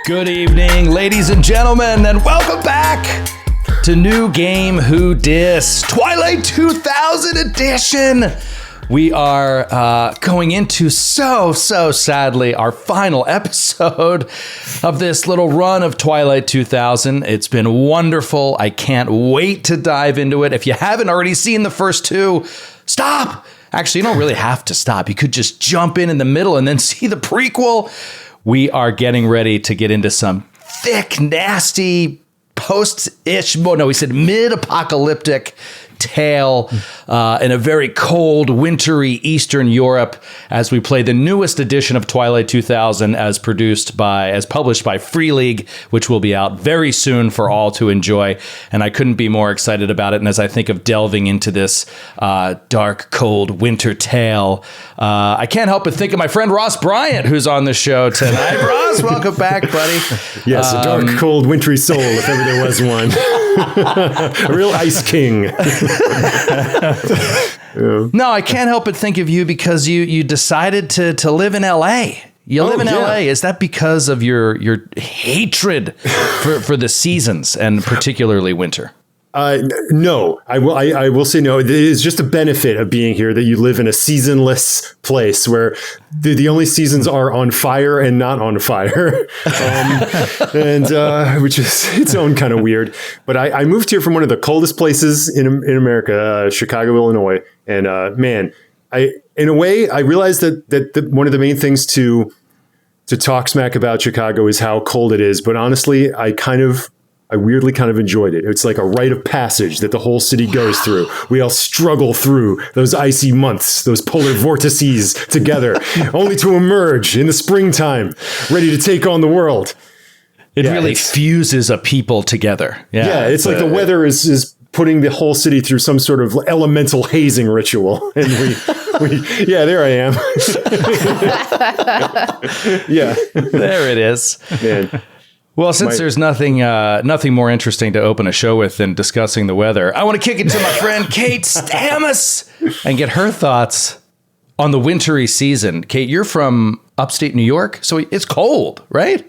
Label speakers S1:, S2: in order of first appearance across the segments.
S1: Good evening, ladies and gentlemen, and welcome back to New Game Who Dis, Twilight 2000 edition. We are going into so sadly our final episode of this little run of Twilight 2000. It's been wonderful. I can't wait to dive into it. If you haven't already seen the first two, stop. Actually, you don't really have to stop. You could just jump in the middle and then see the prequel. We are getting ready to get into some thick, nasty, post-ish, we said mid-apocalyptic tale in a very cold, wintry Eastern Europe as we play the newest edition of Twilight 2000 as published by Free League, which will be out very soon for all to enjoy. And I couldn't be more excited about it. And as I think of delving into this dark, cold winter tale, I can't help but think of my friend Ross Bryant, who's on the show tonight. Ross, welcome back, buddy.
S2: Yes, a dark, cold, wintry soul, if ever there was one. A real ice king.
S1: No, I can't help but think of you because you decided to live in LA. You live in LA. Is that because of your hatred for the seasons and particularly winter?
S2: No, I will say no. It is just a benefit of being here that you live in a seasonless place where the only seasons are on fire and not on fire, and which is its own kind of weird. But I moved here from one of the coldest places in America, Chicago, Illinois, and man, in a way I realized that one of the main things to talk smack about Chicago is how cold it is. But honestly, I weirdly kind of enjoyed it. It's like a rite of passage that the whole city goes through. We all struggle through those icy months, those polar vortices together, only to emerge in the springtime, ready to take on the world.
S1: It really fuses a people together.
S2: Yeah, it's like the weather is putting the whole city through some sort of elemental hazing ritual. And we there I am. Yeah.
S1: There it is.
S2: Man.
S1: Well, since there's nothing more interesting to open a show with than discussing the weather, I want to kick it to my friend Kate Stamus and get her thoughts on the wintry season. Kate, you're from upstate New York, so it's cold, right?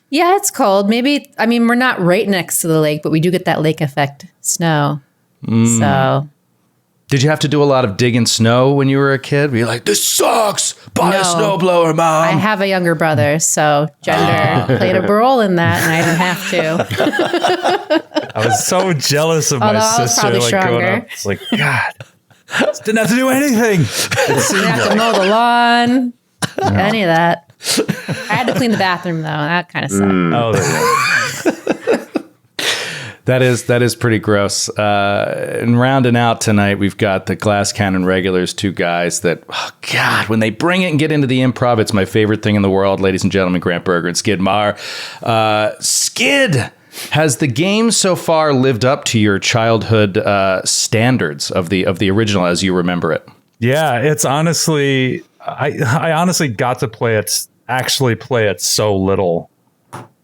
S3: Yeah, it's cold. Maybe, we're not right next to the lake, but we do get that lake effect snow. So...
S1: Did you have to do a lot of digging snow when you were a kid? Were you like, this sucks, buy a snowblower, Mom?
S3: I have a younger brother, so gender played a role in that, and I didn't have to.
S4: I was so jealous of my sister growing up. It's like, God, didn't have to do anything.
S3: Didn't have to mow the lawn, any of that. I had to clean the bathroom, though. That kind of sucked.
S4: Oh, there you go.
S1: That is pretty gross. And rounding out tonight, we've got the Glass Cannon regulars, two guys that, when they bring it and get into the improv, it's my favorite thing in the world, ladies and gentlemen, Grant Berger and Skid Marr. Skid, has the game so far lived up to your childhood standards of the original as you remember it? Yeah,
S4: it's honestly, I honestly got to play it so little.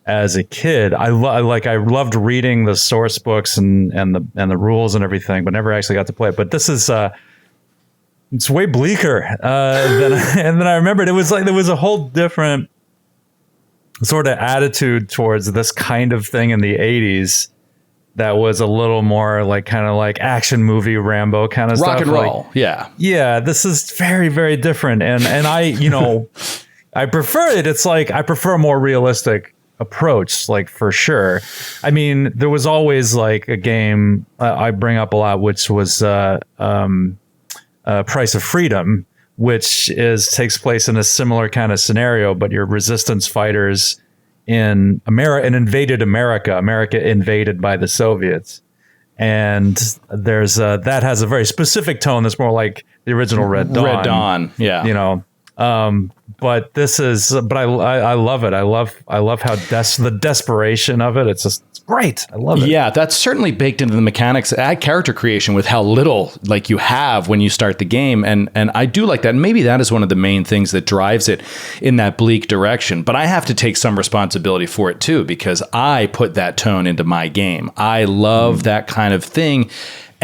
S4: As a kid, I loved reading the source books and the rules and everything, but never actually got to play it. But this is it's way bleaker than I remembered. It was like there was a whole different sort of attitude towards this kind of thing in the 80s that was a little more kind of like action movie Rambo kind of stuff.
S1: Rock and roll,
S4: yeah. This is very, very different, and I I prefer it. It's like I prefer a more realistic approach, for sure. There was always a game I bring up a lot, which was Price of Freedom, which takes place in a similar kind of scenario, but you're resistance fighters in invaded America invaded by the Soviets. And there's that has a very specific tone that's more like the original Red Dawn.
S1: Yeah.
S4: But this is, I love it. I love how the desperation of it. It's great. I love it.
S1: Yeah, that's certainly baked into the mechanics. Add character creation with how little you have when you start the game. And I do like that. And maybe that is one of the main things that drives it in that bleak direction. But I have to take some responsibility for it too, because I put that tone into my game. I love that kind of thing.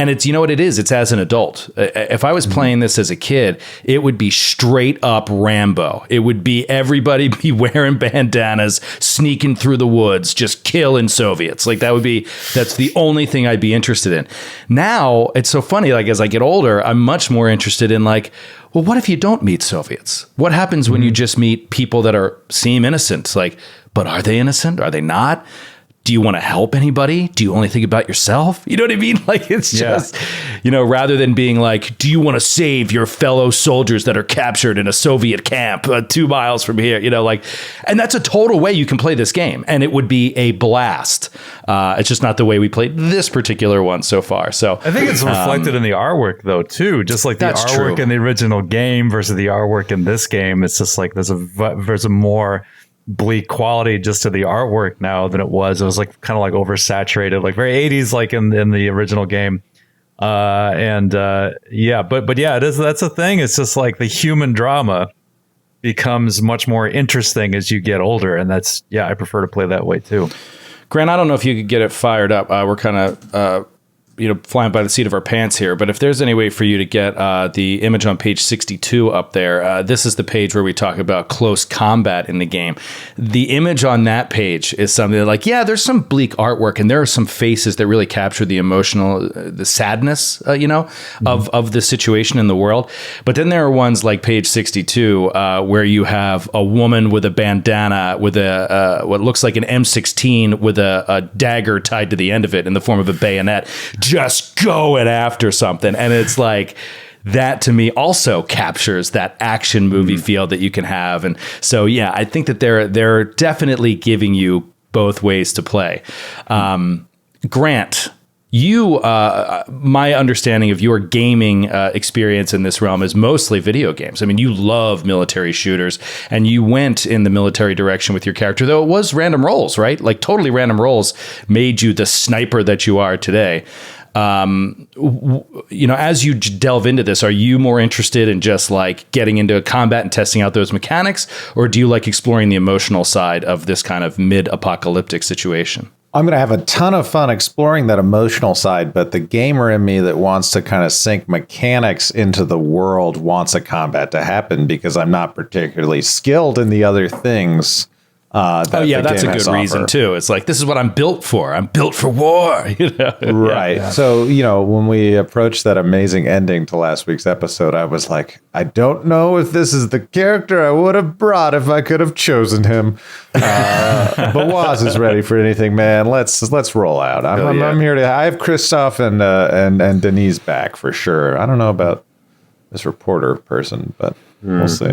S1: And it's, you know what it is? It's as an adult. If I was playing this as a kid, it would be straight up Rambo. It would be everybody be wearing bandanas, sneaking through the woods, just killing Soviets. Like that's the only thing I'd be interested in. Now, it's so funny, like as I get older, I'm much more interested in like, well, what if you don't meet Soviets? What happens when you just meet people that seem innocent? Like, but are they innocent? Are they not? Do you want to help anybody? Do you only think about yourself? You know what I mean? Like, it's just, rather than being like, do you want to save your fellow soldiers that are captured in a Soviet camp 2 miles from here? And that's a total way you can play this game. And it would be a blast. It's just not the way we played this particular one so far. So
S4: I think it's reflected in the artwork, though, too. Just like the artwork in the original game versus the artwork in this game. It's just like there's a more bleak quality just to the artwork now than it was. It was like kind of like oversaturated, like very 80s, like in the original game. But yeah, it is. That's the thing. It's just like the human drama becomes much more interesting as you get older. And I prefer to play that way too.
S1: Grant, I don't know if you could get it fired up. We're kind of, flying by the seat of our pants here. But if there's any way for you to get the image on page 62 up there, this is the page where we talk about close combat in the game. The image on that page is something that, like, yeah, there's some bleak artwork and there are some faces that really capture the emotional, the sadness, of the situation in the world. But then there are ones like page 62 where you have a woman with a bandana with what looks like an M16 with a dagger tied to the end of it in the form of a bayonet, just going after something. And it's like, that to me also captures that action movie feel that you can have. And so, yeah, I think that they're definitely giving you both ways to play. Grant, my understanding of your gaming experience in this realm is mostly video games. I mean, you love military shooters, and you went in the military direction with your character, though it was random rolls, right? Like totally random rolls made you the sniper that you are today. As you delve into this, are you more interested in just like getting into combat and testing out those mechanics, or do you like exploring the emotional side of this kind of mid-apocalyptic situation?
S5: I'm going to have a ton of fun exploring that emotional side, but the gamer in me that wants to kind of sink mechanics into the world wants a combat to happen because I'm not particularly skilled in the other things. That's a good reason
S1: too. It's like, this is what I'm built for. I'm built for war.
S5: Right. Yeah. So, when we approached that amazing ending to last week's episode, I was like, I don't know if this is the character I would have brought if I could have chosen him. But Waz is ready for anything, man. Let's roll out. I'm here to. I have Christoph and Denise back for sure. I don't know about this reporter person, but we'll see.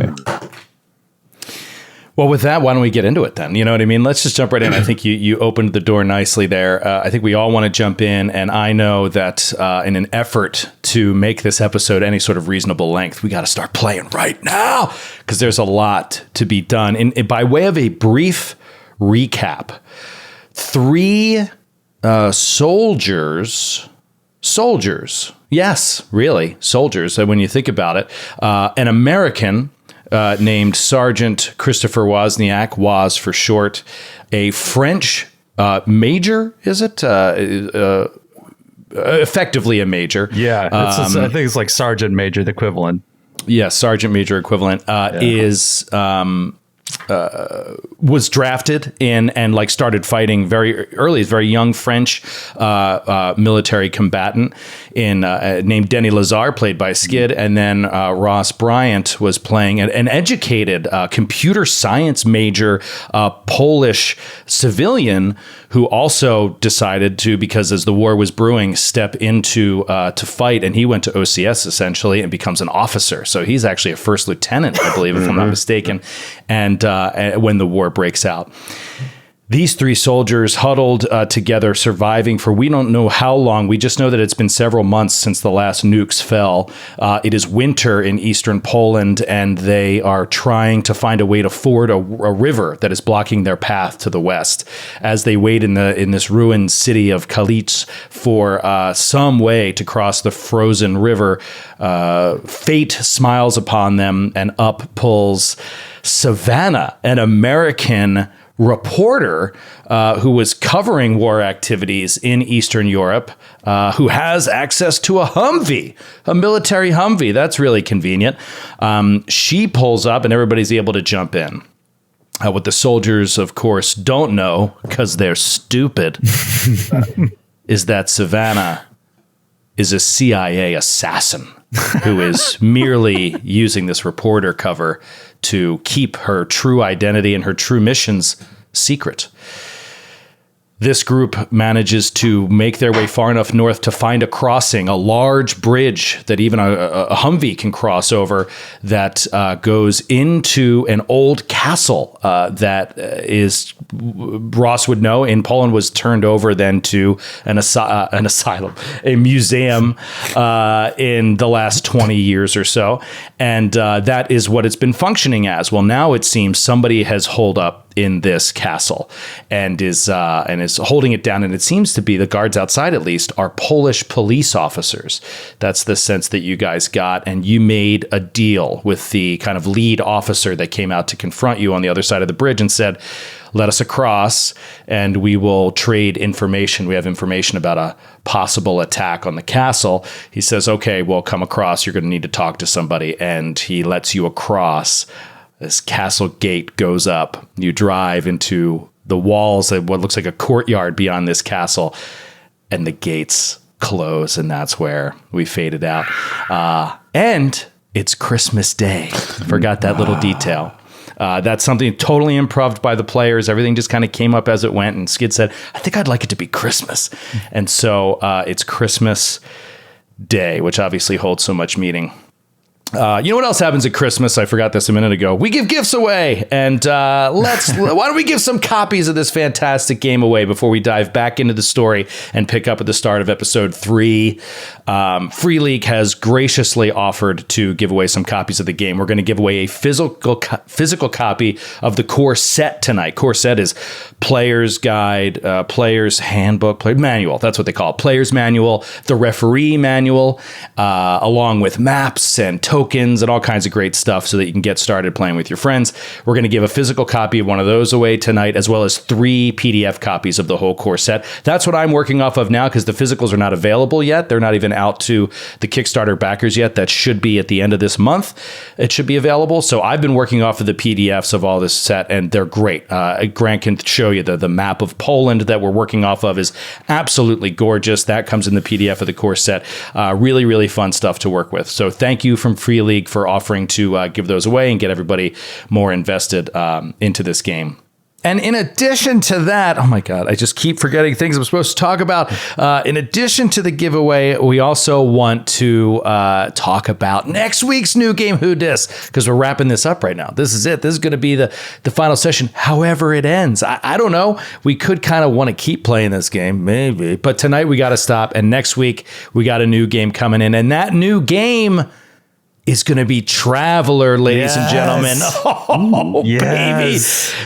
S1: Well, with that, why don't we get into it then? You know what I mean? Let's just jump right in. I think you opened the door nicely there. I think we all want to jump in, and I know that in an effort to make this episode any sort of reasonable length, we got to start playing right now because there's a lot to be done. And by way of a brief recap, 3 soldiers, yes, really, soldiers, when you think about it, an American named Sergeant Christopher Wozniak, Woz for short, a French major, is it? Effectively a major.
S4: Yeah, I think it's like Sergeant Major, the equivalent.
S1: Yeah, Sergeant Major equivalent was drafted in and like started fighting very early. He's a very young French military combatant named Denis Lazare, played by Skid, and then Ross Bryant was playing an educated computer science major Polish civilian who also decided to, because as the war was brewing, step into to fight, and he went to OCS essentially and becomes an officer. So he's actually a first lieutenant, I believe, if I'm not mistaken. And when the war breaks out, these 3 soldiers huddled together, surviving for we don't know how long. We just know that it's been several months since the last nukes fell. It is winter in eastern Poland, and they are trying to find a way to ford a river that is blocking their path to the west. As they wait in this ruined city of Kalisz for some way to cross the frozen river, fate smiles upon them, and up pulls Savannah, an American reporter who was covering war activities in Eastern Europe, who has access to a Humvee, a military Humvee. That's really convenient. She pulls up and everybody's able to jump in. What the soldiers, of course, don't know, because they're stupid, is that Savannah is a CIA assassin who is merely using this reporter cover to keep her true identity and her true missions secret. This group manages to make their way far enough north to find a crossing, a large bridge that even a Humvee can cross over, that goes into an old castle that is, Ross would know, in Poland was turned over then to an asylum, a museum in the last 20 years or so. And that is what it's been functioning as. Well, now it seems somebody has holed up in this castle and is holding it down, and it seems to be, the guards outside at least, are Polish police officers. That's the sense that you guys got, and you made a deal with the kind of lead officer that came out to confront you on the other side of the bridge and said, let us across and we will trade information. We have information about a possible attack on the castle. He says, okay, well, come across. You're going to need to talk to somebody. And he lets you across. This castle gate goes up. You drive into the walls of what looks like a courtyard beyond this castle, and the gates close, and that's where we faded out. And it's Christmas Day. Forgot that little detail. That's something totally improv by the players. Everything just kind of came up as it went, and Skid said, I think I'd like it to be Christmas. And so it's Christmas Day, which obviously holds so much meaning. You know what else happens at Christmas? I forgot this a minute ago. We give gifts away, and why don't we give some copies of this fantastic game away before we dive back into the story and pick up at the start of episode 3. Free League has graciously offered to give away some copies of the game. We're going to give away a physical copy of the core set tonight. Core set is player's guide, player's handbook, player manual. That's what they call it. Player's manual, the referee manual, along with maps and tokens and all kinds of great stuff so that you can get started playing with your friends. We're going to give a physical copy of one of those away tonight, as well as 3 PDF copies of the whole core set. That's what I'm working off of now, because the physicals are not available yet. They're not even out to the Kickstarter backers yet. That should be at the end of this month. It should be available. So I've been working off of the PDFs of all this set, and they're great. Grant can show you the map of Poland that we're working off of is absolutely gorgeous. That comes in the PDF of the core set. Really, really fun stuff to work with. So thank you from Free League for offering to give those away and get everybody more invested into this game. And in addition to that, oh my God, I just keep forgetting things I'm supposed to talk about. In addition to the giveaway, we also want to talk about next week's new game, Who Dis, because we're wrapping this up right now. This is it. This is going to be the final session, however it ends. I don't know. We could kind of want to keep playing this game, maybe. But tonight we got to stop. And next week we got a new game coming in. And that new game is going to be Traveler, ladies and gentlemen. Oh, baby.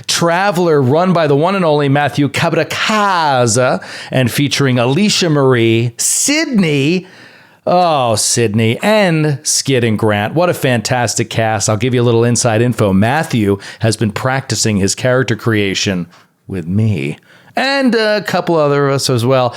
S1: Traveler, run by the one and only Matthew Cabracaza and featuring Alicia Marie, Sydney, and Skid and Grant. What a fantastic cast. I'll give you a little inside info. Matthew has been practicing his character creation with me and a couple other of us as well.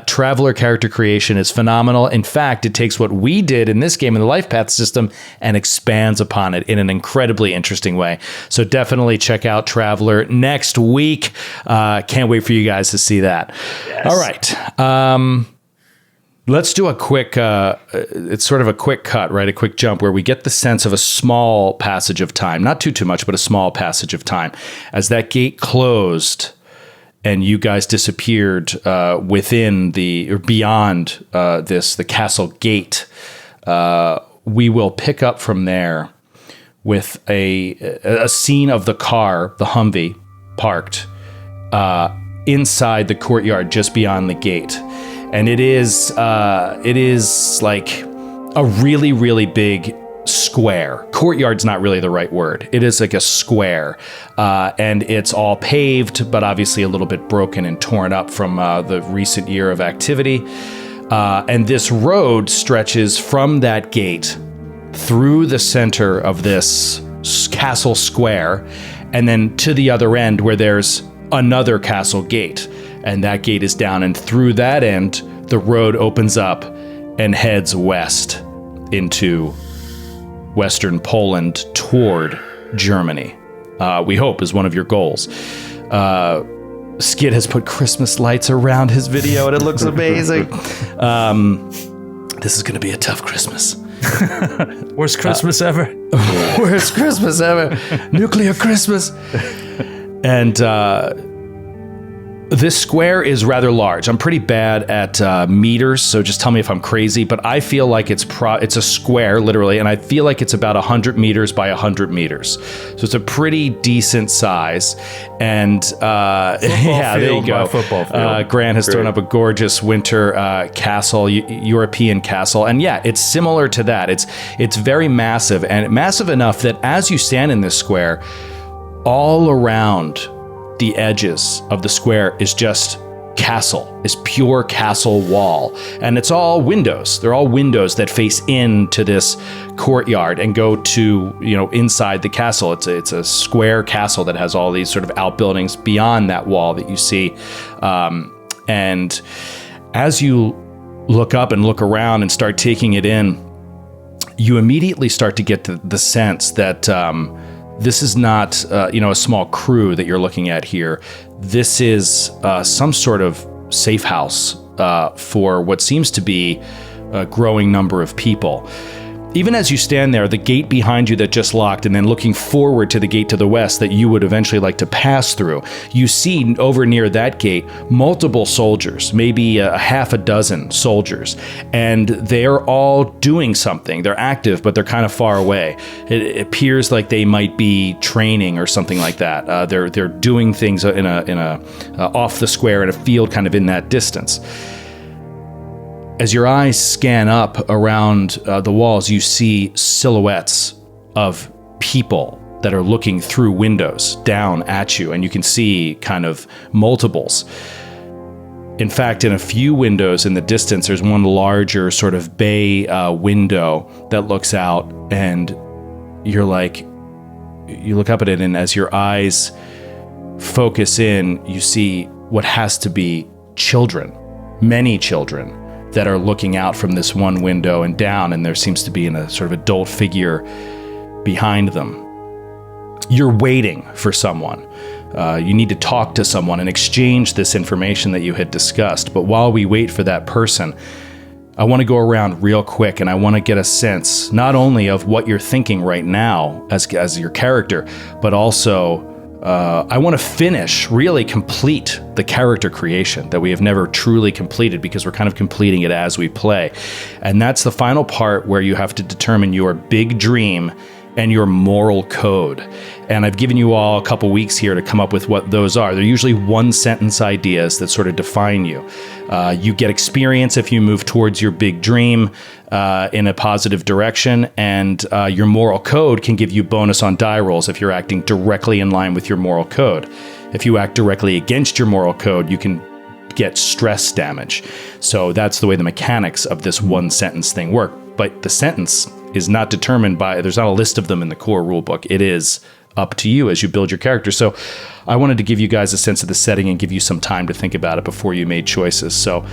S1: Traveler character creation is phenomenal. In fact, it takes what we did in this game in the life path system and expands upon it in an incredibly interesting way. So definitely check out Traveler next week. Can't wait for you guys to see that. Yes. All right. Let's do a quick, it's sort of a quick cut, right? A quick jump where we get the sense of a small passage of time, not too much, but a small passage of time. As that gate closed and you guys disappeared within or beyond the castle gate, we will pick up from there with a scene of the car, the Humvee, parked inside the courtyard just beyond the gate. And it is like a really, really big square. Courtyard's not really the right word. It is like a square. And it's all paved, but obviously a little bit broken and torn up from the recent year of activity. And this road stretches from that gate through the center of this castle square and then to the other end where there's another castle gate, and that gate is down, and through that end the road opens up and heads west into Western Poland toward Germany. We hope is one of your goals. Skid has put Christmas lights around his video and it looks amazing. This is going to be a tough Christmas.
S4: Worst Christmas ever.
S1: Worst Christmas ever. Nuclear Christmas. And this square is rather large. I'm pretty bad at meters, so just tell me if I'm crazy, but I feel like it's a square, literally, and I feel like it's about 100 meters by 100 meters. So it's a pretty decent size. And yeah, there you go.
S4: Football field.
S1: Grant has thrown up a gorgeous winter castle, European castle. And yeah, it's similar to that. It's very massive, and massive enough that as you stand in this square, all around the edges of the square is just castle, is pure castle wall. And it's all windows. They're all windows that face into this courtyard and go to, inside the castle. It's a square castle that has all these sort of outbuildings beyond that wall that you see. And as you look up and look around and start taking it in, you immediately start to get the sense that this is not, a small crew that you're looking at here. This is some sort of safe house for what seems to be a growing number of people. Even as you stand there, the gate behind you that just locked, and then looking forward to the gate to the west that you would eventually like to pass through, you see over near that gate multiple soldiers, maybe a half a dozen soldiers, and they're all doing something. They're active, but they're kind of far away. It appears like they might be training or something like that. They're doing things in a off the square in a field, kind of in that distance. As your eyes scan up around the walls, you see silhouettes of people that are looking through windows down at you, and you can see kind of multiples. In fact, in a few windows in the distance, there's one larger sort of bay window that looks out, and you look up at it, and as your eyes focus in, you see what has to be children, many children, that are looking out from this one window and down, and there seems to be a sort of adult figure behind them. You're waiting for someone. You need to talk to someone and exchange this information that you had discussed. But while we wait for that person, I want to go around real quick, and I want to get a sense not only of what you're thinking right now as your character, but also I want to really complete the character creation that we have never truly completed, because we're kind of completing it as we play. And that's the final part where you have to determine your big dream and your moral code. And I've given you all a couple weeks here to come up with what those are. They're usually one-sentence ideas that sort of define you. You get experience if you move towards your big dream in a positive direction, and your moral code can give you bonus on die rolls if you're acting directly in line with your moral code. If you act directly against your moral code, you can get stress damage. So that's the way the mechanics of this one-sentence thing work. But the sentence is not determined by, there's not a list of them in the core rulebook. It is up to you as you build your character. So I wanted to give you guys a sense of the setting and give you some time to think about it before you made choices. So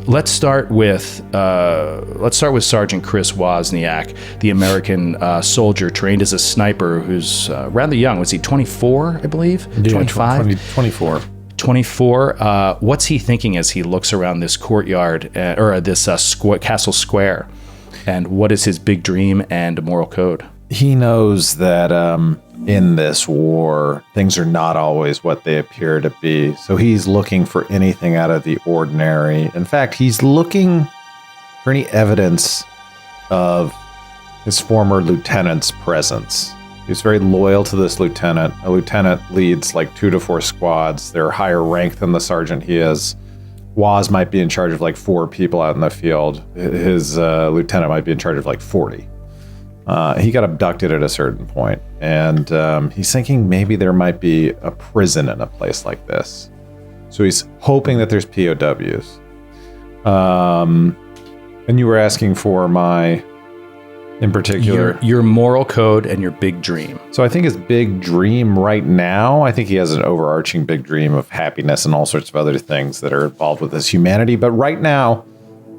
S1: let's start with Sergeant Chris Wozniak, the American soldier trained as a sniper who's rather young. Was he 24, I believe? 25?
S5: 24.
S1: 24. What's he thinking as he looks around this courtyard or this castle square? And what is his big dream and moral code?
S5: He knows that in this war, things are not always what they appear to be. So he's looking for anything out of the ordinary. In fact, he's looking for any evidence of his former lieutenant's presence. He's very loyal to this lieutenant. A lieutenant leads like 2 to 4 squads. They're higher rank than the sergeant he is. Woz might be in charge of like 4 people out in the field. His lieutenant might be in charge of like 40. He got abducted at a certain point, and he's thinking maybe there might be a prison in a place like this. So he's hoping that there's POWs. And you were asking for my, in particular,
S1: your moral code and your big dream.
S5: So I think his big dream right now, I think he has an overarching big dream of happiness and all sorts of other things that are involved with his humanity. But right now,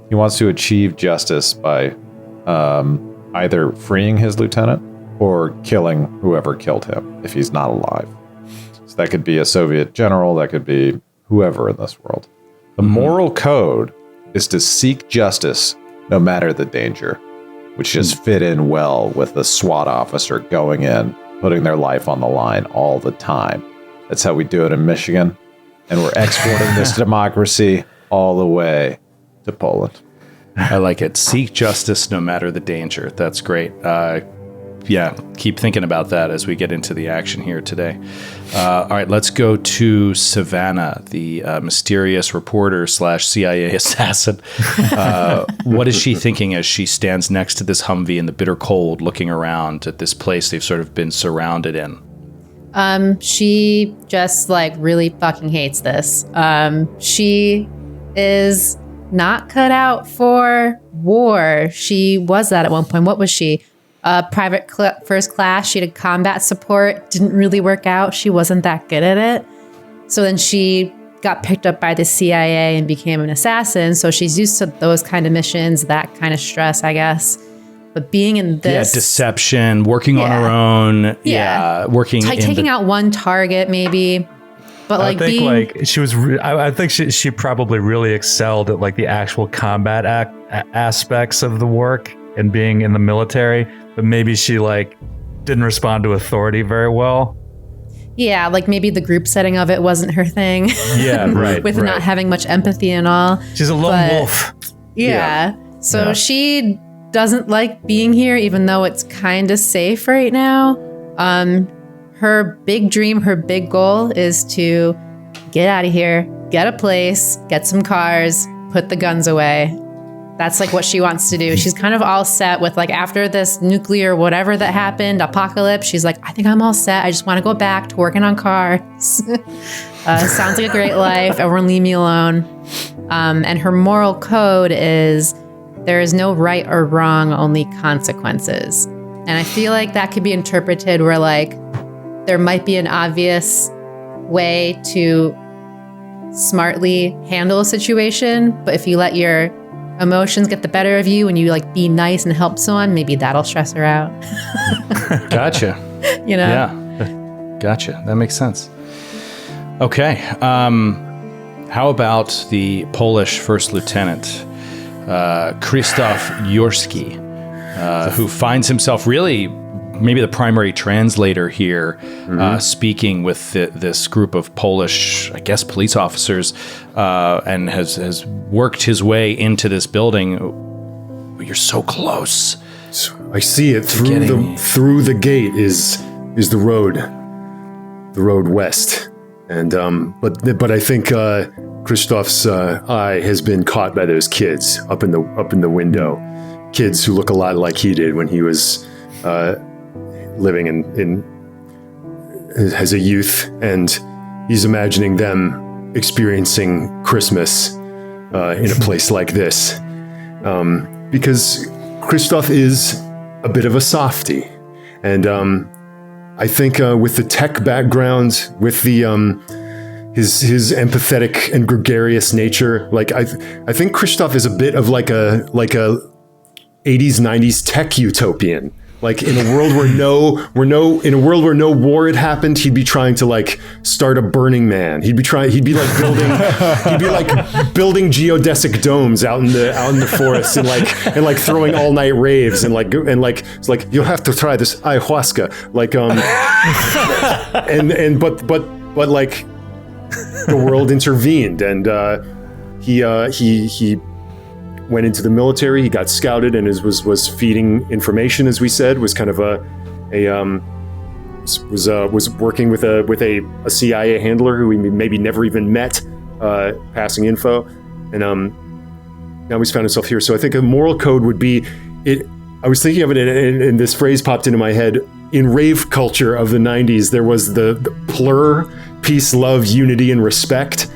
S5: he wants to achieve justice by either freeing his lieutenant or killing whoever killed him if he's not alive. So that could be a Soviet general, that could be whoever in this world. The moral code is to seek justice no matter the danger, which just fit in well with the SWAT officer going in, putting their life on the line all the time. That's how we do it in Michigan. And we're exporting this democracy all the way to Poland.
S1: I like it. Seek justice no matter the danger. That's great. Yeah, keep thinking about that as we get into the action here today. All right, let's go to Savannah, the mysterious reporter / CIA assassin. What is she thinking as she stands next to this Humvee in the bitter cold, looking around at this place they've sort of been surrounded in?
S3: She just like really fucking hates this. She is not cut out for war. She was that at one point. What was she? Private first class. She did combat support. Didn't really work out. She wasn't that good at it. So then she got picked up by the CIA and became an assassin. So she's used to those kind of missions, that kind of stress, I guess. But being in this...
S1: Yeah, deception, working on her own. Yeah, working
S3: taking out one target, maybe. But like
S4: I think like she was... I think she probably really excelled at like the actual combat aspects of the work and being in the military. But maybe she like didn't respond to authority very well.
S3: Yeah, like maybe the group setting of it wasn't her thing.
S4: Yeah, right.
S3: With not having much empathy and all.
S4: She's a lone wolf.
S3: Yeah. So she doesn't like being here, even though it's kind of safe right now. Her big dream, her big goal is to get out of here, get a place, get some cars, put the guns away. That's like what she wants to do. She's kind of all set with like after this nuclear whatever that happened, apocalypse, she's like, I think I'm all set. I just want to go back to working on cars. Sounds like a great life. Everyone leave me alone. And her moral code is there is no right or wrong, only consequences. And I feel like that could be interpreted where like there might be an obvious way to smartly handle a situation, but if you let your emotions get the better of you and you like be nice and help someone, maybe that'll stress her out.
S1: Gotcha.
S3: You know?
S1: Yeah. Gotcha. That makes sense. Okay. How about the Polish first lieutenant, Krzysztof Jurski, who finds himself really maybe the primary translator here, speaking with this group of Polish, I guess, police officers, and has worked his way into this building. You're so close.
S2: I see it through the gate is the road west, and but I think Krzysztof's eye has been caught by those kids up in the window, kids who look a lot like he did when he was living in as a youth, and he's imagining them experiencing Christmas in a place like this, because Krzysztof is a bit of a softie, and I think with the tech background, with the his empathetic and gregarious nature, like I think Krzysztof is a bit of like a 80s 90s tech utopian. Like in a world where no war had happened, he'd be trying to like start a Burning Man. He'd be like building geodesic domes out in the forest and like throwing all night raves and it's like you'll have to try this ayahuasca but like the world intervened, and he went into the military. He got scouted and was feeding information, as we said, was kind of was working with a CIA handler who we maybe never even met, passing info, and now he's found himself here. So I think a moral code would be it. I was thinking of it, and this phrase popped into my head. In rave culture of the 90s, there was the plur, peace, love, unity, and respect.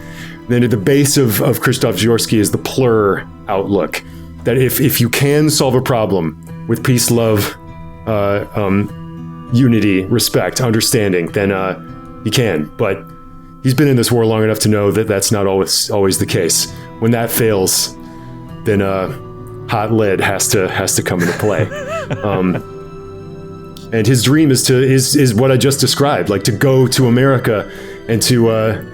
S2: Then at the base of Krzysztof Jurski is the plur outlook, that if you can solve a problem with peace, love, unity, respect, understanding, then he can. But he's been in this war long enough to know that that's not always the case. When that fails, then hot lead has to come into play. And his dream is what I just described, like to go to America and to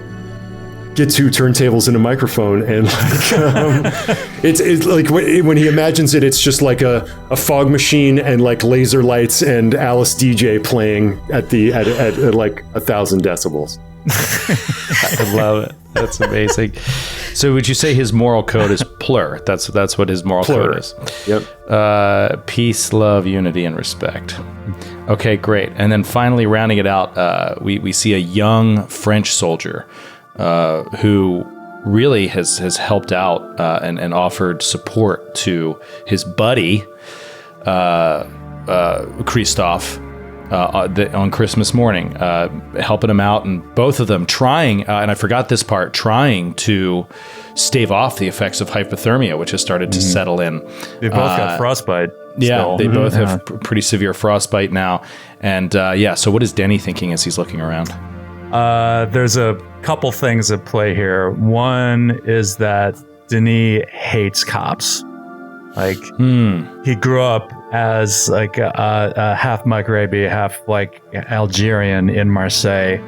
S2: get 2 turntables and a microphone, and like it's like when he imagines it, it's just like a fog machine and like laser lights and Alice DJ playing at like 1,000 decibels.
S1: I love it. That's amazing. So would you say his moral code is plur? That's what his moral code is.
S2: Yep.
S1: Peace, love, unity, and respect. Okay, great. And then finally rounding it out, we see a young French soldier who really has helped out and offered support to his buddy, Christophe, on Christmas morning, helping him out, and both of them trying, and I forgot this part, trying to stave off the effects of hypothermia, which has started to settle in.
S4: They both got frostbite.
S1: Yeah,
S4: still.
S1: they both have pretty severe frostbite now. And so what is Denny thinking as he's looking around?
S4: There's a couple things at play here. One is that Denis hates cops. Like, he grew up as like a half Maghrebi, half like Algerian in Marseille.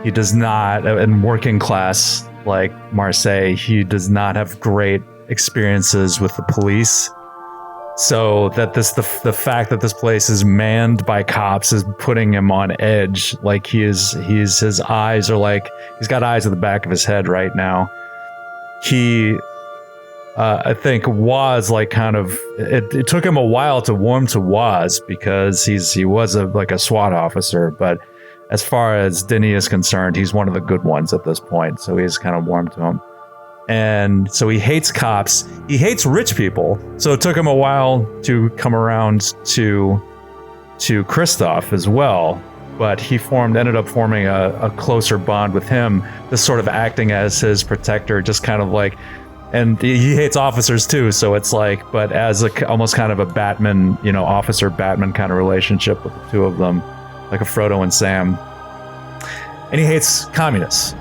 S4: He does not, in working class like Marseille, he does not have great experiences with the police. So that the fact that this place is manned by cops is putting him on edge. Like his eyes are like, he's got eyes at the back of his head right now. He, I think Waz like kind of, it took him a while to warm to Waz because he was a SWAT officer, but as far as Denis is concerned, he's one of the good ones at this point. So he's kind of warmed to him. And so he hates cops. He hates rich people. So it took him a while to come around to Christophe as well. But he ended up forming a closer bond with him, just sort of acting as his protector, just kind of like, and he hates officers too. So it's like, but as almost kind of a Batman, officer Batman kind of relationship with the two of them, like a Frodo and Sam. And he hates communists.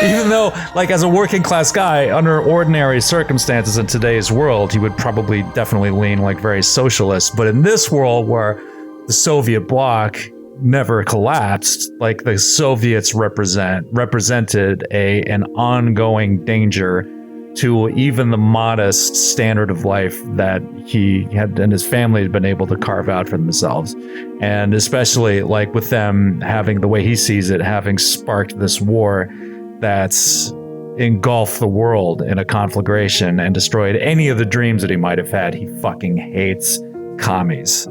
S4: Even though, like, as a working class guy, under ordinary circumstances in today's world, he would probably definitely lean like very socialist. But in this world where the Soviet bloc never collapsed, like the Soviets represented an ongoing danger to even the modest standard of life that he had and his family had been able to carve out for themselves. And especially like with them having, the way he sees it, having sparked this war that's engulfed the world in a conflagration and destroyed any of the dreams that he might have had. He fucking hates commies.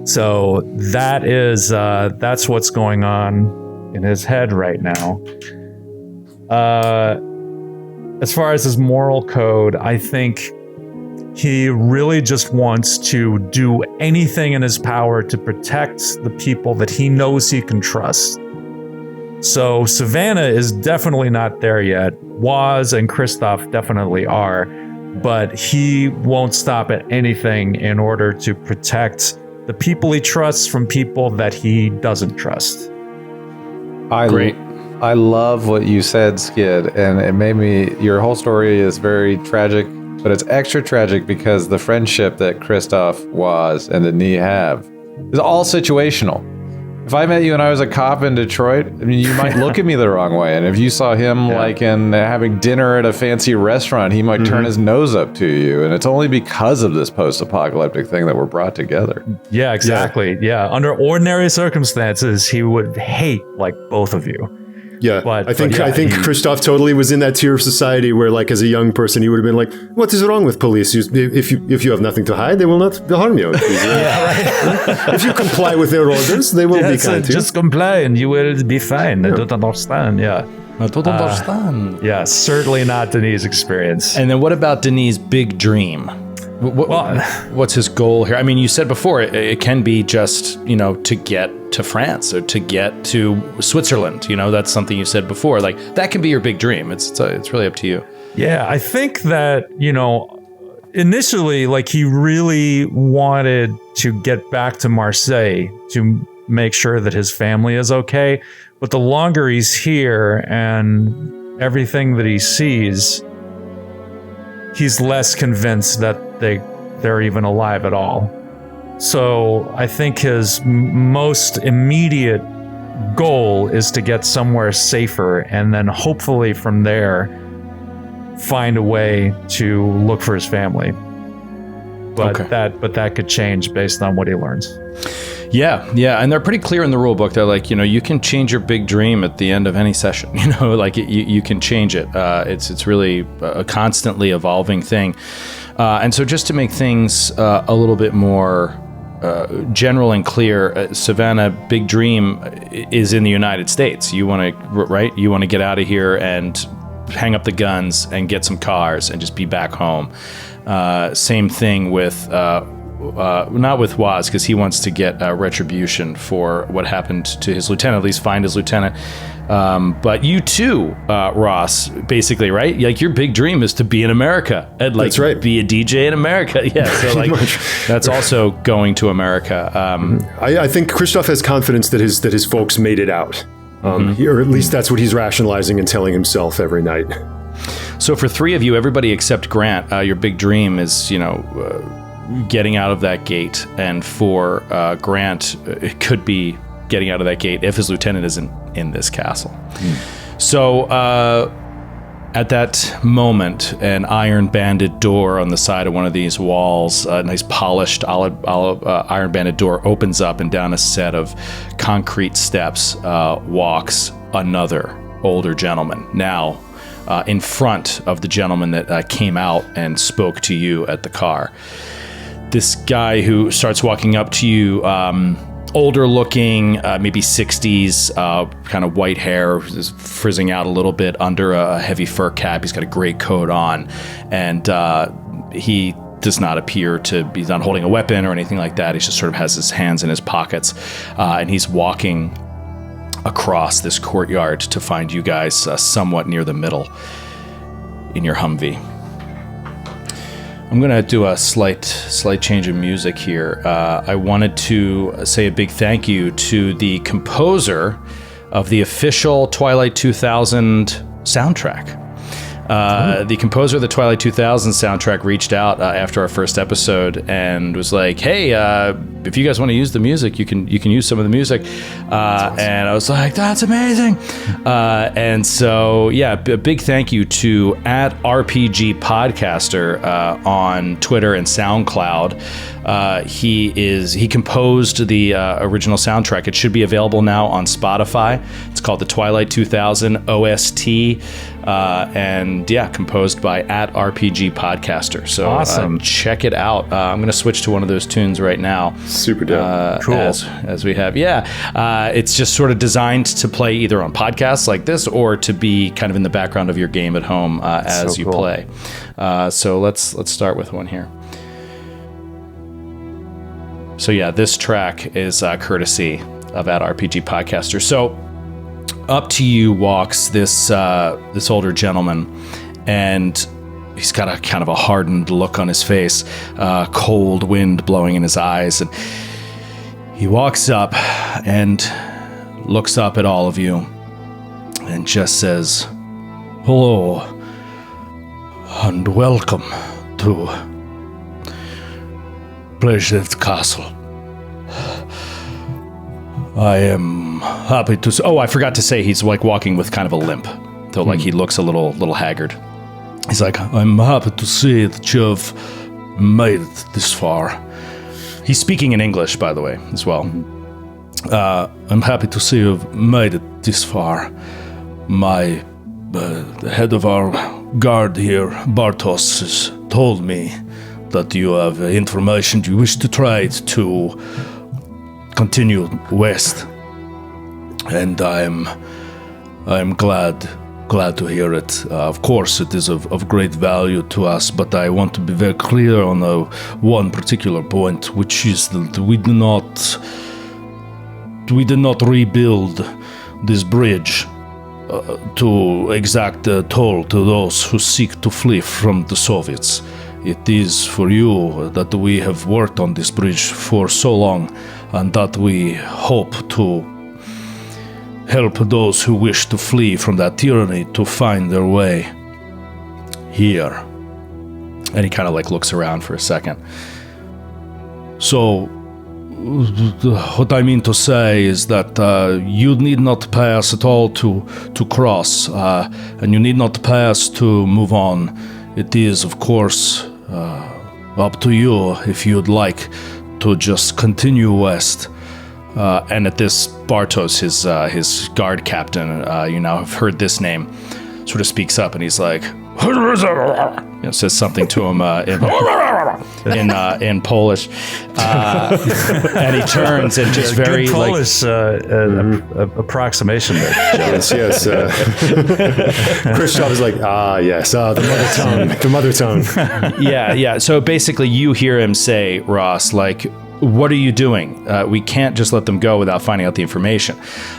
S4: So that's what's going on in his head right now. As far as his moral code, I think he really just wants to do anything in his power to protect the people that he knows he can trust. So Savannah is definitely not there yet. Waz and Christophe definitely are, but he won't stop at anything in order to protect the people he trusts from people that he doesn't trust.
S5: I love what you said, Skid, and it made me, your whole story is very tragic, but it's extra tragic because the friendship that Christophe, Waz, and Denis have is all situational. If I met you and I was a cop in Detroit, I mean, you might look at me the wrong way. And if you saw him like in having dinner at a fancy restaurant, he might turn his nose up to you. And it's only because of this post-apocalyptic thing that we're brought together.
S4: Yeah, exactly. Yeah. Under ordinary circumstances, he would hate like both of you.
S2: Yeah, I think Christophe totally was in that tier of society where, like, as a young person, he would have been like, "What is wrong with police? If you have nothing to hide, they will not harm you. If you comply with their orders, they will be kind to you.
S4: Just comply and you will be fine. I don't understand." Yeah,
S1: I don't understand.
S4: Yeah, certainly not Denis' experience.
S1: And then what about Denis' big dream? What's his goal here? I mean, you said before it can be just, to get to France or to get to Switzerland. That's something you said before. Like, that can be your big dream. It's really up to you.
S4: Yeah, I think that, initially, like, he really wanted to get back to Marseille to make sure that his family is okay. But the longer he's here and everything that he sees, he's less convinced that they're even alive at all. So I think his most immediate goal is to get somewhere safer, and then hopefully from there find a way to look for his family. But that could change based on what he learns.
S1: Yeah, and they're pretty clear in the rule book. They're like, you can change your big dream at the end of any session. Like you can change it. It's really a constantly evolving thing. And so just to make things a little bit more general and clear, Savannah, big dream is in the United States. You want to get out of here and hang up the guns and get some cars and just be back home. Same thing with not with Waz, because he wants to get retribution for what happened to his lieutenant, at least find his lieutenant. But you too, Ross, basically, right? Like your big dream is to be in America and like
S2: that's right.
S1: be a DJ in America. Yeah, so like that's also going to America.
S2: I think Christoph has confidence that his folks made it out, or at least that's what he's rationalizing and telling himself every night.
S1: So for three of you, everybody except Grant, your big dream is, getting out of that gate. And for Grant, it could be getting out of that gate if his lieutenant isn't in this castle. So at that moment, an iron-banded door on the side of one of these walls, a nice polished olive iron-banded door opens up, and down a set of concrete steps walks another older gentleman. Now, in front of the gentleman that came out and spoke to you at the car. This guy who starts walking up to you, older looking, maybe 60s, kind of white hair, is frizzing out a little bit under a heavy fur cap. He's got a gray coat on, and he does not appear to be not holding a weapon or anything like that. He just sort of has his hands in his pockets, and he's walking across this courtyard to find you guys somewhat near the middle in your Humvee. I'm going to do a slight change of music here. I wanted to say a big thank you to the composer of the official Twilight 2000 soundtrack. The composer of the Twilight 2000 soundtrack reached out after our first episode and was like, "Hey, if you guys want to use the music, you can use some of the music." Awesome. And I was like, "That's amazing!" And so, yeah, a big thank you to @RPG Podcaster on Twitter and SoundCloud. He composed the original soundtrack. It should be available now on Spotify. It's called the Twilight 2000 OST. And yeah, composed by @RPG Podcaster. So
S4: awesome.
S1: Check it out. I'm going to switch to one of those tunes right now.
S2: Super dope.
S1: Cool. As we have. Yeah. It's just sort of designed to play either on podcasts like this or to be kind of in the background of your game at home as so you cool. play. So let's start with one here. So yeah, this track is courtesy of @RPG Podcaster. So up to you walks this older gentleman, and he's got a kind of a hardened look on his face, cold wind blowing in his eyes, and he walks up and looks up at all of you and just says, "Hello, and welcome to Pleasant Castle. I am happy to... Oh, I forgot to say he's like walking with kind of a limp. So like he looks a little haggard. He's like, I'm happy to see that you've made it this far. He's speaking in English, by the way, as well. I'm happy to see you've made it this far. The head of our guard here, Bartos, has told me that you have information you wish to trade to continue west, and I'm glad to hear it. Of course, it is of great value to us, but I want to be very clear on one particular point, which is that we did not rebuild this bridge to exact a toll to those who seek to flee from the Soviets. it is for you that we have worked on this bridge for so long, and that we hope to help those who wish to flee from that tyranny to find their way here. And he kind of like looks around for a second. So, what I mean to say is that you need not pass at all to cross, and you need not pass to move on. It is, of course, up to you if you'd like to just continue west. And at this, Bartos, his guard captain, you now have heard this name, sort of speaks up, and he's like, says something to him in Polish, and he turns and just very
S4: good Polish approximation there.
S2: Yes. Christoph is like, yes, the mother tongue.
S1: Yeah. So basically, you hear him say, Ross, like, what are you doing? We can't just let them go without finding out the information.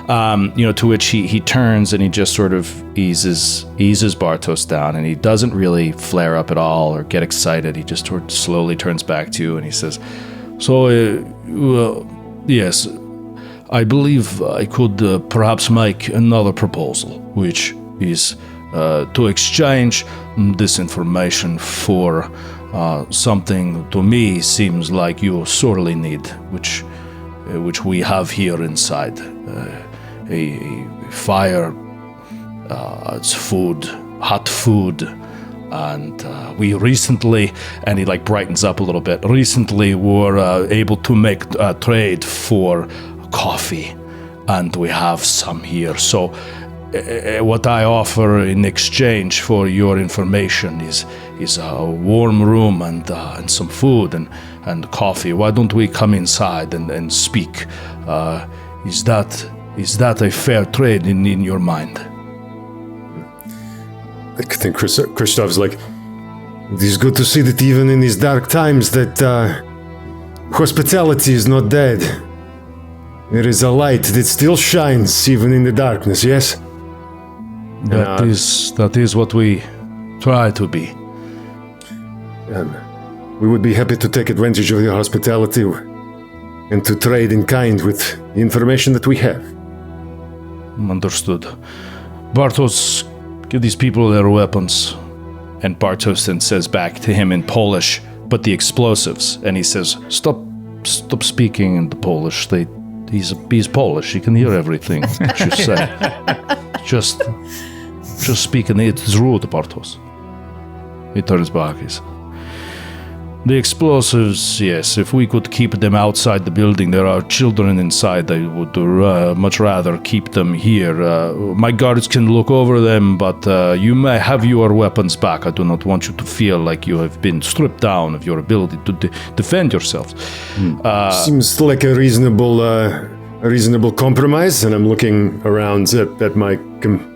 S1: To which he turns and he just sort of eases Bartos down, and he doesn't really flare up at all or get excited. He just slowly turns back to you and he says, so, yes, I believe I could perhaps make another proposal, which is to exchange this information for something to me seems like you sorely need, which we have here inside. A fire, it's food, hot food, and we recently, and he like brightens up a little bit, recently were able to make a trade for coffee, and we have some here. So what I offer in exchange for your information is a warm room and some food and coffee. Why don't we come inside and speak? Is that a fair trade in your mind?
S2: I think Christoph's like, it is good to see that even in these dark times that hospitality is not dead. There is a light that still shines even in the darkness, yes?
S1: That is what we try to be.
S2: We would be happy to take advantage of your hospitality and to trade in kind with the information that we have.
S1: Understood. Bartos, give these people their weapons. And Bartos then says back to him in Polish, but the explosives. And he says, stop speaking in the Polish. He's Polish. He can hear everything you say. Just speak, and it's rude, Bartos. He turns back. The explosives, yes, if we could keep them outside the building, there are children inside. I would much rather keep them here. My guards can look over them, but you may have your weapons back. I do not want you to feel like you have been stripped down of your ability to defend yourselves.
S2: Seems like a reasonable compromise, and I'm looking around at my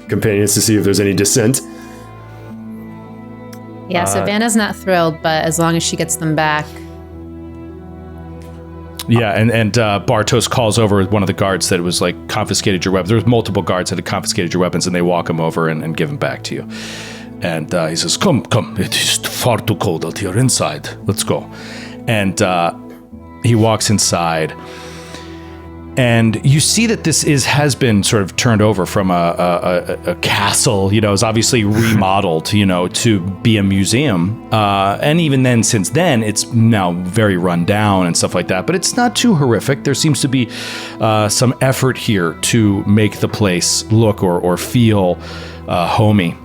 S2: companions to see if there's any dissent.
S3: Yeah, Savannah's not thrilled, but as long as she gets them back.
S1: Yeah, and Bartos calls over one of the guards that was like confiscated your weapons. There was multiple guards that had confiscated your weapons, and they walk him over and give them back to you. And he says, come, it is far too cold out here inside. Let's go. And he walks inside. And you see that this has been sort of turned over from a castle, it's obviously remodeled, to be a museum. And even then, since then, it's now very run down and stuff like that. But it's not too horrific. There seems to be some effort here to make the place look or feel homey.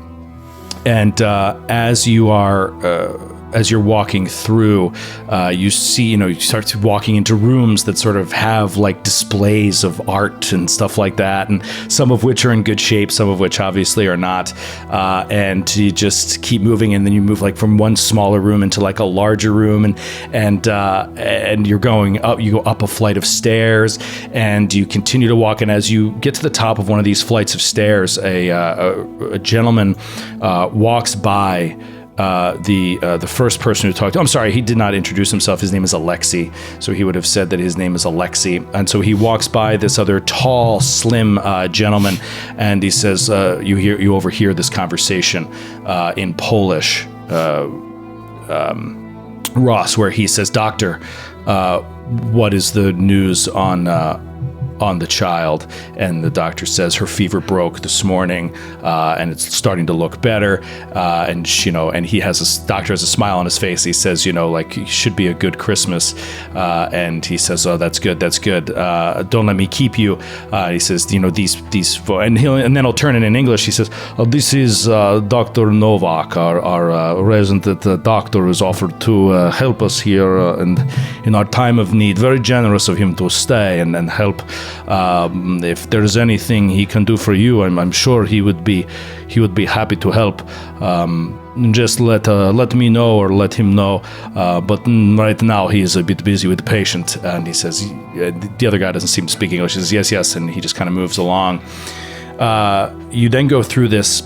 S1: And as you're walking through, you see, you start walking into rooms that sort of have like displays of art and stuff like that, and some of which are in good shape, some of which obviously are not. And you just keep moving, and then you move like from one smaller room into like a larger room, and you're going up. You go up a flight of stairs, and you continue to walk. And as you get to the top of one of these flights of stairs, a gentleman walks by. The first person who talked to, I'm sorry, he did not introduce himself. His name is Alexei. So he would have said that his name is Alexei. And so he walks by this other tall, slim gentleman, and he says, you overhear this conversation in Polish. Ross, where he says, "Doctor, what is the news on the child?" And the doctor says her fever broke this morning, and it's starting to look better. And he doctor has a smile on his face. He says, like, it should be a good Christmas. And he says, "Oh, that's good. That's good. Don't let me keep you." He says, and then he'll turn it in English. He says, "This is Dr. Novak, our resident doctor, who's offered to help us here and in our time of need. Very generous of him to stay and help. If there's anything he can do for you, I'm sure he would be happy to help. Just let me know or let him know. But right now he is a bit busy with the patient." And he says, the other guy doesn't seem to speak English. He says, yes, and he just kind of moves along. You then go through this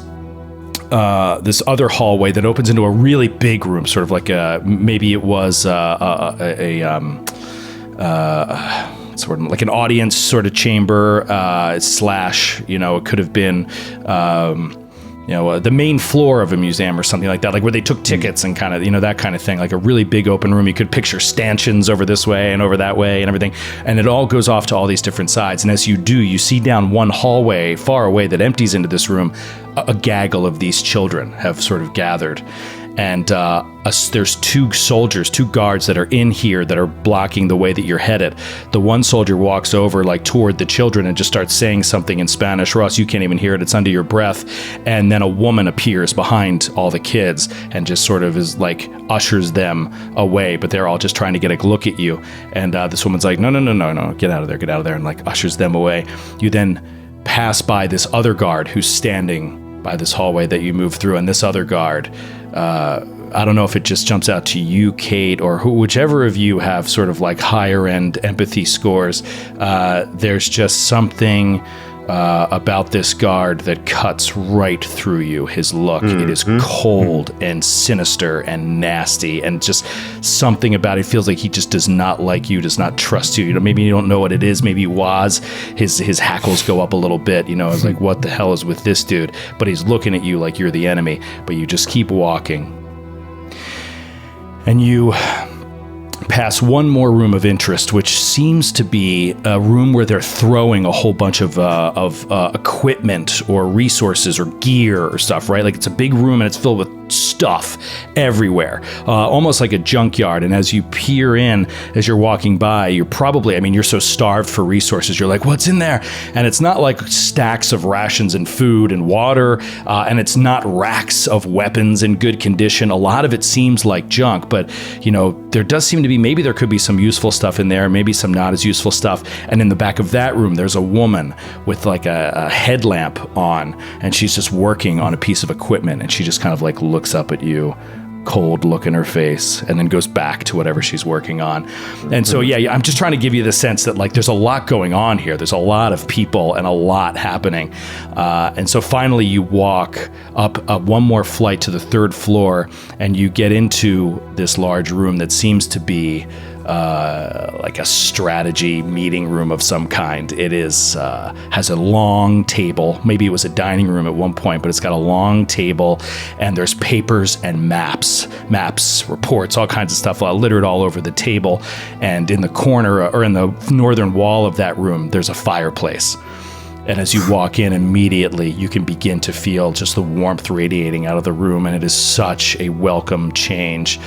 S1: other hallway that opens into a really big room, sort of like maybe it was sort of like an audience sort of chamber, slash, it could have been, the main floor of a museum or something like that, like where they took tickets and kind of, that kind of thing, like a really big open room. You could picture stanchions over this way and over that way and everything. And it all goes off to all these different sides. And as you do, you see down one hallway far away that empties into this room, a gaggle of these children have sort of gathered. And there's two guards that are in here that are blocking the way that you're headed. The one soldier walks over like toward the children and just starts saying something in Spanish. Ross, you can't even hear it. It's under your breath. And then a woman appears behind all the kids and just sort of is like ushers them away. But they're all just trying to get a look at you. And this woman's like, no, get out of there, and like ushers them away. You then pass by this other guard who's standing by this hallway that you move through, and this other guard, I don't know if it just jumps out to you, Kate, or whichever of you have sort of like higher end empathy scores. There's just something about this guard that cuts right through you. His look, it is cold and sinister and nasty, and just something about it feels like he just does not like you, does not trust you. Maybe you don't know what it is. Maybe Waz, his hackles go up a little bit. It's like, what the hell is with this dude? But he's looking at you like you're the enemy. But you just keep walking, and you pass one more room of interest, which seems to be a room where they're throwing a whole bunch of equipment or resources or gear or stuff, right? Like, it's a big room and it's filled with stuff everywhere, almost like a junkyard. And as you peer in, as you're walking by, you're so starved for resources, you're like, what's in there? And it's not like stacks of rations and food and water, and it's not racks of weapons in good condition. A lot of it seems like junk, but there does seem to be, maybe there could be some useful stuff in there, maybe some not as useful stuff. And in the back of that room, there's a woman with like a headlamp on, and she's just working on a piece of equipment, and she just kind of like looks up at you, cold look in her face, and then goes back to whatever she's working on. And so, I'm just trying to give you the sense that like there's a lot going on here. There's a lot of people and a lot happening. And so finally you walk up one more flight to the third floor, and you get into this large room that seems to be like a strategy meeting room of some kind. It is has a long table. Maybe it was a dining room at one point, but it's got a long table, and there's papers and maps, reports, all kinds of stuff littered all over the table. And in the corner, or in the northern wall of that room, there's a fireplace. And as you walk in, immediately you can begin to feel just the warmth radiating out of the room, and it is such a welcome change.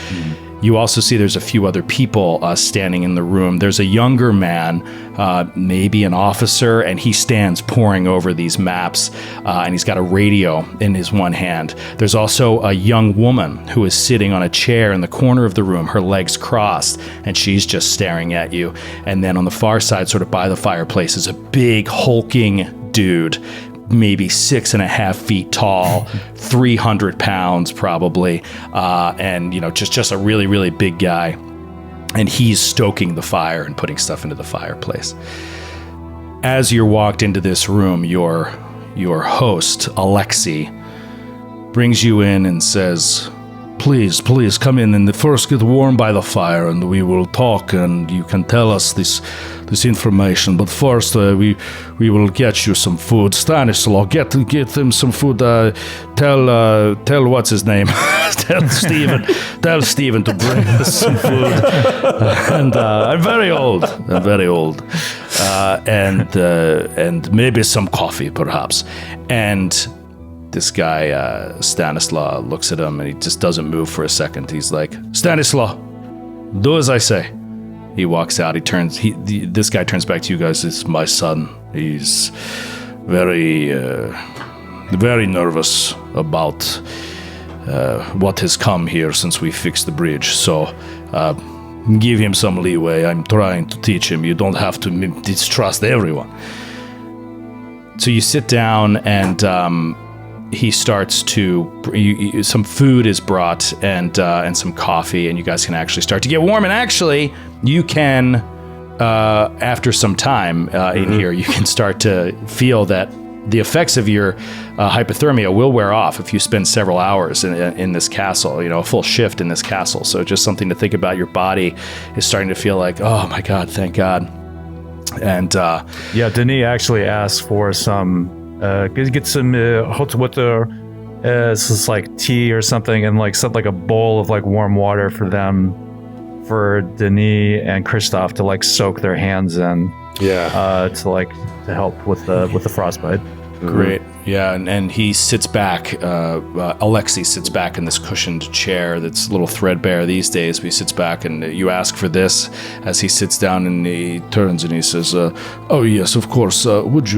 S1: You also see there's a few other people standing in the room. There's a younger man, maybe an officer, and he stands poring over these maps, and he's got a radio in his one hand. There's also a young woman who is sitting on a chair in the corner of the room, her legs crossed, and she's just staring at you. And then on the far side, sort of by the fireplace, is a big hulking dude, maybe 6.5 feet tall, 300 pounds probably, and just a really, really big guy. And he's stoking the fire and putting stuff into the fireplace. As you're walked into this room, your host, Alexei, brings you in and says, please come in and first get warm by the fire, and we will talk, and you can tell us this information. But first, we will get you some food. Stanislaw, get him some food. Tell what's his name? Tell Stephen to bring us some food. And I'm very old. And maybe some coffee, perhaps. And this guy, Stanislaw, looks at him and he just doesn't move for a second. He's like, Stanislaw, do as I say. He walks out. This guy turns back to you guys. It's my son. He's very, very nervous about what has come here since we fixed the bridge. So give him some leeway. I'm trying to teach him. You don't have to distrust everyone. So you sit down and he starts to. Some food is brought and some coffee, and you guys can actually start to get warm. And actually, you can, after some time in here, you can start to feel that the effects of your hypothermia will wear off if you spend several hours in this castle. A full shift in this castle. So just something to think about. Your body is starting to feel like, oh my God, thank God. And
S4: Denis actually asks for some. Get some hot water. It's just like tea or something, and like a bowl of like warm water for them, for Denis and Christoph to like soak their hands in.
S2: Yeah.
S4: To help with the frostbite.
S1: Great. Yeah, and he sits back. Alexei sits back in this cushioned chair that's a little threadbare these days. But he sits back, and you ask for this as he sits down, and he turns and he says, "Oh yes, of course. Would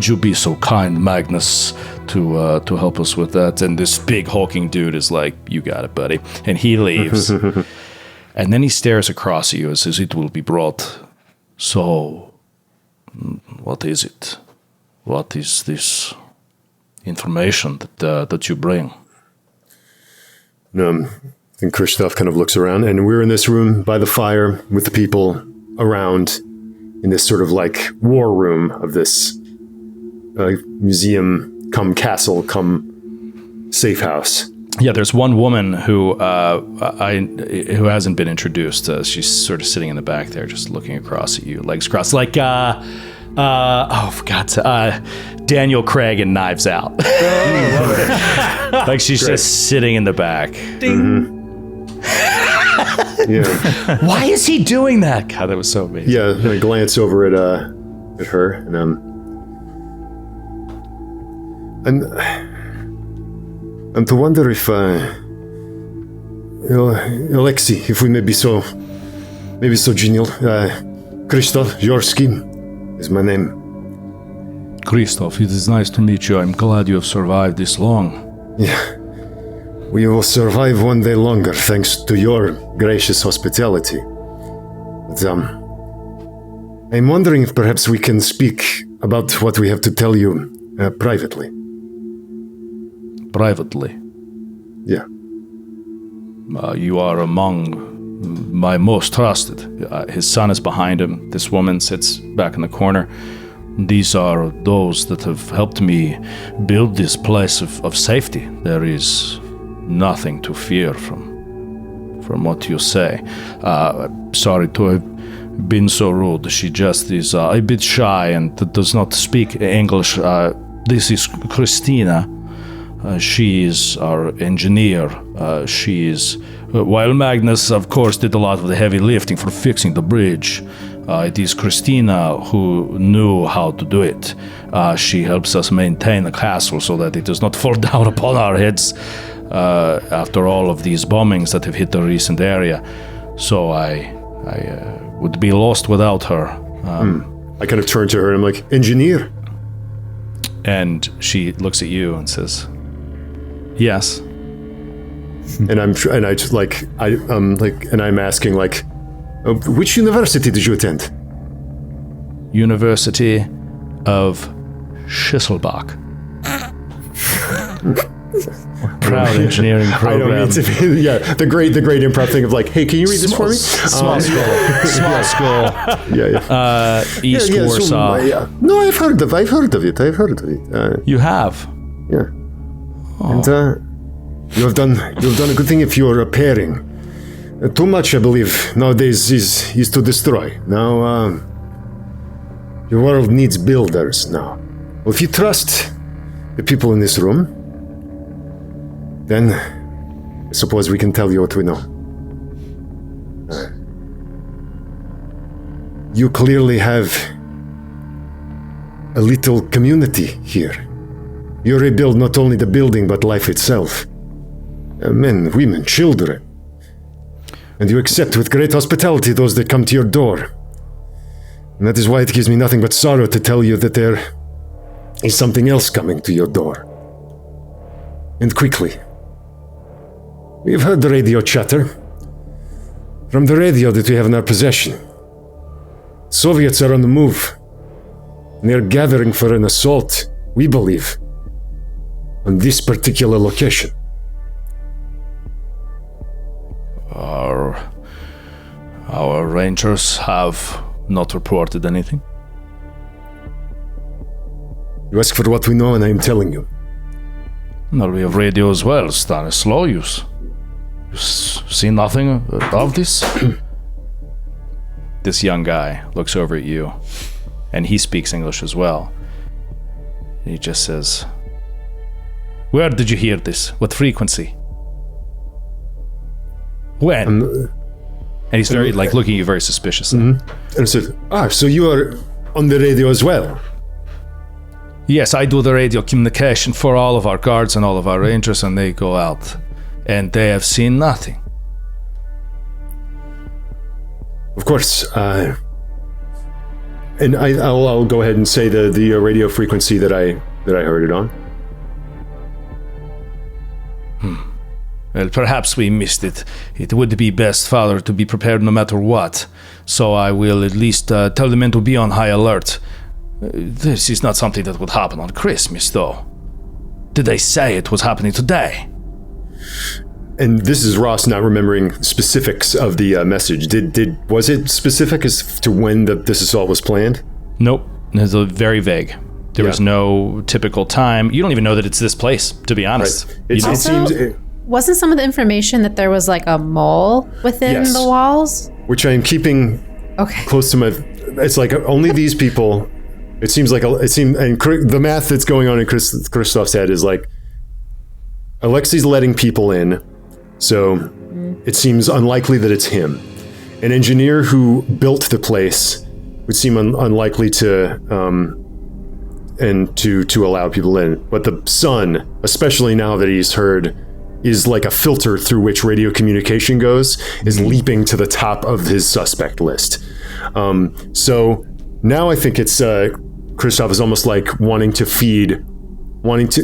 S1: you be so kind, Magnus, to help us with that?" And this big hulking dude is like, "You got it, buddy," and he leaves. And then he stares across at you and says, "It will be brought. So, what is it? What is this information that you bring?"
S2: I think Christoph kind of looks around, and we're in this room by the fire with the people around in this sort of like war room of this museum come castle come safe house.
S1: Yeah, there's one woman who hasn't been introduced. She's sort of sitting in the back there, just looking across at you, legs crossed, like Daniel Craig in Knives Out. Like she's just sitting in the back.
S2: Yeah.
S1: Why is he doing that? God, that was so amazing.
S2: Yeah, and I glance over at her, and to wonder if Alexei, if we may be so genial, Krzysztof Jorski is my name.
S1: Krzysztof, it is nice to meet you. I'm glad you have survived this long.
S2: Yeah. We will survive one day longer, thanks to your gracious hospitality. But, I'm wondering if perhaps we can speak about what we have to tell you privately.
S1: Privately?
S2: Yeah.
S1: You are among my most trusted. His son is behind him. This woman sits back in the corner. These are those that have helped me build this place of safety. There is nothing to fear from what you say. Sorry to have been so rude. She just is a bit shy and does not speak English. This is Christina. She is our engineer. While Magnus, of course, did a lot of the heavy lifting for fixing the bridge, it is Christina who knew how to do it. She helps us maintain the castle so that it does not fall down upon our heads after all of these bombings that have hit the recent area. So I would be lost without her.
S2: I kind of turn to her and I'm like, "Engineer?"
S1: And she looks at you and says, "Yes."
S2: And I'm asking like, which university did you attend?
S1: University of Schisselbach. Proud engineering program.
S2: I don't mean to be, the great improv thing of like, hey, can you read this for me?
S1: Small school.
S2: Yeah.
S1: East Warsaw.
S2: No, I've heard of it.
S1: You have?
S2: Yeah.
S1: Oh.
S2: And You've done a good thing if you're repairing. Too much, I believe, nowadays is to destroy. Now, your world needs builders now. Well, if you trust the people in this room, then I suppose we can tell you what we know. You clearly have a little community here. You rebuild not only the building, but life itself. Men, women, children. And you accept with great hospitality those that come to your door. And that is why it gives me nothing but sorrow to tell you that there is something else coming to your door. And quickly. We have heard the radio chatter. From the radio that we have in our possession. Soviets are on the move. And they are gathering for an assault, we believe, on this particular location.
S1: Our rangers have not reported anything.
S2: You ask for what we know, and I am telling you.
S1: Well, we have radio as well, Stanislaw. You see nothing of this? This young guy looks over at you, and he speaks English as well. He just says, "Where did you hear this? What frequency? When?" And he's very, looking at you very suspiciously.
S2: Mm-hmm. And I said, so you are on the radio as well?
S1: Yes, I do the radio communication for all of our guards and all of our rangers, and they go out. And they have seen nothing.
S2: Of course. And I'll go ahead and say the radio frequency that I heard it on.
S1: Well, perhaps we missed it. It would be best, Father, to be prepared no matter what. So I will at least tell the men to be on high alert. This is not something that would happen on Christmas, though. Did they say it was happening today?
S2: And this is Ross not remembering specifics of the message. Was it specific as to when this assault was planned?
S1: Nope. It's very vague. There was no typical time. You don't even know that it's this place, to be honest.
S2: Right. It seems...
S3: Wasn't some of the information that there was like a mole within the walls?
S2: Which I am keeping close to my... It's like only these people... It seems like... and the math that's going on in Christoph's head is like... Alexei's letting people in, so it seems unlikely that it's him. An engineer who built the place would seem unlikely to... and to allow people in. But the son, especially now that he's heard... is like a filter through which radio communication goes, is leaping to the top of his suspect list. So now I think it's Christoph is almost like wanting to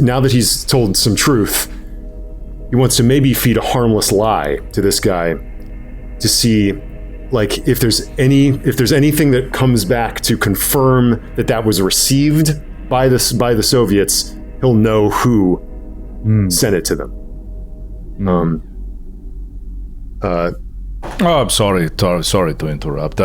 S2: now that he's told some truth, he wants to maybe feed a harmless lie to this guy to see like if there's anything that comes back to confirm that was received by the Soviets, he'll know who sent it to them.
S1: I'm sorry to interrupt.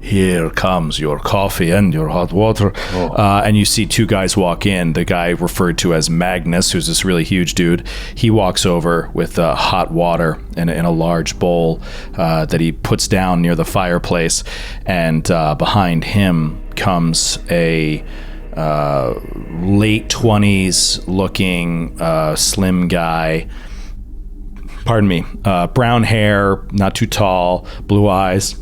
S1: Here comes your coffee and your hot water. And you see two guys walk in. The guy referred to as Magnus, who's this really huge dude. He walks over with hot water in a large bowl that he puts down near the fireplace. And behind him comes a late 20s looking slim guy. Pardon me. Brown hair, not too tall, blue eyes.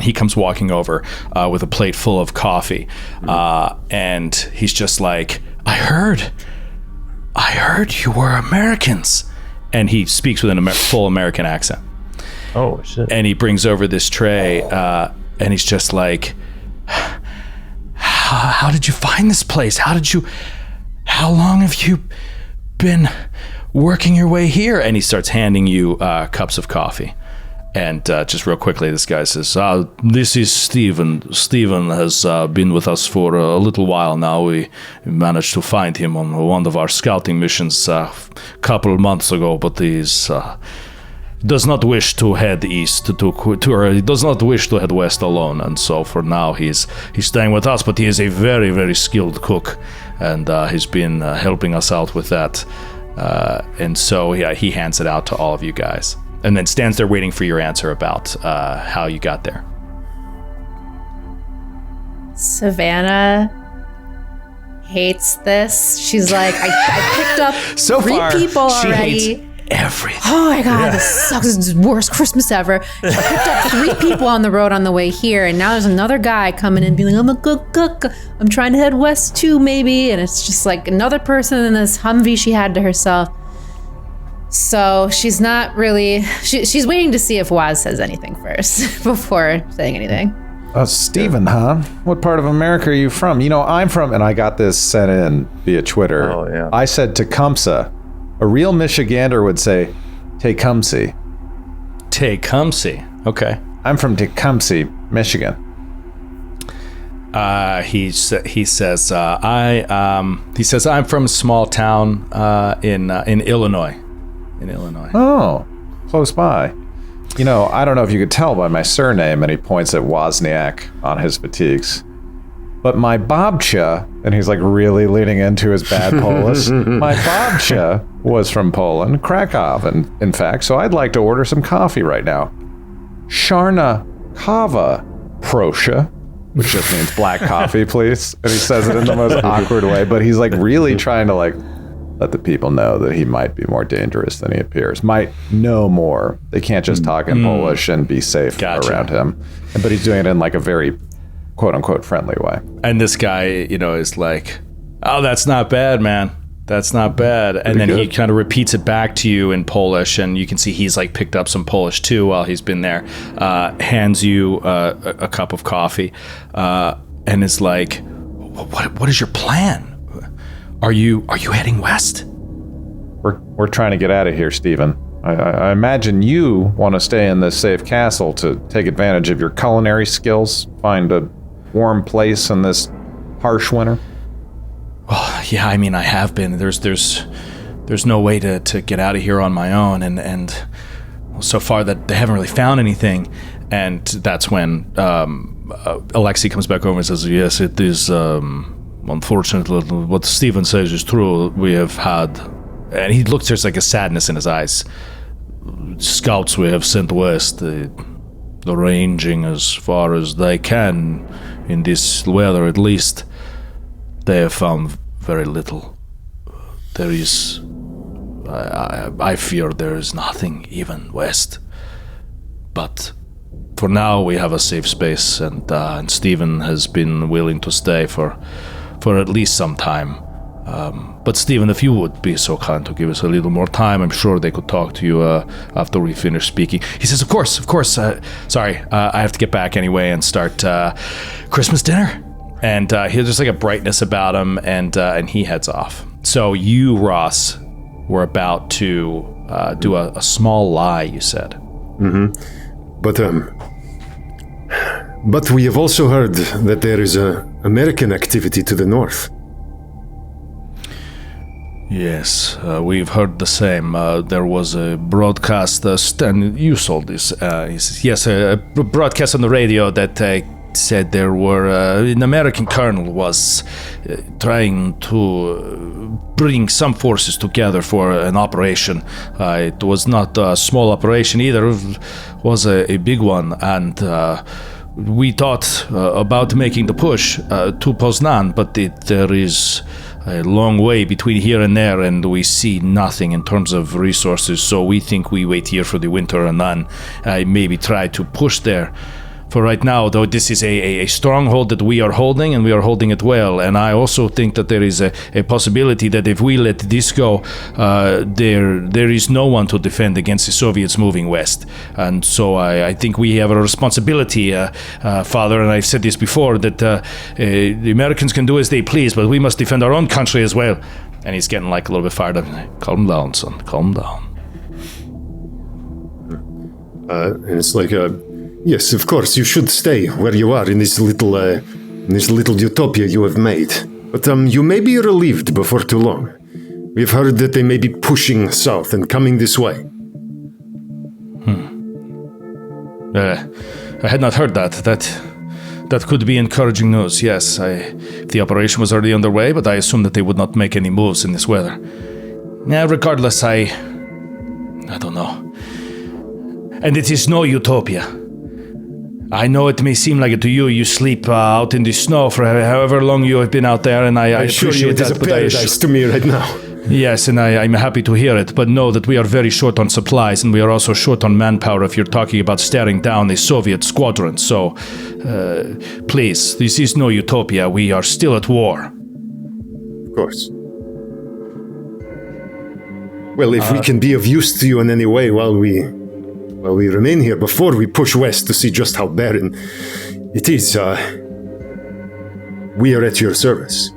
S1: He comes walking over with a plate full of coffee. And he's just like, I heard you were Americans. And he speaks with a full American accent.
S4: Oh, shit.
S1: And he brings over this tray, and he's just like, how did you find this place? How long have you been working your way here? And he starts handing you cups of coffee. And just real quickly, this guy says, this is Steven. Steven has been with us for a little while now. We managed to find him on one of our scouting missions a couple of months ago, but he's does not wish to head east or he does not wish to head west alone. And so for now, he's staying with us, but he is a very, very skilled cook. and he's been helping us out with that. And so he hands it out to all of you guys, and then stands there waiting for your answer about how you got there.
S3: Savannah hates this. She's like, I picked up
S1: So
S3: three
S1: far,
S3: people
S1: she
S3: already.
S1: hates everything.
S3: Oh my God, this sucks. This is the worst Christmas ever. I picked up 3 people on the road on the way here, and now there's another guy coming in being like, I'm a good cook. I'm trying to head west too, maybe. And it's just like another person in this Humvee she had to herself. So she's not really, she's waiting to see if Waz says anything first before saying anything.
S5: Steven, huh? What part of America are you from? You know, I'm from, and I got this sent in via Twitter.
S4: Oh, yeah.
S5: I said Tecumseh. A real Michigander would say Tecumseh.
S1: Tecumseh. Okay.
S5: I'm from Tecumseh, Michigan.
S1: He says I'm from a small town in Illinois. In Illinois.
S5: Oh, close by. You know, I don't know if you could tell by my surname, and he points at Wozniak on his fatigues. But my babcia, and he's like really leaning into his bad Polish, my babcia was from Poland, Krakow, and in fact, so I'd like to order some coffee right now. Czarna kawa, proszę, which just means black coffee, please. And he says it in the most awkward way, but he's like really trying to like let the people know that he might be more dangerous than he appears, might know more. They can't just talk in Polish and be safe around him. But he's doing it in like a very quote unquote friendly way.
S1: And this guy, is like, oh, that's not bad, man. That's not bad. And then he kind of repeats it back to you in Polish, and you can see he's like picked up some Polish too while he's been there. Hands you a cup of coffee, and is like, what is your plan? Are you heading west?
S5: We're trying to get out of here, Stephen. I imagine you want to stay in this safe castle to take advantage of your culinary skills, find a warm place in this harsh winter.
S1: Well, yeah, I mean, I have been. There's no way to get out of here on my own, and so far that they haven't really found anything. And that's when Alexei comes back over and says, yes, it is, unfortunately, what Stephen says is true. We have had, and he looks, there's like a sadness in his eyes. Scouts we have sent west, ranging as far as they can in this weather, at least. They have found very little. There is, I fear there is nothing even west. But for now, we have a safe space, and Stephen has been willing to stay for at least some time. But Stephen, if you would be so kind to give us a little more time, I'm sure they could talk to you after we finish speaking. He says, of course. Sorry, I have to get back anyway and start Christmas dinner. And he's just like a brightness about him, and he heads off. So you, Ross, were about to do a small lie, you said.
S2: Mm-hmm. But we have also heard that there is American activity to the north.
S1: Yes, we've heard the same. There was a broadcast, and you saw this. He says, yes, a broadcast on the radio that said there were an American colonel was trying to bring some forces together for an operation. It was not a small operation either. It was a big one, and we thought about making the push to Poznan, but there is a long way between here and there, and we see nothing in terms of resources, so we think we wait here for the winter and then maybe try to push there. For right now, though, this is a stronghold that we are holding, and we are holding it well. And I also think that there is a possibility that if we let this go, there is no one to defend against the Soviets moving west. And so I think we have a responsibility, Father, and I've said this before, that the Americans can do as they please, but we must defend our own country as well. And he's getting like a little bit fired up. Calm down, son. Calm down.
S2: And it's like yes, of course, you should stay where you are in this little utopia you have made. But you may be relieved before too long. We've heard that they may be pushing south and coming this way.
S1: I had not heard that. That could be encouraging news, yes. The operation was already underway, but I assumed that they would not make any moves in this weather. Yeah, regardless, I don't know. And it is no utopia. I know it may seem like it to you. You sleep out in the snow for however long you have been out there, and I appreciate that.
S2: It is a paradise to me right now.
S1: Yes, and I'm happy to hear it, but know that we are very short on supplies, and we are also short on manpower if you're talking about staring down a Soviet squadron. So, please, this is no utopia. We are still at war.
S2: Of course. Well, if we can be of use to you in any way while we remain here before we push west to see just how barren it is, we are at your service.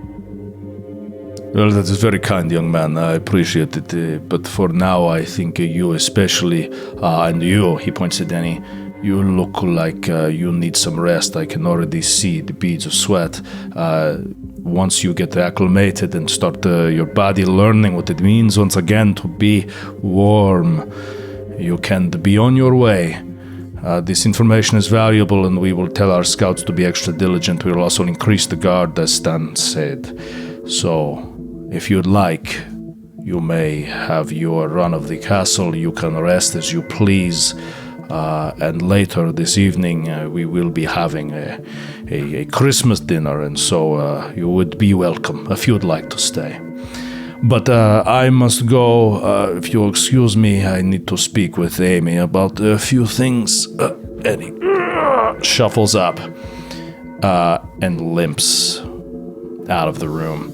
S1: Well, that is very kind, young man. I appreciate it. But for now, I think you especially, and you, he points at Denny, you look like you need some rest. I can already see the beads of sweat. Once you get acclimated and start your body learning what it means once again to be warm, you can be on your way. This information is valuable, and we will tell our scouts to be extra diligent. We will also increase the guard, as Stan said. So, if you'd like, you may have your run of the castle. You can rest as you please. And later this evening, we will be having a Christmas dinner, and so you would be welcome if you'd like to stay. But I must go. If you'll excuse me, I need to speak with Amy about a few things. And he shuffles up and limps out of the room.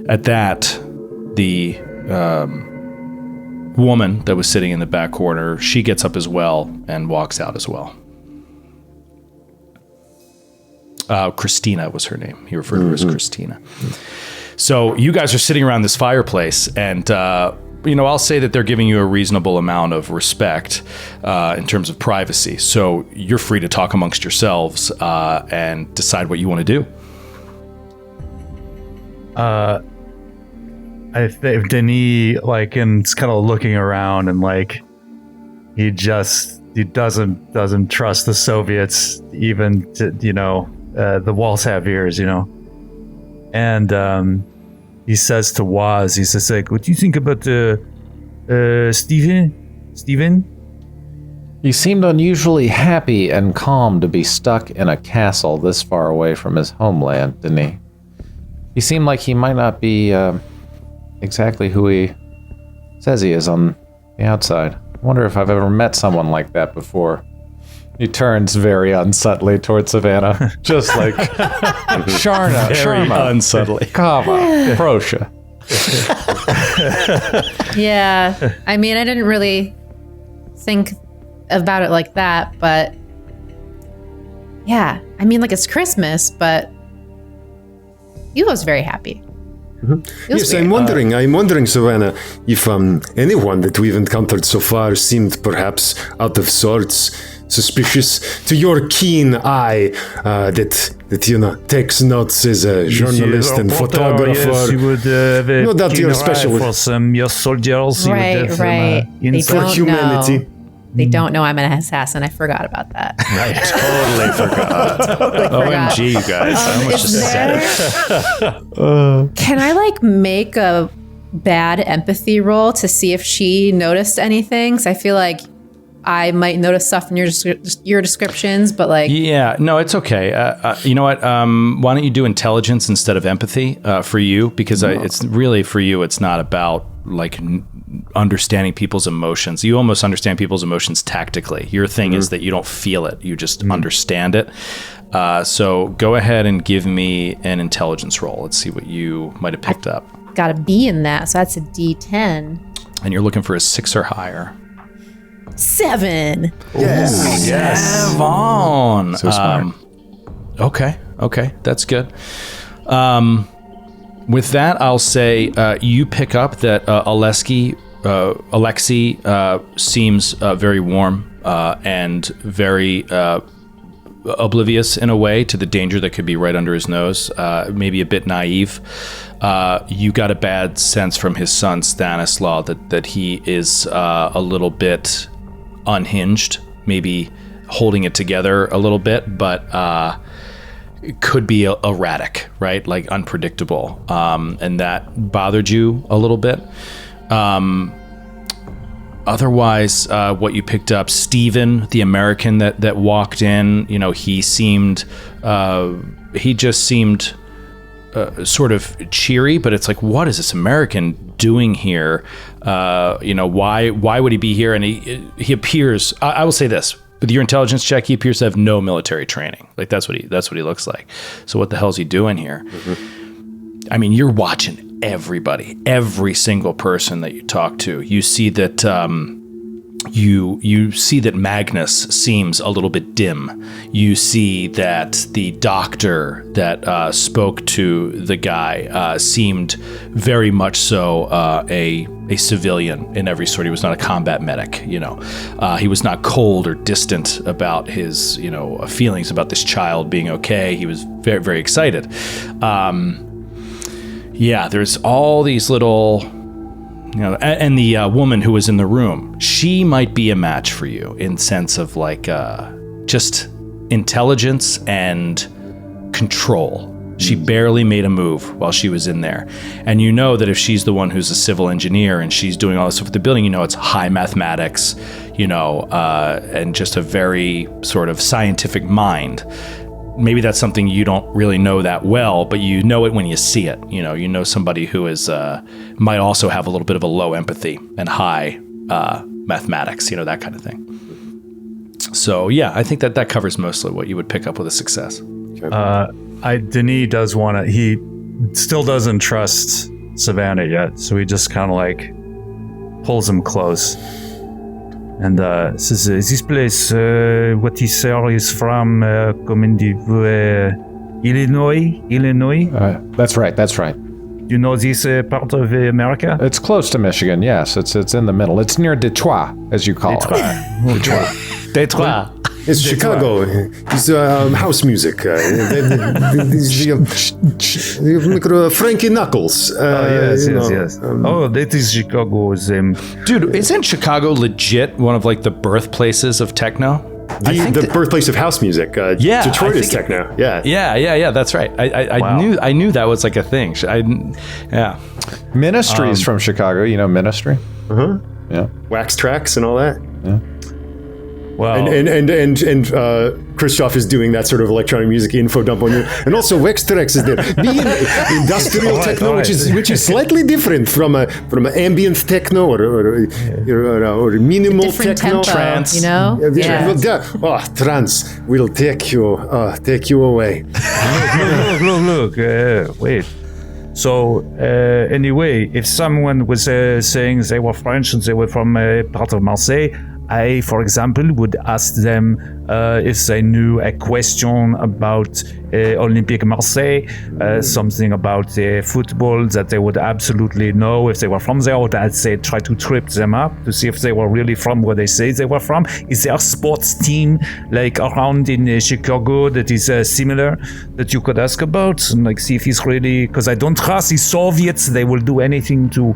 S1: At that, the woman that was sitting in the back corner, she gets up as well and walks out as well. Christina was her name. He referred to her as Christina. So you guys are sitting around this fireplace, and I'll say that they're giving you a reasonable amount of respect in terms of privacy. So you're free to talk amongst yourselves and decide what you want to do.
S4: I think Denis, is kind of looking around, and he doesn't trust the Soviets, even to, the walls have ears, and he says to Waz, he says, what do you think about Steven?
S5: He seemed unusually happy and calm to be stuck in a castle this far away from his homeland, didn't he? He seemed like he might not be exactly who he says he is on the outside. I wonder if I've ever met someone like that before. He turns very unsubtly towards Savannah, just like Sharna, Sharma,
S1: unsubtly.
S5: Kava, Prosha.
S3: Yeah, I mean, I didn't really think about it like that, but yeah, I mean, it's Christmas, but he was very happy.
S2: Mm-hmm. Yes, I'm wondering, Savannah, if anyone that we've encountered so far seemed perhaps out of sorts, suspicious to your keen eye that takes notes as a journalist and photographer.
S4: Yes, you would
S2: no doubt you're special
S4: for some your soldiers.
S3: Right. They
S2: for
S3: don't
S2: humanity.
S3: know. They don't know I'm an assassin. I forgot about that.
S1: I totally forgot. OMG, you guys. I almost just said it.
S3: Can I make a bad empathy roll to see if she noticed anything? Because I feel like I might notice stuff in your descriptions, but
S1: yeah, no, it's okay. You know what? Why don't you do intelligence instead of empathy for you? Because it's really for you. It's not about understanding people's emotions. You almost understand people's emotions tactically. Your thing is that you don't feel it. You just understand it. So go ahead and give me an intelligence roll. Let's see what you might have picked up.
S3: Got a B in that, so that's a D10.
S1: And you're looking for a 6 or higher.
S3: 7.
S2: Yes.
S1: Yes. On.
S5: So smart.
S1: Okay. That's good. With that, I'll say you pick up that Alexei seems very warm and very oblivious in a way to the danger that could be right under his nose, maybe a bit naive. You got a bad sense from his son, Stanislaw, that he is a little bit unhinged, maybe holding it together a little bit, but it could be erratic, right? Like unpredictable. And that bothered you a little bit. Otherwise, what you picked up, Steven, the American that walked in, he just seemed sort of cheery, but it's like, what is this American doing here? Why would he be here? And he appears, I will say this, with your intelligence check, he appears to have no military training. Like that's what he looks like. So what the hell is he doing here? Mm-hmm. I mean, you're watching everybody, every single person that you talk to. You see that you see that Magnus seems a little bit dim. You see that the doctor that spoke to the guy seemed very much so a civilian in every sort. He was not a combat medic. He was not cold or distant about his feelings about this child being okay. He was very, very excited. There's all these little, and the woman who was in the room, she might be a match for you in sense of like just intelligence and control. She barely made a move while she was in there. And you know that if she's the one who's a civil engineer and she's doing all this stuff with the building, it's high mathematics, and just a very sort of scientific mind. Maybe that's something you don't really know that well, but you know it when you see it. You know somebody who is might also have a little bit of a low empathy and high mathematics, that kind of thing. So yeah, I think that covers mostly what you would pick up with a success.
S4: Denis does he still doesn't trust Savannah yet, so he just kind of like pulls him close. And says, this place, what he said is from, Illinois?
S5: That's right.
S4: You know this part of America?
S5: It's close to Michigan, yes. It's in the middle. It's near Detroit, as you call it.
S4: Detroit.
S2: It's Chicago. It's house music. Frankie Knuckles.
S4: Yes. That is Chicago's.
S1: Dude, isn't Chicago legit one of like the birthplaces of techno?
S2: The birthplace of house music. Detroit is techno.
S1: Yeah. That's right. I knew that was like a thing.
S5: Ministry's from Chicago. Ministry. Yeah.
S2: Wax tracks and all that.
S5: Yeah.
S2: Wow. And Christoph is doing that sort of electronic music info dump on you. And also Wextrex is there. Being industrial techno, which is slightly different from a ambient techno or minimal
S3: different
S2: techno.
S3: Tempo,
S1: trance.
S2: Trance will take you away.
S4: Look, wait. So anyway, if someone was saying they were French and they were from part of Marseille, I, for example, would ask them if they knew a question about Olympique Marseille, something about football that they would absolutely know if they were from there, or I'd say try to trip them up to see if they were really from where they say they were from. Is there a sports team like around in Chicago that is similar that you could ask about and like see if he's really, because I don't trust the Soviets. They will do anything to,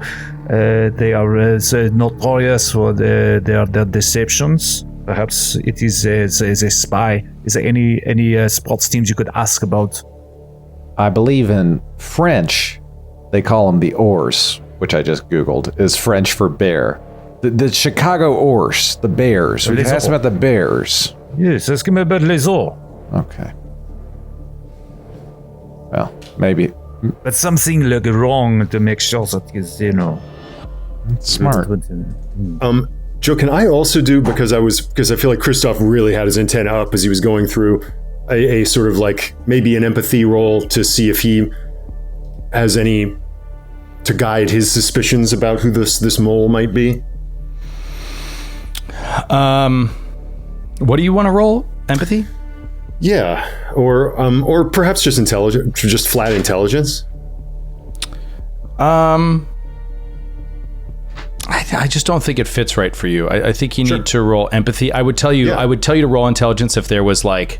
S4: they are notorious for their deceptions. Perhaps it is a spy. Is there any sports teams you could ask about?
S5: I believe in French, they call them the Ours, which I just Googled, is French for bear. The Chicago Ours, the Bears. We can ask about the Bears.
S4: Yes, ask him about les Ours.
S5: Okay. Well, maybe.
S4: But something look wrong to make sure that is,
S5: smart.
S2: Joe, can I also do, because I feel like Christoph really had his antenna up as he was going through a sort of like maybe an empathy roll to see if he has any to guide his suspicions about who this mole might be?
S1: What do you want to roll? Empathy?
S2: Yeah, or perhaps just intelligence, just flat intelligence.
S1: I just don't think it fits right for you. I think you need to roll empathy. I would tell you to roll intelligence if there was like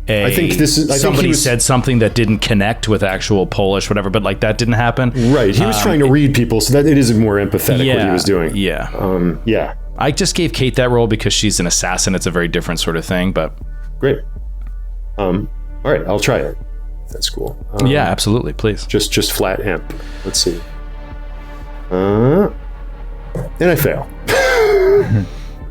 S1: somebody said something that didn't connect with actual Polish, whatever, but like that didn't happen.
S2: Right. He was trying to read people, so that it is more empathetic what he was doing.
S1: Yeah. I just gave Kate that role because she's an assassin. It's a very different sort of thing, but
S2: Great. All right, I'll try it. That's cool.
S1: yeah, absolutely, please.
S2: Just flat amp. Let's see. And I fail.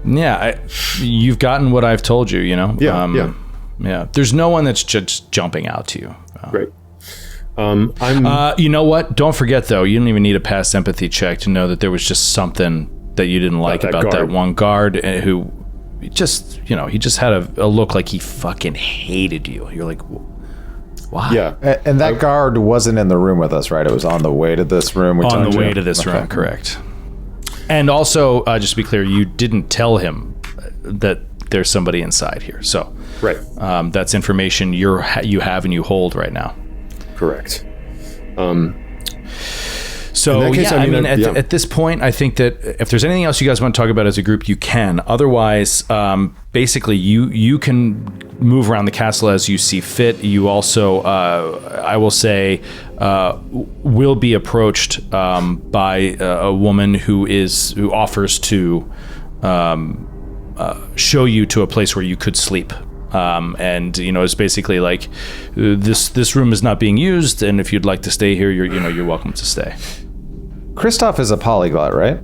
S1: Yeah, you've gotten what I've told you.
S2: Yeah.
S1: Yeah. There's no one that's just jumping out to you.
S2: Great.
S1: You know what? Don't forget though. You don't even need a past empathy check to know that there was just something that you didn't like about that one guard who just, he just had a look like he fucking hated you. You're like, why?
S2: Yeah.
S5: And that guard wasn't in the room with us, right? It was on the way to this room.
S1: On the way to this room, correct. And also, just to be clear, you didn't tell him that there's somebody inside here. So
S2: Right.
S1: That's information you have and you hold right now.
S2: Correct.
S1: So
S2: in that case,
S1: at this point, I think that if there's anything else you guys want to talk about as a group, you can. Otherwise, basically, you can move around the castle as you see fit. You also, I will say, will be approached by a woman who offers to show you to a place where you could sleep. And it's basically like this room is not being used, and if you'd like to stay here, you're welcome to stay.
S5: Christoph is a polyglot, right?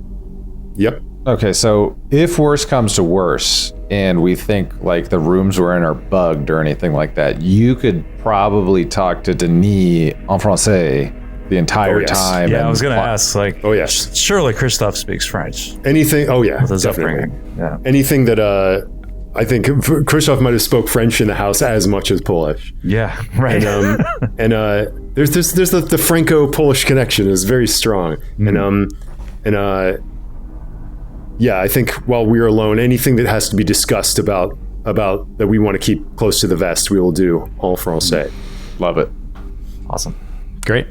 S2: Yep.
S5: Okay, so if worse comes to worse, and we think like the rooms we're in are bugged or anything like that, you could probably talk to Denis en français the entire time.
S4: Yeah, I was going to ask, like,
S2: oh yes,
S4: surely Christoph speaks French.
S2: Anything? Oh yeah,
S4: with his
S2: definitely.
S4: upbringing. Yeah.
S2: Anything that I think Christoph might have spoke French in the house as much as Polish.
S4: Yeah, right.
S2: And there's the Franco-Polish connection is very strong. Mm-hmm. I think while we're alone, anything that has to be discussed about that we want to keep close to the vest, we will do en français.
S5: Love it.
S4: Awesome.
S1: Great.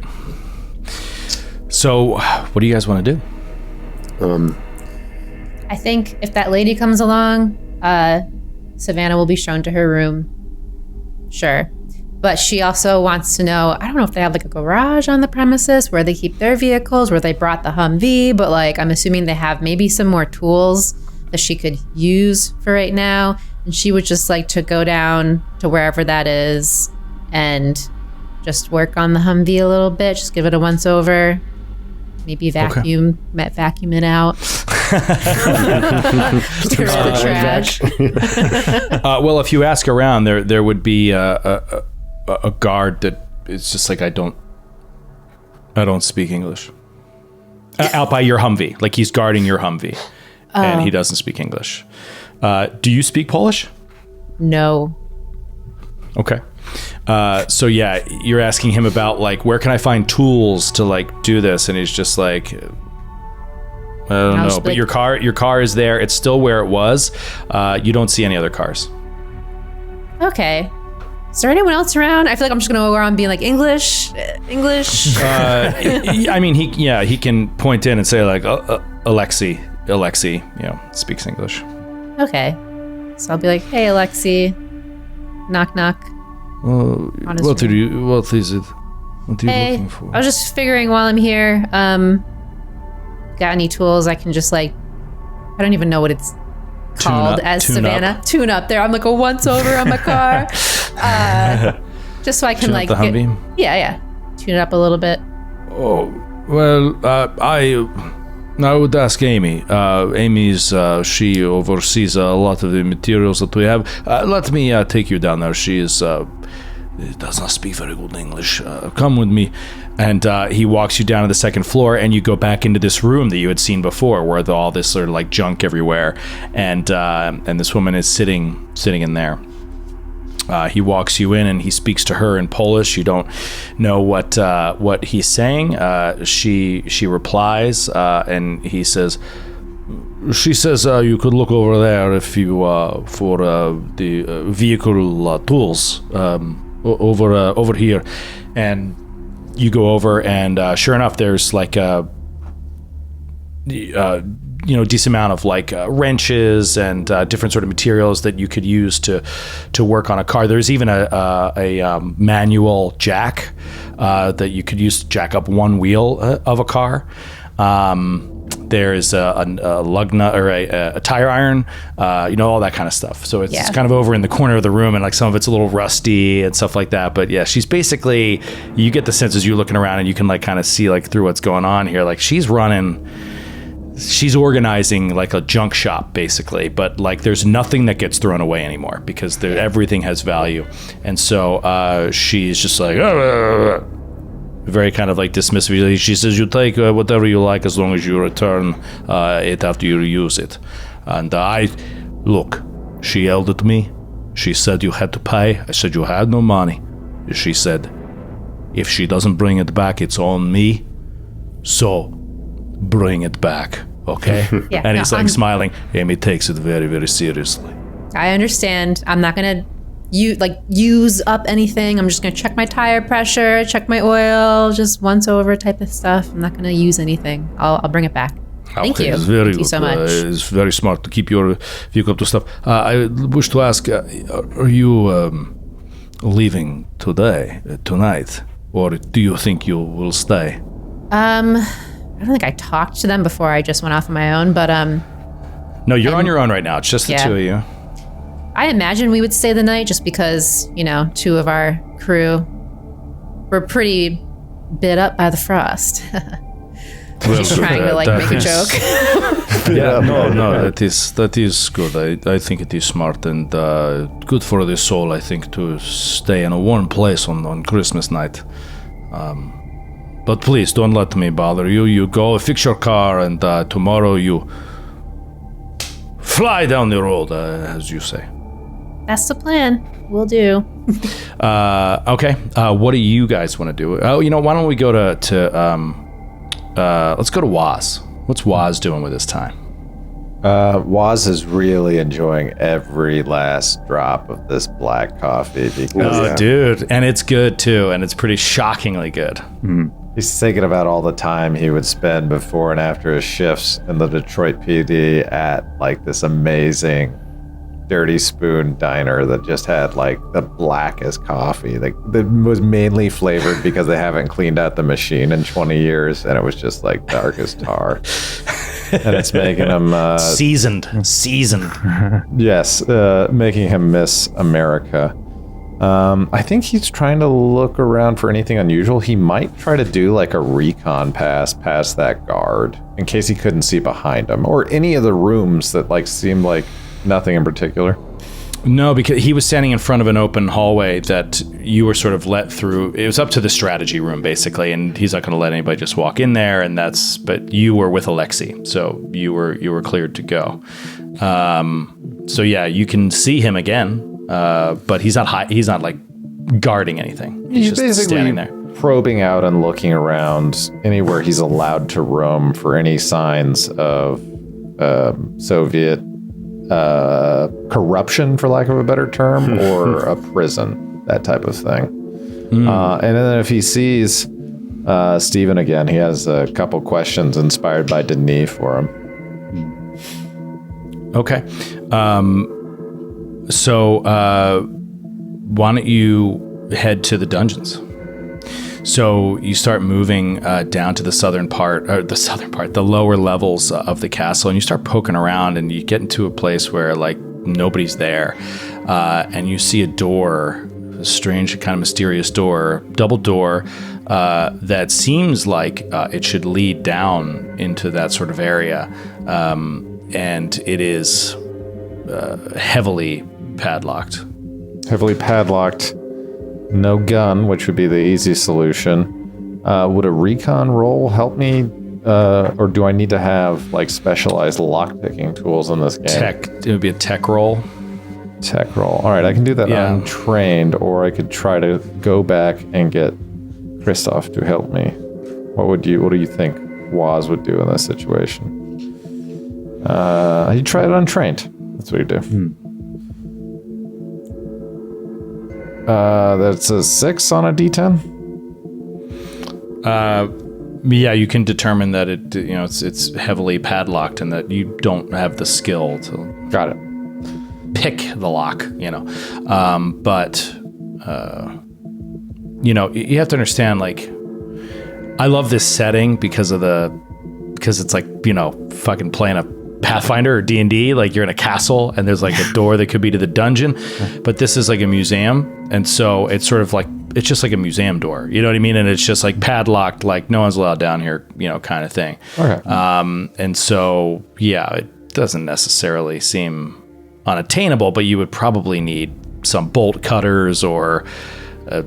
S1: So, what do you guys want to do?
S3: I think if that lady comes along, Savannah will be shown to her room. Sure. But she also wants to know, I don't know if they have like a garage on the premises where they keep their vehicles, where they brought the Humvee, but like I'm assuming they have maybe some more tools that she could use for right now. And she would just like to go down to wherever that is and just work on the Humvee a little bit, just give it a once over. Maybe vacuum it out. Get rid of the trash.
S1: Well, if you ask around, there would be a guard that it's just like I don't speak English. Out by your Humvee, like he's guarding your Humvee, and he doesn't speak English. Do you speak Polish?
S3: No.
S1: Okay. So yeah, you're asking him about like where can I find tools to like do this, and he's just like, I don't know. But your car is there. It's still where it was. You don't see any other cars.
S3: Okay. Is there anyone else around? I feel like I'm just gonna go around being like English.
S1: I mean, he can point in and say like Alexi, speaks English.
S3: Okay. So I'll be like, hey, Alexi. Knock, knock.
S1: What is it? What are you looking for?
S3: I was just figuring while I'm here, got any tools I can just like, I don't even know what it's called as Savannah. Tune up there. I'm like a once over on my car. Just so I can tune like,
S1: up the Humvee?
S3: Yeah. Tune it up a little bit.
S1: Oh, well, I would ask Amy. Amy's, she oversees a lot of the materials that we have. Let me take you down there. She is, does not speak very good English. Come with me. And he walks you down to the second floor, and you go back into this room that you had seen before, where all this sort of like junk everywhere, and this woman is sitting in there. He walks you in, and he speaks to her in Polish. You don't know what he's saying. She replies, and he says, she says, you could look over there if you for the vehicle tools over here. And you go over, and sure enough, there's like a decent amount of like wrenches and different sort of materials that you could use to work on a car. There's even a manual jack that you could use to jack up one wheel of a car. There's a lug nut or a tire iron, all that kind of stuff. So it's kind of over in the corner of the room, and like some of it's a little rusty and stuff like that. But yeah, she's basically, you get the sense as you're looking around and you can like kind of see like through what's going on here. Like she's organizing like a junk shop basically, but like there's nothing that gets thrown away anymore because everything has value. And so she's just like, very kind of like dismissive. She says, you take whatever you like as long as you return it after you use it. And she yelled at me. She said you had to pay. I said you had no money. She said, if she doesn't bring it back, it's on me. So bring it back, okay? And he's like smiling. Amy takes it very, very seriously.
S3: I understand. I'm not going to use up anything. I'm just going to check my tire pressure, check my oil, just once over type of stuff. I'm not going to use anything. I'll bring it back. Thank you. Thank you so much.
S1: It's very smart to keep your vehicle up to stuff. I wish to ask, are you leaving tonight, or do you think you will stay?
S3: I don't think I talked to them before I just went off on my own, but
S1: No, you're on your own right now. It's just the two of you.
S3: I imagine we would stay the night just because, two of our crew were pretty bit up by the frost. She's trying to make a joke.
S1: No, that is good. I think it is smart and good for the soul, I think, to stay in a warm place on Christmas night. But please don't let me bother you. You go fix your car, and tomorrow you fly down the road, as you say.
S3: That's the plan. We'll do.
S1: Okay. What do you guys want to do? Oh, why don't we go to let's go to Waz. What's Waz doing with his time?
S5: Waz is really enjoying every last drop of this black coffee because
S1: dude, and it's good too, and it's pretty shockingly good.
S5: He's thinking about all the time he would spend before and after his shifts in the Detroit PD at like this amazing Dirty Spoon diner that just had like the blackest coffee that was mainly flavored because they haven't cleaned out the machine in 20 years, and it was just like dark as tar. And it's making him
S1: seasoned.
S5: Yes, making him miss America. I think he's trying to look around for anything unusual. He might try to do like a recon pass past that guard in case he couldn't see behind him, or any of the rooms that like seemed like nothing in particular.
S1: No, because he was standing in front of an open hallway that you were sort of let through. It was up to the strategy room, basically, and he's not going to let anybody just walk in there. And but you were with Alexei, so you were cleared to go. So yeah, you can see him again, but he's not like guarding anything. He's just
S5: basically
S1: standing there,
S5: probing out and looking around anywhere he's allowed to roam for any signs of Soviet corruption, for lack of a better term, or a prison, that type of thing. And then if he sees Steven again, he has a couple questions inspired by Denis for him.
S1: Okay. So why don't you head to the dungeons? So you start moving down to the the lower levels of the castle, and you start poking around, and you get into a place where like nobody's there, and you see a door, a strange kind of mysterious door, double door, that seems like it should lead down into that sort of area, and it is heavily padlocked.
S5: Heavily padlocked. No gun, which would be the easy solution. Would a recon roll help me? Or do I need to have like specialized lockpicking tools in this game?
S1: It would be a tech roll.
S5: Tech roll. All right, I can do that untrained, or I could try to go back and get Christoph to help me. What do you think Waz would do in this situation? You try it untrained. That's what you do. That's a 6 on a D10.
S1: Yeah, you can determine that it's heavily padlocked and that you don't have the skill to
S5: Got it.
S1: pick the lock. But you have to understand. Like, I love this setting because of the because it's like, fucking playing a Pathfinder or D&D, like you're in a castle and there's like a door that could be to the dungeon, but this is like a museum, and so it's sort of like, it's just like a museum door, you know what I mean? And it's just like padlocked, like no one's allowed down here, kind of thing.
S5: Okay.
S1: And so, yeah, it doesn't necessarily seem unattainable, but you would probably need some bolt cutters or a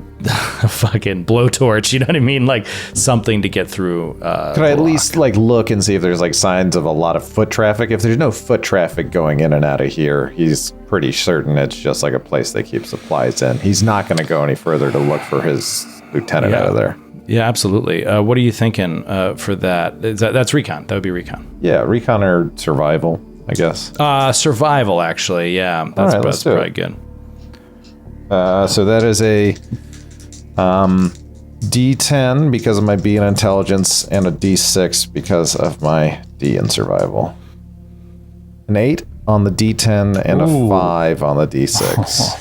S1: fucking blowtorch, you know what I mean? Like something to get through.
S5: Could I at least like look and see if there's like signs of a lot of foot traffic? If there's no foot traffic going in and out of here, he's pretty certain it's just like a place they keep supplies in. He's not going to go any further to look for his lieutenant out of there.
S1: Yeah, absolutely. What are you thinking for that? That's recon. That would be recon.
S5: Yeah, recon or survival, I guess.
S1: Survival, actually. Yeah, that's probably good.
S5: So that is a D10 because of my B in intelligence and a D6 because of my D in survival. An 8 on the D10 and a 5 on the D6.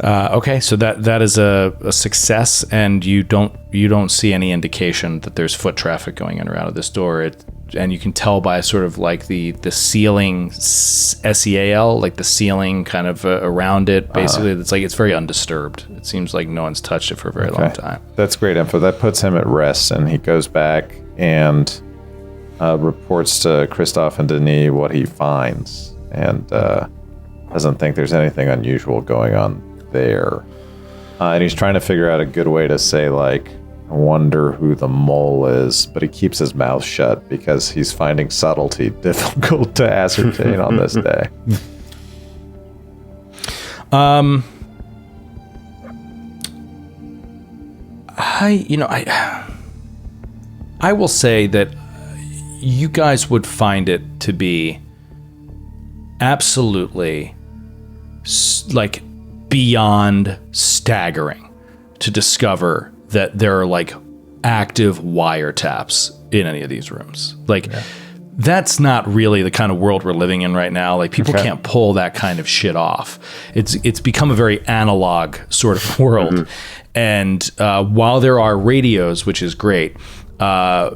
S1: Okay, so that is a success, and you don't see any indication that there's foot traffic going in or out of this door. And you can tell by sort of like the ceiling, SEAL, like the ceiling kind of around it. Basically, it's very undisturbed. It seems like no one's touched it for a very long time.
S5: That's great info. That puts him at rest, and he goes back and reports to Christoph and Denis what he finds, and doesn't think there's anything unusual going on there. And he's trying to figure out a good way to say, like, I wonder who the mole is, but he keeps his mouth shut because he's finding subtlety difficult to ascertain on this day.
S1: I will say that you guys would find it to be absolutely like beyond staggering to discover that there are like active wiretaps in any of these rooms. That's not really the kind of world we're living in right now. Like people can't pull that kind of shit off. It's become a very analog sort of world. Mm-hmm. And while there are radios, which is great, I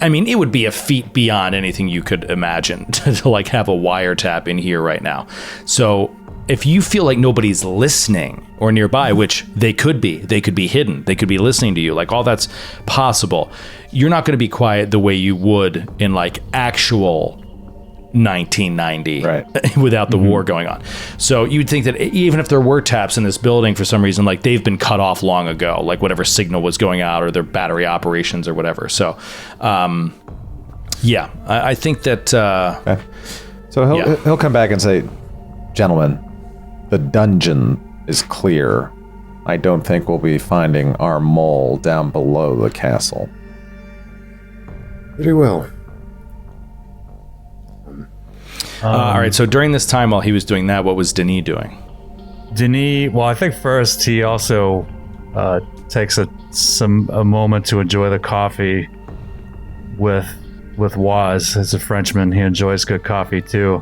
S1: mean, it would be a feat beyond anything you could imagine to like have a wiretap in here right now. So if you feel like nobody's listening or nearby, which they could be hidden, they could be listening to you, like all that's possible, you're not going to be quiet the way you would in like actual 1990 without the war going on. So you'd think that even if there were taps in this building for some reason, like they've been cut off long ago, like whatever signal was going out or their battery operations or whatever. So I think that
S5: so he'll come back and say, gentlemen, the dungeon is clear. I don't think we'll be finding our mole down below the castle.
S2: Very well.
S1: All right, so during this time while he was doing that, what was Denis doing?
S4: Denis, well, I think first he also takes a moment to enjoy the coffee with Waz. As a Frenchman, he enjoys good coffee too.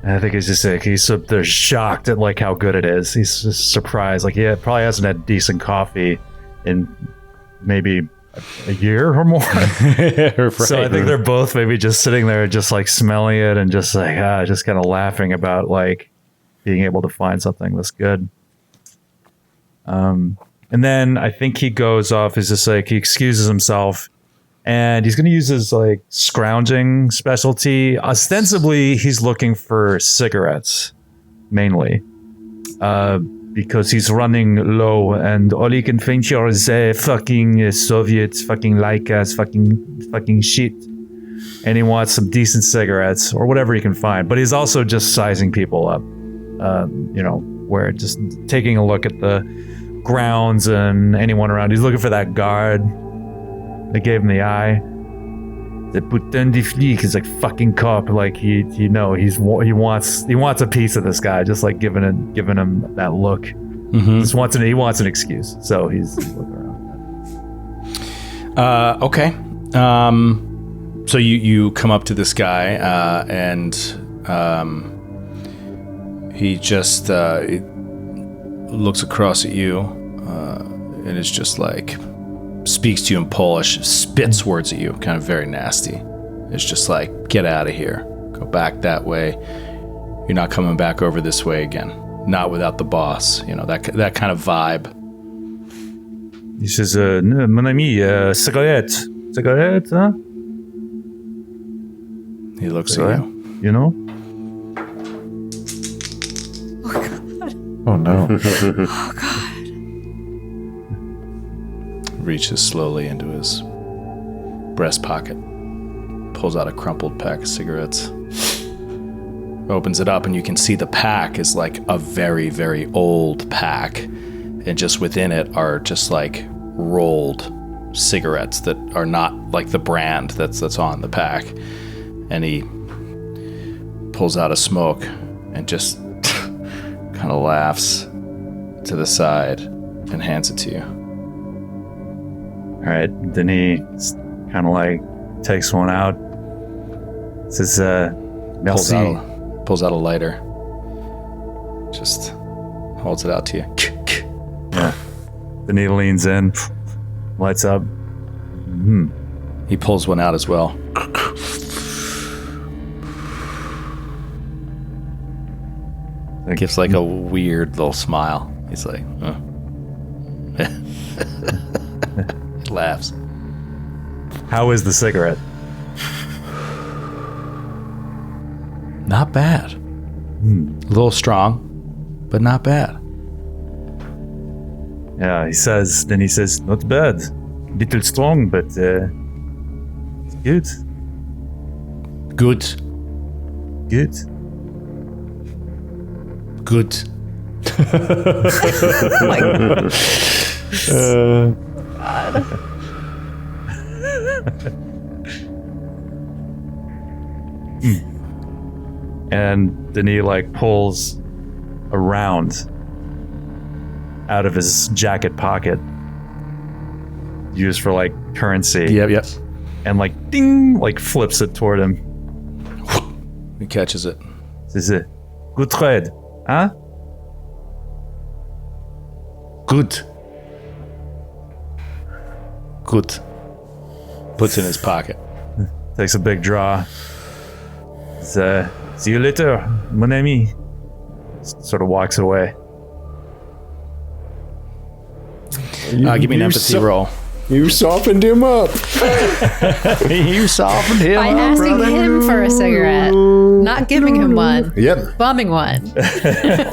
S4: And I think he's just like, he's up there shocked at like how good it is. He's just surprised. Like, yeah, probably hasn't had decent coffee in maybe a year or more. So I think they're both maybe just sitting there just like smelling it and just like, just kind of laughing about like being able to find something that's good. And then I think he goes off, he's just like, he excuses himself and he's going to use his like scrounging specialty. Ostensibly, he's looking for cigarettes, mainly, because he's running low, and all he can think here is fucking Soviets, fucking Lycas, fucking shit. And he wants some decent cigarettes or whatever he can find. But he's also just sizing people up, where just taking a look at the grounds and anyone around. He's looking for that guard. They gave him the eye. The putain de flic is like fucking cop. Like he wants a piece of this guy, just like giving him that look. Mm-hmm. He wants an excuse, so he's looking around.
S1: Okay. So you come up to this guy and he just looks across at you and is just like, speaks to you in Polish, spits words at you, kind of very nasty. It's just like, get out of here. Go back that way. You're not coming back over this way again. Not without the boss. You know, that kind of vibe.
S4: He says, mon ami, cigarette. Cigarette, huh?
S1: He looks at you.
S4: You know?
S5: Oh no.
S3: Oh God.
S1: Reaches slowly into his breast pocket. Pulls out a crumpled pack of cigarettes. Opens it up and you can see the pack is like a very, very old pack. And just within it are just like rolled cigarettes that are not like the brand that's on the pack. And he pulls out a smoke and just kind of laughs to the side and hands it to you.
S4: All right. Then he kind of like takes one out. Says, merci.
S1: Pulls out a lighter. Just holds it out to you.
S4: Yeah. Then he leans in, lights up.
S1: He pulls one out as well. Gives like a weird little smile. He's like, laughs.
S4: How is the cigarette?
S1: Not bad. A little strong, but not bad.
S4: Yeah, he says, not bad. Little strong, but it's good.
S1: Good.
S4: Good.
S1: Good.
S4: And then he like pulls a round out of his jacket pocket, used for like currency.
S1: Yep.
S4: And like ding, like flips it toward him.
S1: He catches it.
S4: Says it, good trade, huh?
S1: Good. Good. Puts it in his pocket.
S4: Takes a big draw. Says, see you later, mon ami. Sort of walks away.
S1: Give me an empathy roll.
S2: You softened him up.
S1: You softened him
S3: By asking him for a cigarette, not giving him one,
S2: Yep.
S3: bumming one.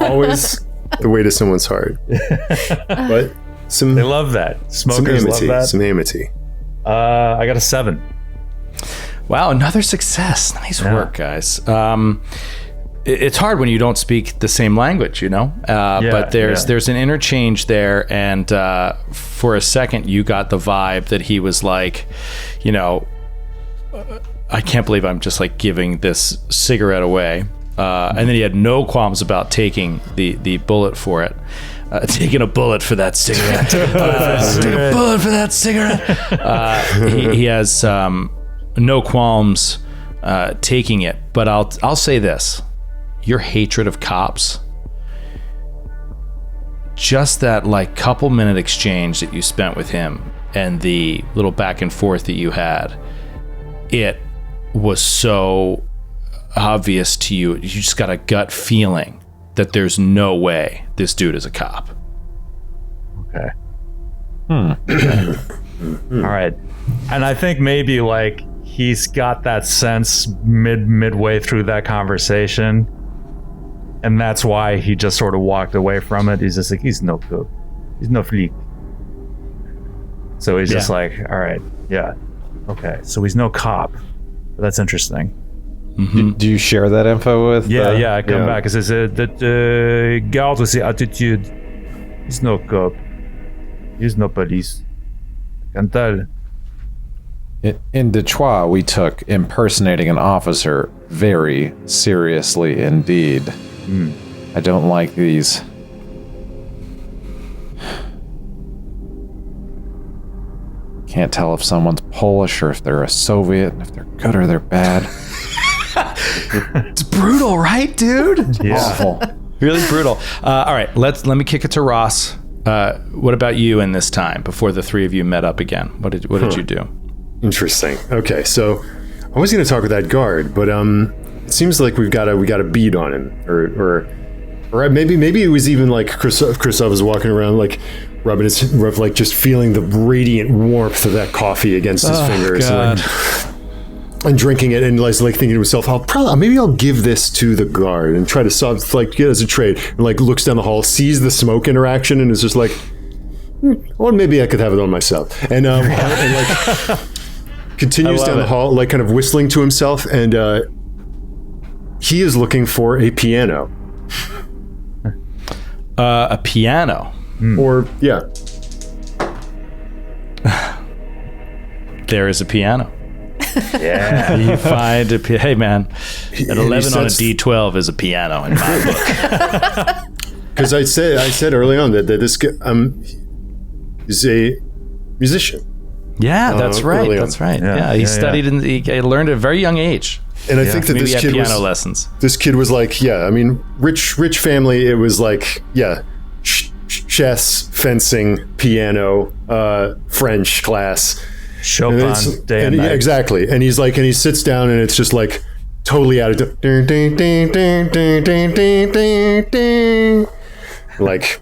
S2: Always the way to someone's heart. But
S4: They love that. Smokers love that.
S2: Some amity.
S4: I got a 7.
S1: Wow, another success. Nice work, guys. It's hard when you don't speak the same language, you know? But there's an interchange there, and for a second you got the vibe that he was like, you know, I can't believe I'm just like giving this cigarette away. And then he had no qualms about taking the bullet for it. Taking a bullet for that cigarette. Take a bullet for that cigarette. He has no qualms taking it, but I'll say this. Your hatred of cops, just that like couple minute exchange that you spent with him and the little back and forth that you had, it was so obvious to you. You just got a gut feeling that there's no way this dude is a cop.
S4: Okay. All right. And I think maybe like he's got that sense midway through that conversation. And that's why he just sort of walked away from it. He's just like, he's no good. He's no fleek. So he's just like, all right, yeah. Okay, so he's no cop. That's interesting.
S1: Mm-hmm.
S5: Do you share that info with?
S4: I come back and says that guard with the attitude. He's no cop. He's no police. Can tell.
S5: In Detroit, we took impersonating an officer very seriously indeed. I don't like these. Can't tell if someone's Polish or if they're a Soviet, if they're good or they're bad.
S1: It's brutal, right, dude?
S4: Yeah.
S5: Awful.
S1: Really brutal. All right, let me kick it to Ross. What about you in this time before the three of you met up again? What did you do?
S2: Interesting. Okay, so I was going to talk with that guard, but it seems like we got a bead on him, or maybe it was even like Christoph was walking around like rubbing like just feeling the radiant warmth of that coffee against his fingers. And drinking it and like thinking to himself, maybe I'll give this to the guard and try to solve, like, get as a trade. And like looks down the hall, sees the smoke interaction, and is just like, well, maybe I could have it on myself. And like continues down the hall, like kind of whistling to himself, and he is looking for a piano.
S1: A piano,
S2: or yeah,
S1: there is a piano.
S2: Yeah,
S1: you find hey man, an 11 on a D12 is a piano in my book.
S2: Because I said early on that this guy is a musician.
S1: Yeah, that's right. That's right. Yeah, he studied and he learned at a very young age.
S2: And I think that
S1: maybe
S2: this kid
S1: piano lessons.
S2: This kid was like, I mean, rich family. It was like, chess, fencing, piano, French class.
S4: Chopin day and night.
S2: Exactly. And he's like, and he sits down and it's just like totally out of like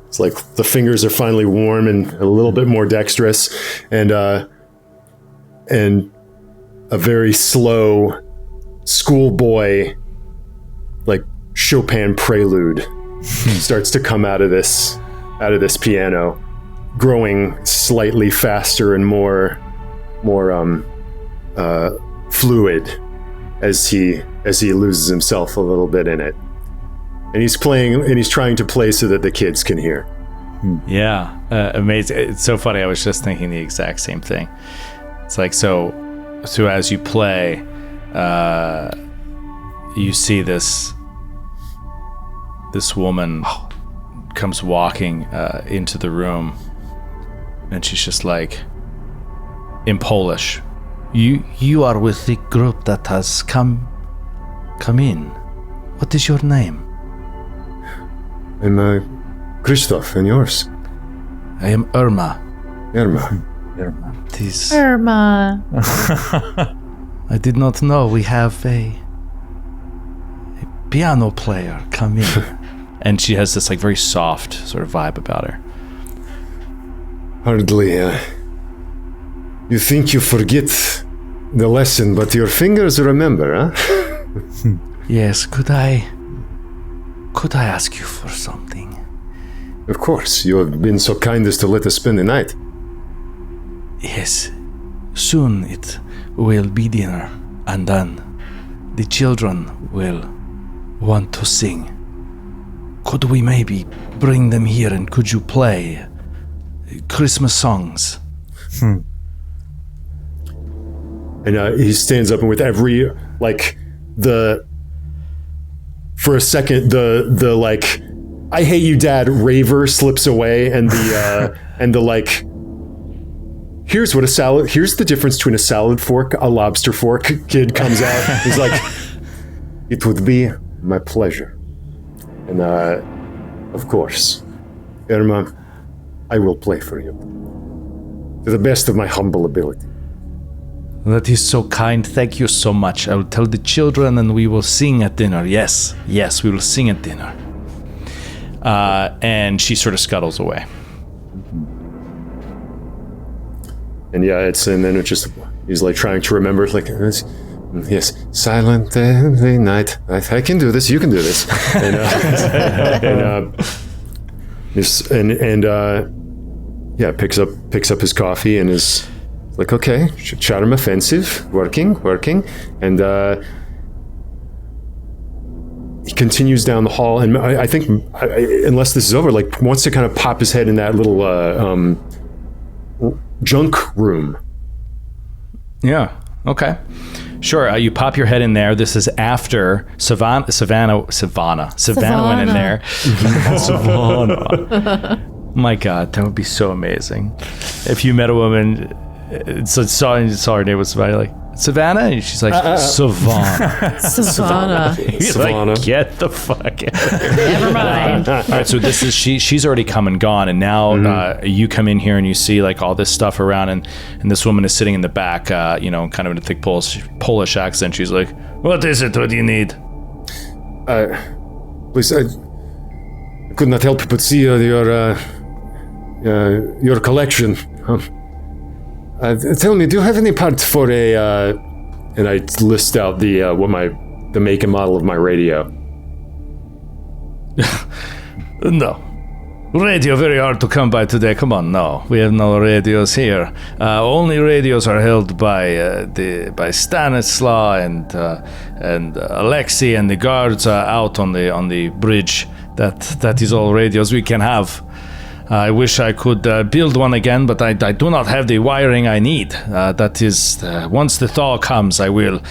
S2: it's like the fingers are finally warm and a little bit more dexterous, and a very slow schoolboy like Chopin prelude starts to come out of this piano, growing slightly faster and more fluid as he loses himself a little bit in it. And he's playing and he's trying to play so that the kids can hear.
S1: Yeah, amazing. It's so funny. I was just thinking the exact same thing. It's like, so as you play, you see this woman comes walking into the room, and she's just like, in Polish, you are with the group that has come in. What is your name?
S2: I'm Christoph, and yours?
S1: I am Irma.
S2: Irma.
S3: Irma.
S1: I did not know we have a piano player come in. And she has this like very soft sort of vibe about her.
S2: Hardly. You think you forget the lesson, but your fingers remember, huh?
S1: Yes, could I ask you for something?
S2: Of course, you have been so kind as to let us spend the night.
S1: Yes, soon it will be dinner, and then the children will want to sing. Could we maybe bring them here, and could you play Christmas songs?
S2: And he stands up, and with every, like, for a second, the like, I hate you, Dad, raver slips away, and the like, here's the difference between a salad fork, a lobster fork kid comes out. He's like, it would be my pleasure. And of course, Irma, I will play for you to the best of my humble ability.
S1: That is so kind. Thank you so much. I will tell the children, and we will sing at dinner. Yes, we will sing at dinner. And she sort of scuttles away.
S2: And then it just, he's like trying to remember, like, yes, silent the night. I can do this. You can do this. Picks up his coffee and is like, okay, charm offensive, working, and he continues down the hall, and I think, unless this is over, like, wants to kind of pop his head in that little junk room.
S1: Yeah. Okay. Sure. You pop your head in there. This is after Savannah went in there. Savannah. My God, that would be so amazing if you met a woman. Saw her name was Savannah. Like, Savannah? And she's like, Savannah.
S3: Savannah.
S1: He's
S2: Savannah.
S1: like, get the fuck out of here.
S3: Never mind.
S1: All right, so this is she's already come and gone, and now you come in here and you see like all this stuff around, and this woman is sitting in the back, kind of in a thick Polish accent. She's like, "What is it? What do you need?"
S2: Please, I could not help but see your collection. Tell me, do you have any parts for a? And I list out the make and model of my radio.
S1: No. Radio very hard to come by today. Come on, no. We have no radios here. Only radios are held by Stanislaw and Alexei and the guards out on the bridge. That is all radios we can have. I wish I could build one again, but I do not have the wiring I need. That is, once the thaw comes, we will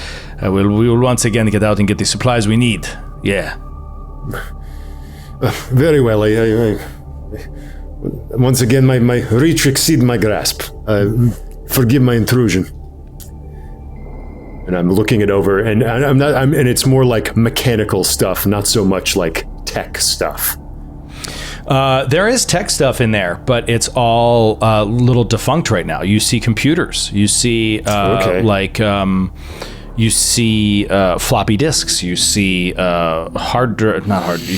S1: once again get out and get the supplies we need. Yeah.
S2: Very well. I once again, my reach exceed my grasp. Forgive my intrusion. And I'm looking it over, and and it's more like mechanical stuff, not so much like tech stuff.
S1: There is tech stuff in there, but it's all a little defunct right now. You see computers. You see you see floppy disks. You see you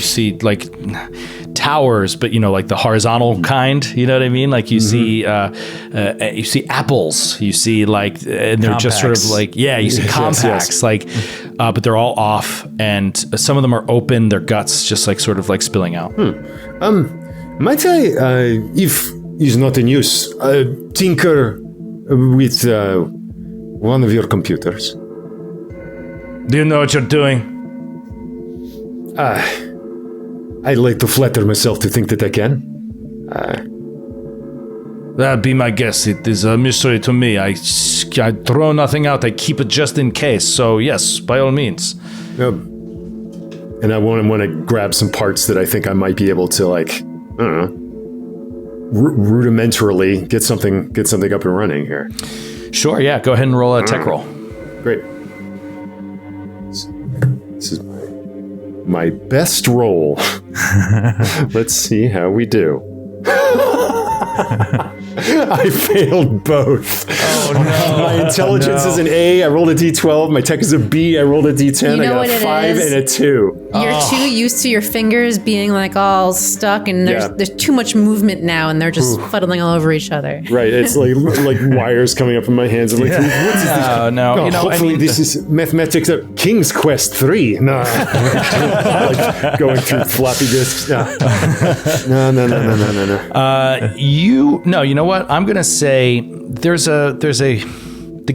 S1: see like towers, but like the horizontal kind. You know what I mean? Like you see apples. You see like, and they're just sort of like you see compacts like, but they're all off, and some of them are open. Their guts just like sort of like spilling out.
S2: Might I, if is not in use, tinker with one of your computers?
S1: Do you know what you're doing?
S2: I'd like to flatter myself to think that I can.
S1: That'd be my guess. It is a mystery to me. I throw nothing out. I keep it just in case. So yes, by all means.
S2: And I want to grab some parts that I think I might be able to, like, I don't know, rudimentarily get something up and running here.
S1: Sure. Yeah. Go ahead and roll a tech roll.
S2: Great. This is my best roll. Let's see how we do. I failed both. Oh no! My intelligence is an A. I rolled a D12. My tech is a B. I rolled a D10. I got a 5 and a 2.
S3: You're too used to your fingers being like all stuck, and there's too much movement now, and they're just fuddling all over each other.
S2: Right. It's like wires coming up in my hands. I'm like, what is this?
S1: No.
S2: Hopefully this is mathematics. King's Quest 3. No. Like going through floppy disks. No. No.
S1: You know what? I'm gonna say the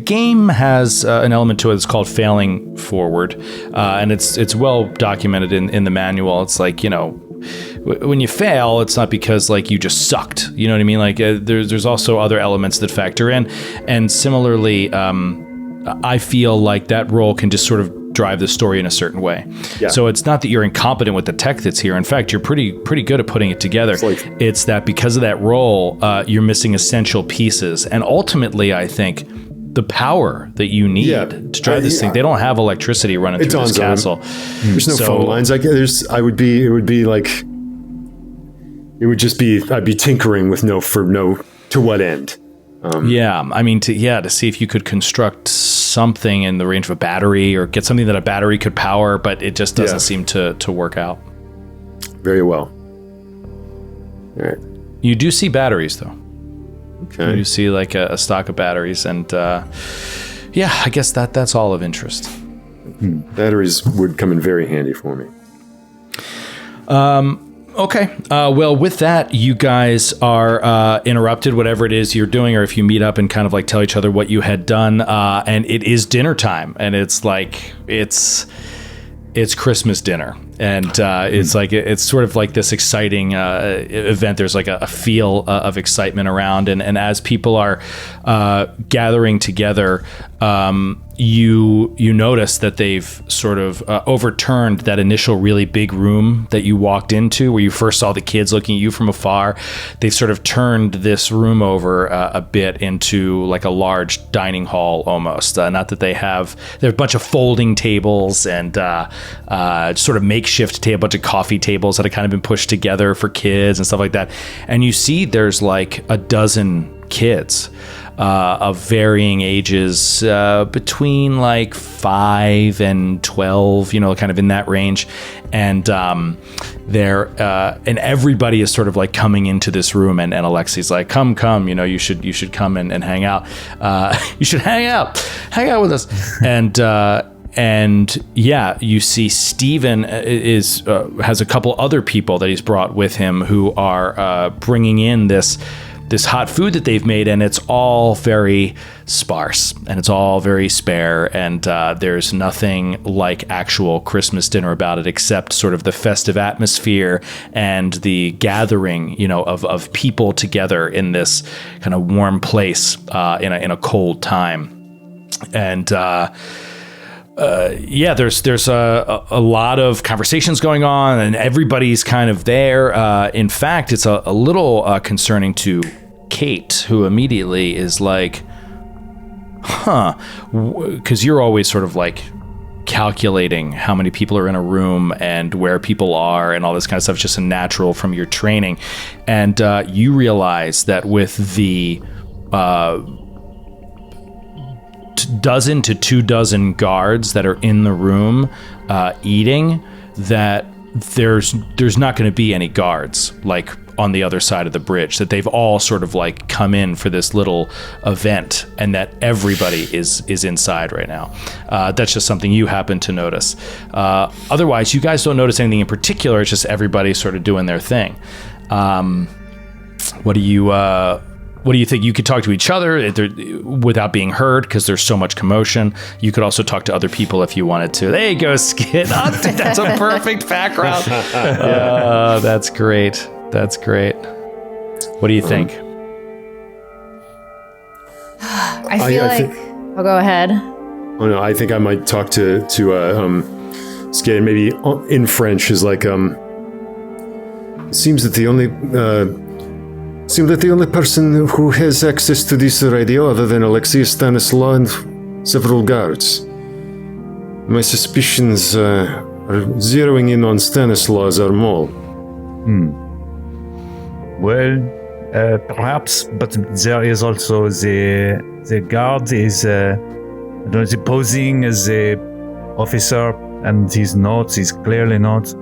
S1: game has an element to it that's called failing forward, and it's well documented in the manual. It's like, when you fail, it's not because like you just sucked. You know what I mean? Like there's also other elements that factor in, and similarly, I feel like that role can just sort of drive the story in a certain way. Yeah. So it's not that you're incompetent with the tech that's here. In fact, you're pretty good at putting it together. It's that because of that role, you're missing essential pieces. And ultimately, I think the power that you need to drive this thing, they don't have electricity running through this castle.
S2: There's no phone lines. I'd be tinkering with no to what end.
S1: To see if you could construct something in the range of a battery or get something that a battery could power, but it just doesn't seem to work out.
S2: Very well. All right.
S1: You do see batteries, though.
S2: Okay.
S1: You see like a stock of batteries, and I guess that's all of interest.
S2: Batteries would come in very handy for me.
S1: Okay. Well, with that, you guys are interrupted, whatever it is you're doing, or if you meet up and kind of like tell each other what you had done. And it is dinner time, and it's like it's Christmas dinner, and it's like it's sort of like this exciting event. There's like a feel of excitement around, and as people are gathering together, you notice that they've sort of overturned that initial really big room that you walked into, where you first saw the kids looking at you from afar. They've sort of turned this room over a bit into like a large dining hall almost. Not that they have a bunch of folding tables and sort of makeshift table, a bunch of coffee tables that have kind of been pushed together for kids and stuff like that. And you see there's like a dozen kids of varying ages, between like 5 and 12, kind of in that range. And they're and everybody is sort of like coming into this room, and Alexi's like, come, you should come and hang out. You should hang out with us. And yeah, you see Steven has a couple other people that he's brought with him who are bringing in this hot food that they've made, and it's all very sparse and it's all very spare, and there's nothing like actual Christmas dinner about it, except sort of the festive atmosphere and the gathering, of people together in this kind of warm place in a cold time. And there's a lot of conversations going on, and everybody's kind of there. In fact, it's a little concerning to Kate, who immediately is like, because you're always sort of like calculating how many people are in a room and where people are and all this kind of stuff. It's just a natural from your training. And you realize that with the dozen to 2 dozen guards that are in the room eating, that there's not going to be any guards like on the other side of the bridge, that they've all sort of like come in for this little event, and that everybody is inside right now. That's just something you happen to notice. Otherwise, you guys don't notice anything in particular. It's just everybody sort of doing their thing. What do you think? You could talk to each other without being heard because there's so much commotion. You could also talk to other people if you wanted to. There you go, Skid. Oh, dude, that's a perfect background. That's great. That's great. What do you think?
S3: I feel I'll go ahead.
S2: Oh no, I think I might talk to Skid, maybe in French. Is like seems that the only person who has access to this radio other than Alexei is Stanislaw and several guards. My suspicions are zeroing in on Stanislaw as our mole.
S4: Well, perhaps, but there is also the guard is posing as a officer, and he's not. He's clearly not.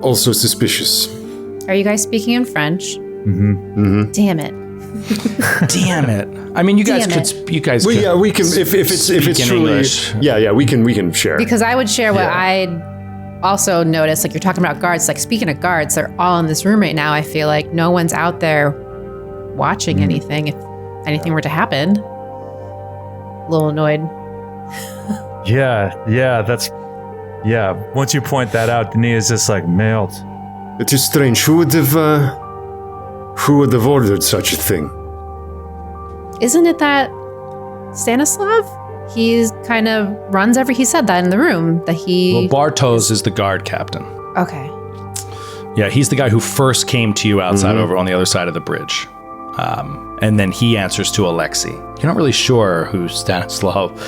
S2: Also suspicious.
S3: Are you guys speaking in French?
S2: Mm-hmm.
S3: Damn it.
S1: Damn it. I mean, you guys could.
S2: Well, yeah, we can if it's truly
S1: English.
S2: Yeah, we can share.
S3: Because I would share what I also noticed, like you're talking about guards, like speaking of guards, they're all in this room right now. I feel like no one's out there watching anything. If anything were to happen. A little annoyed.
S4: Once you point that out, Denia's just like, melt.
S2: It is strange. Who would have ordered such a thing?
S3: Isn't it that Stanislav? He's kind of runs he said that in the room, that he...
S1: Well, Bartos is the guard captain.
S3: Okay.
S1: Yeah, he's the guy who first came to you outside over on the other side of the bridge. And then he answers to Alexei. You're not really sure who Stanislav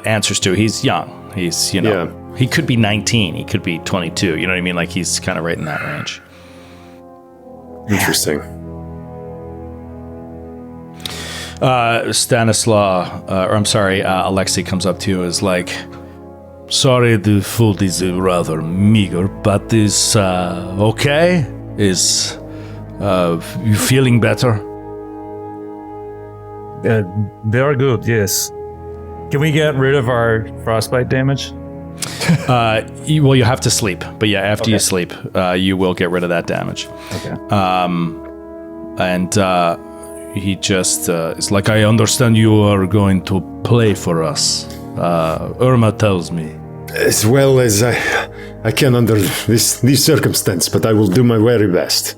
S1: answers to. He's young. He's, he could be 19. He could be 22. You know what I mean? Like, he's kind of right in that range.
S2: Interesting.
S1: Alexei comes up to you is like, sorry, the food is rather meager, but is okay? Is you feeling better?
S4: Very good, yes. Can we get rid of our frostbite damage?
S1: You have to sleep, but yeah, after you sleep, you will get rid of that damage.
S4: Okay.
S1: And he just is like, I understand you are going to play for us. Irma tells me.
S2: as well as I can under these circumstances, but I will do my very best.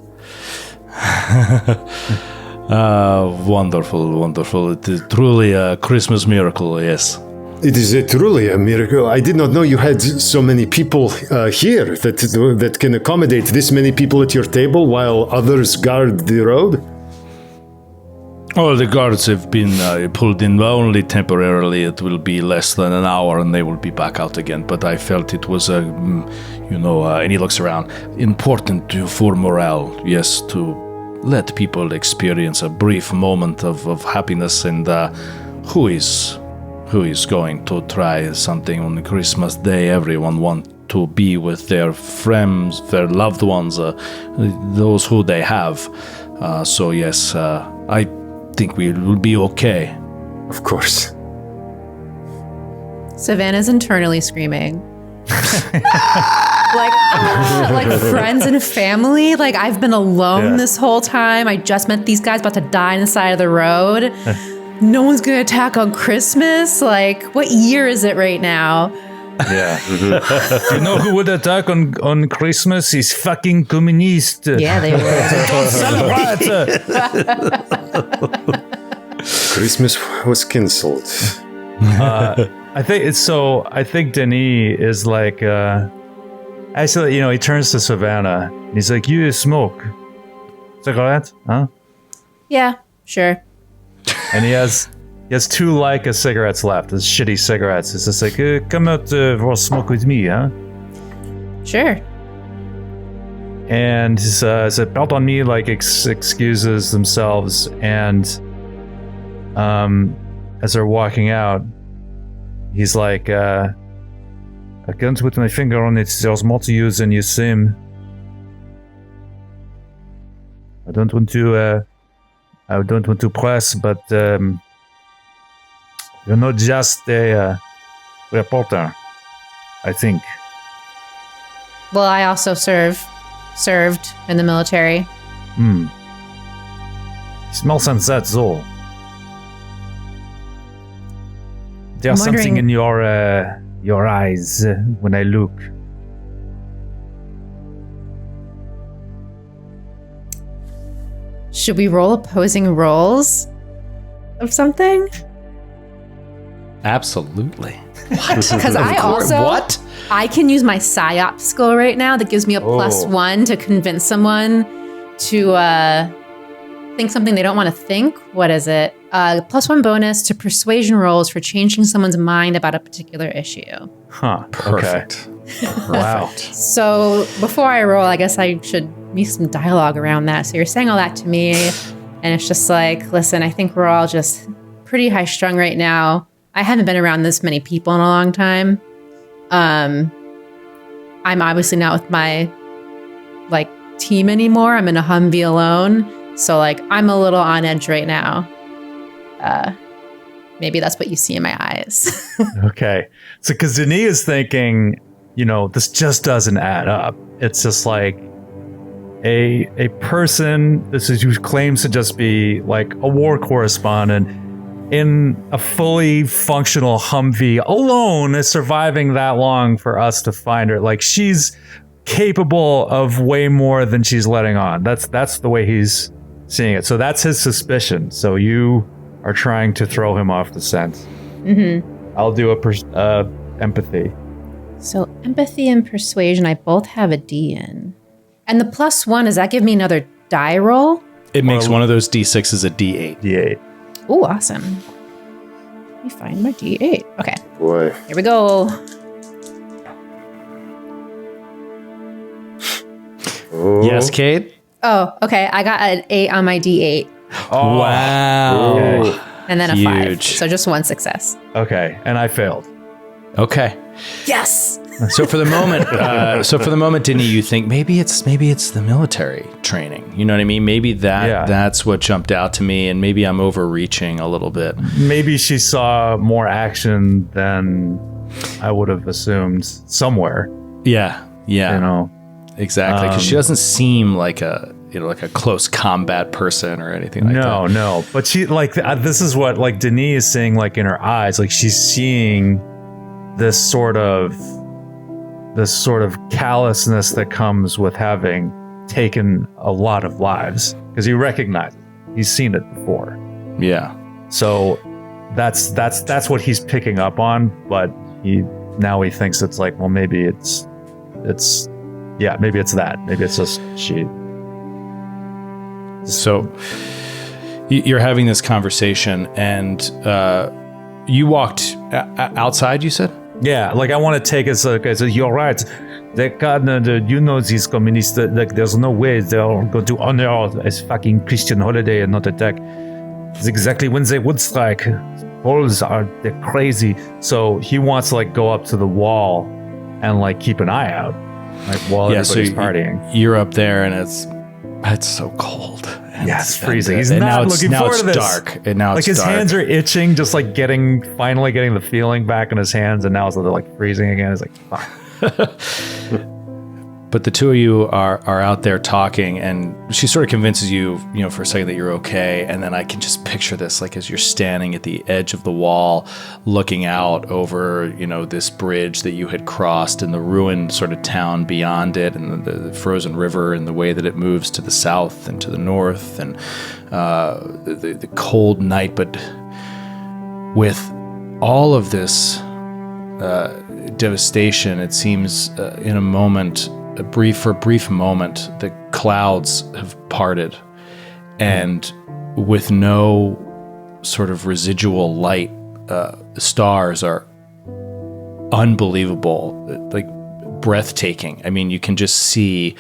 S1: Wonderful. It is truly a Christmas miracle, yes.
S2: It is truly a miracle. I did not know you had so many people here that can accommodate this many people at your table while others guard the road.
S1: All the guards have been pulled in only temporarily. It will be less than an hour and they will be back out again. But I felt it was, and he looks around, important for morale, yes, to let people experience a brief moment of happiness. And who is going to try something on Christmas Day? Everyone wants to be with their friends, their loved ones, those who they have. So yes, I think we will be okay.
S2: Of course.
S3: Savannah's internally screaming. like friends and family. Like, I've been alone this whole time. I just met these guys about to die on the side of the road. No one's gonna attack on Christmas. Like, what year is it right now?
S4: Yeah. You know who would attack on Christmas? He's fucking communist.
S3: Yeah, they were.
S4: Don't celebrate.
S2: Christmas was cancelled.
S4: I think Denis is like, actually, he turns to Savannah. He's like, you smoke cigarette, huh?
S3: Yeah, sure.
S4: And he has 2 Leica cigarettes left, his shitty cigarettes. It's just like, come out for a smoke with me, huh?
S3: Sure.
S4: And his belt on me, like, excuses themselves. And as they're walking out, he's like, I can't put my finger on it. There's more to you than you seem. I don't want to press, but you're not just a reporter, I think.
S3: Well, I also served in the military.
S4: Smells and that though. There's something in your eyes when I look.
S3: Should we roll opposing rolls of something?
S1: Absolutely.
S3: Because I can use my psyop skill right now that gives me a +1 to convince someone to think something they don't want to think. What is it? +1 bonus to persuasion rolls for changing someone's mind about a particular issue.
S4: Huh.
S1: Perfect.
S4: Okay. Wow.
S3: So before I roll, I guess I should make some dialogue around that. So you're saying all that to me, and it's just like, listen, I think we're all just pretty high strung right now. I haven't been around this many people in a long time. I'm obviously not with my team anymore. I'm in a Humvee alone. So I'm a little on edge right now. Maybe that's what you see in my eyes.
S4: Okay. So because Denis is thinking, this just doesn't add up. It's just like a person who claims to just be like a war correspondent in a fully functional Humvee alone is surviving that long for us to find her. Like, she's capable of way more than she's letting on. That's the way he's seeing it. So that's his suspicion. So you are trying to throw him off the scent.
S3: Mm-hmm.
S4: I'll do empathy.
S3: So empathy and persuasion, I both have a D in. And the +1, does that give me another die roll?
S1: It makes one of those D6s a D8.
S4: D8.
S3: Oh, awesome. Let me find my D8. Okay.
S2: Boy.
S3: Here we go.
S2: Oh.
S1: Yes, Kate?
S3: Oh, okay. I got an 8 on my D8.
S4: Oh,
S1: wow.
S4: Okay.
S3: And then a 5.
S1: Huge.
S3: So just 1 success.
S4: Okay, and I failed.
S1: Okay.
S3: Yes.
S1: So for the moment, Denis, you think maybe it's the military training. You know what I mean? Maybe that's what jumped out to me, and maybe I'm overreaching a little bit.
S4: Maybe she saw more action than I would have assumed somewhere.
S1: Yeah. Exactly, because she doesn't seem like a close combat person or anything like that.
S4: No. But she this is what Denis is saying, in her eyes, she's seeing this sort of this sort of callousness that comes with having taken a lot of lives, because he recognizes he's seen it before.
S1: Yeah.
S4: So that's what he's picking up on, but he thinks it's like, well, maybe it's maybe it's that. Maybe it's just she.
S1: So you're having this conversation, and you walked outside, you said?
S4: Yeah, like I want to take it as you're right. These communists, like there's no way they're going to honor a fucking Christian holiday and not attack. It's exactly when they would strike. Poles they're crazy. So he wants to like go up to the wall and like keep an eye out, like while everybody's partying.
S1: You're up there, and it's so cold.
S4: Yeah, it's freezing. He's
S1: and
S4: not looking forward to this.
S1: Dark. And now
S4: like
S1: it's
S4: his
S1: dark.
S4: hands are itching, just like finally getting the feeling back in his hands, and now they're like freezing again. He's like, fuck.
S1: But the two of you are out there talking, and she sort of convinces you, for a second that you're okay. And then I can just picture this, like as you're standing at the edge of the wall, looking out over, this bridge that you had crossed and the ruined sort of town beyond it, and the frozen river and the way that it moves to the south and to the north, and the cold night. But with all of this devastation, it seems in a moment, for a brief moment, the clouds have parted, and with no sort of residual light, the stars are unbelievable, like breathtaking. I mean, you can just see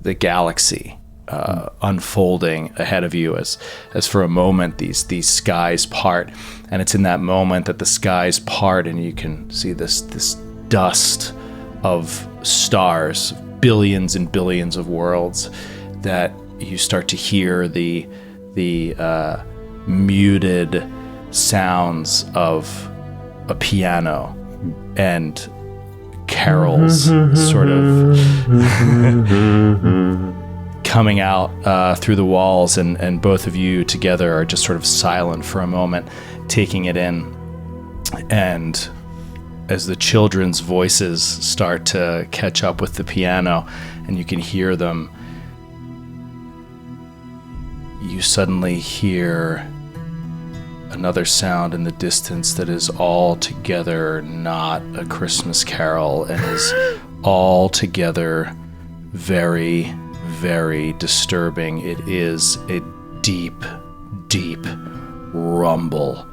S1: the galaxy unfolding ahead of you as for a moment these skies part, and it's in that moment that the skies part, and you can see this dust of stars, billions and billions of worlds, that you start to hear the muted sounds of a piano and carols sort of coming out through the walls, and both of you together are just sort of silent for a moment, taking it in. And as the children's voices start to catch up with the piano and you can hear them, you suddenly hear another sound in the distance that is altogether not a Christmas carol, and is altogether very, very disturbing. It is a deep, deep rumble.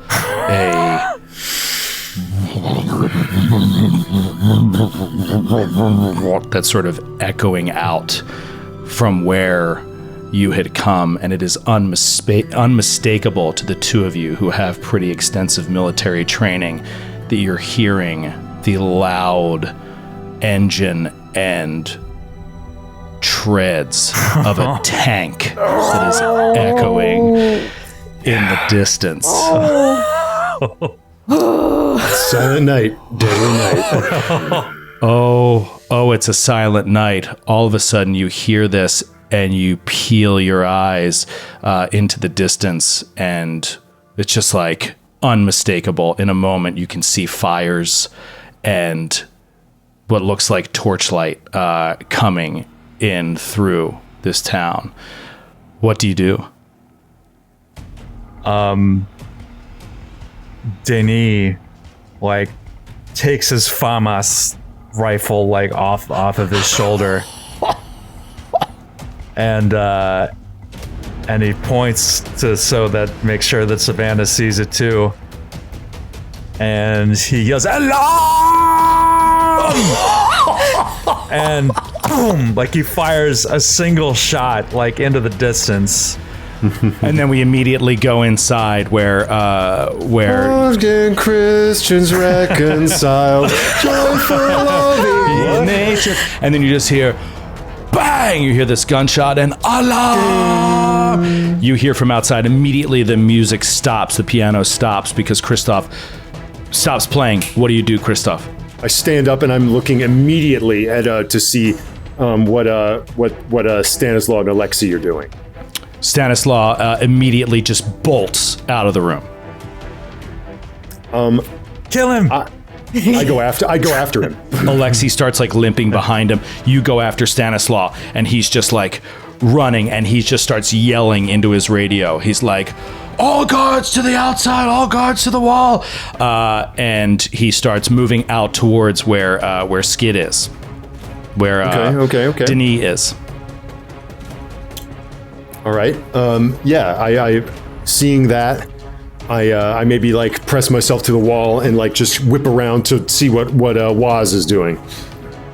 S1: That's sort of echoing out from where you had come, and it is unmistakable to the two of you who have pretty extensive military training that you're hearing the loud engine and treads of a tank that is echoing in the distance.
S2: Silent night, deadly night.
S1: Oh, it's a silent night. All of a sudden you hear this and you peel your eyes into the distance, and it's just like unmistakable. In a moment you can see fires and what looks like torchlight coming in through this town. What do you do?
S4: Denis like takes his FAMAS rifle like off of his shoulder, and he points to so that makes sure that Savannah sees it too, and he yells alarm, and boom, like he fires a single shot like into the distance.
S1: And then we immediately go inside where
S2: Often Christians reconciled, joyful loving
S1: nature, and then you just hear bang, you hear this gunshot and alarm. You hear from outside. Immediately the music stops, the piano stops because Christoph stops playing. What do you do, Christoph?
S2: I stand up and I'm looking immediately at to see what Stanislaw and Alexei are doing.
S1: Stanislaw immediately just bolts out of the room.
S4: Kill him!
S2: I go after him.
S1: Alexei starts like limping behind him. You go after Stanislaw, and he's just like running, and he just starts yelling into his radio. He's like, all guards to the outside, all guards to the wall. And he starts moving out towards where Skid is, where
S2: okay.
S1: Denis is.
S2: All right. I seeing that, I maybe like press myself to the wall and like just whip around to see what Waz is doing.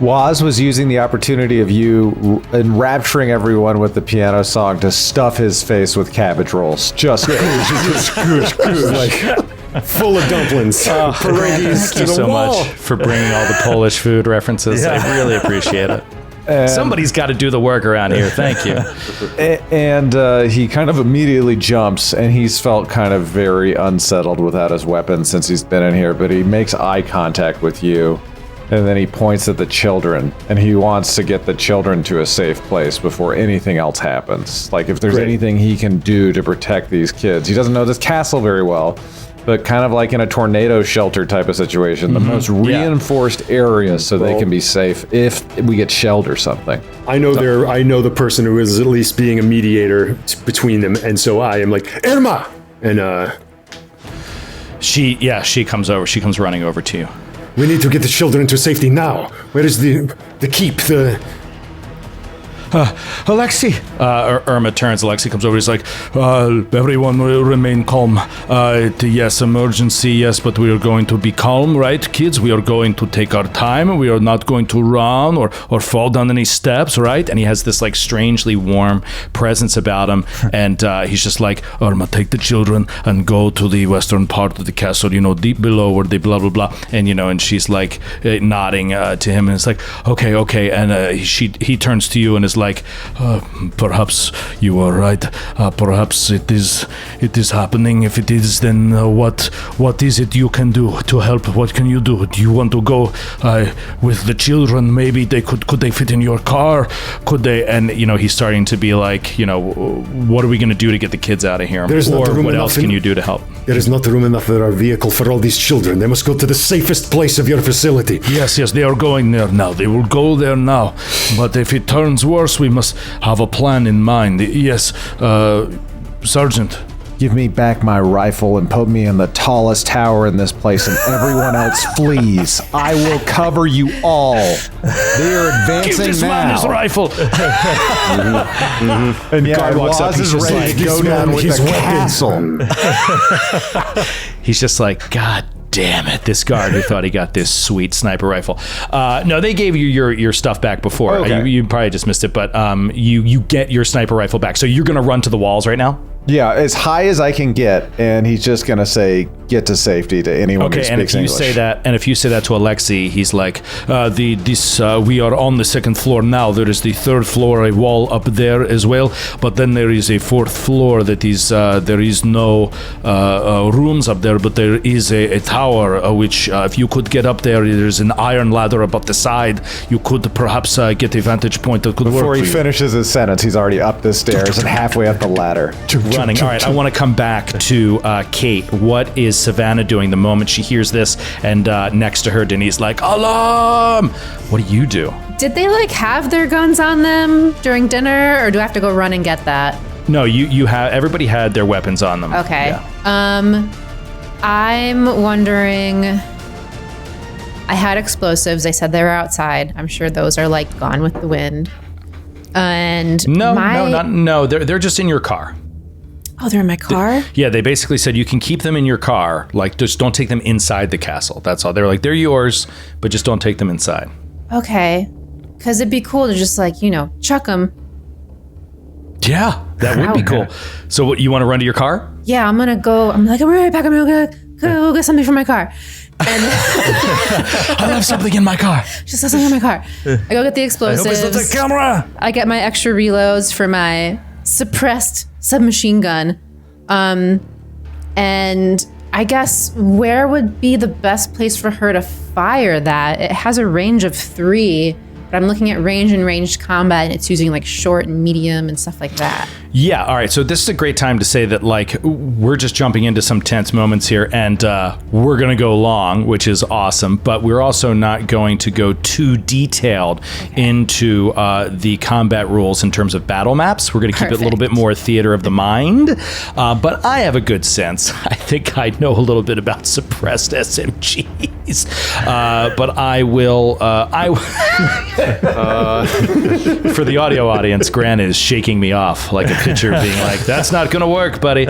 S5: Waz was using the opportunity of you enrapturing everyone with the piano song to stuff his face with cabbage rolls. Just
S2: like full of dumplings.
S1: Thank you so much for bringing all the Polish food references. I really appreciate it. Somebody's got to do the work around here. Thank you.
S5: And he kind of immediately jumps, and he's felt kind of very unsettled without his weapon since he's been in here, but he makes eye contact with you, and then he points at the children, and he wants to get the children to a safe place before anything else happens. Like, if there's anything he can do to protect these kids. He doesn't know this castle very well, but kind of like in a tornado shelter type of situation, the most reinforced area so they can be safe if we get shelled or something.
S2: I know the person who is at least being a mediator between them, and so I am like, Irma! And
S1: she comes over. She comes running over to you.
S2: We need to get the children to safety now. Where is the keep?
S1: Alexei! Irma turns. Alexei comes over. He's like, everyone will remain calm. Yes, emergency, yes, but we are going to be calm, right, kids? We are going to take our time. We are not going to run or fall down any steps, right? And he has this, like, strangely warm presence about him. And he's just like, Irma, take the children and go to the western part of the castle, deep below where they blah, blah, blah. And, and she's, like, nodding to him. And it's like, okay. And he turns to you and is like, perhaps you are right. Perhaps it is happening. If it is, then what is it you can do to help? What can you do? Do you want to go with the children? Maybe could they fit in your car? Could they? And he's starting to be like, what are we going to do to get the kids out of here? Or what else can you do to help?
S2: There is not room enough in our vehicle for all these children. They must go to the safest place of your facility.
S1: Yes, they are going there now. They will go there now. But if it turns worse, we must have a plan in mind. Yes, Sergeant.
S5: Give me back my rifle and put me in the tallest tower in this place, and everyone else flees. I will cover you all. They are advancing
S1: Give this
S5: now.
S1: man his rifle.
S5: And
S1: guard walks up,
S5: Waz
S1: he's
S5: is
S1: just
S5: ready
S1: like,
S5: to go down with the castle.
S1: He's just like, God damn it, this guard who thought he got this sweet sniper rifle. No, they gave you your stuff back before.
S5: Okay.
S1: You probably just missed it, but you get your sniper rifle back. So you're going to run to the walls right now?
S5: Yeah, as high as I can get, and he's just gonna say, "Get to safety" to anyone who speaks English.
S1: And if you say that to Alexei, he's like, we are on the second floor now. There is the third floor, a wall up there as well, but then there is a fourth floor that is there is no rooms up there, but there is a tower which if you could get up there, there's an iron ladder up the side. You could perhaps get a vantage point that could work.
S5: Before he finishes his sentence, he's already up the stairs and halfway up the ladder.
S1: Running. All right, I want to come back to Kate. What is Savannah doing the moment she hears this? And next to her, Denise like, alarm! What do you do?
S3: Did they have their guns on them during dinner, or do I have to go run and get that?
S1: No, you have. Everybody had their weapons on them.
S3: Okay.
S1: Yeah.
S3: I'm wondering. I had explosives. They said they were outside. I'm sure those are gone with the wind. And
S1: no. They're just in your car.
S3: Oh, they're in my car?
S1: Yeah, they basically said you can keep them in your car. Just don't take them inside the castle. That's all. They're like, they're yours, but just don't take them inside.
S3: Okay. Because it'd be cool to just chuck them.
S1: Yeah, that would be cool. So what, you want to run to your car?
S3: Yeah, I'm going to go. I'm right back. I'm going to go get something from my car. And
S1: I have something in my car.
S3: Just something in my car. I go get the explosives.
S1: I hope it's not the camera.
S3: I get my extra reloads for my suppressed submachine gun. And I guess where would be the best place for her to fire that? It has a range of 3, but I'm looking at range and ranged combat, and it's using short and medium and stuff like that.
S1: Yeah, all right. So this is a great time to say that, like, we're just jumping into some tense moments here, and we're going to go long, which is awesome, but we're also not going to go too detailed into the combat rules in terms of battle maps. We're going to keep it a little bit more theater of the mind, but I have a good sense. I think I know a little bit about suppressed SMGs, but I will... for the audio audience, Grant is shaking me off like a pitcher being like, that's not gonna work, buddy.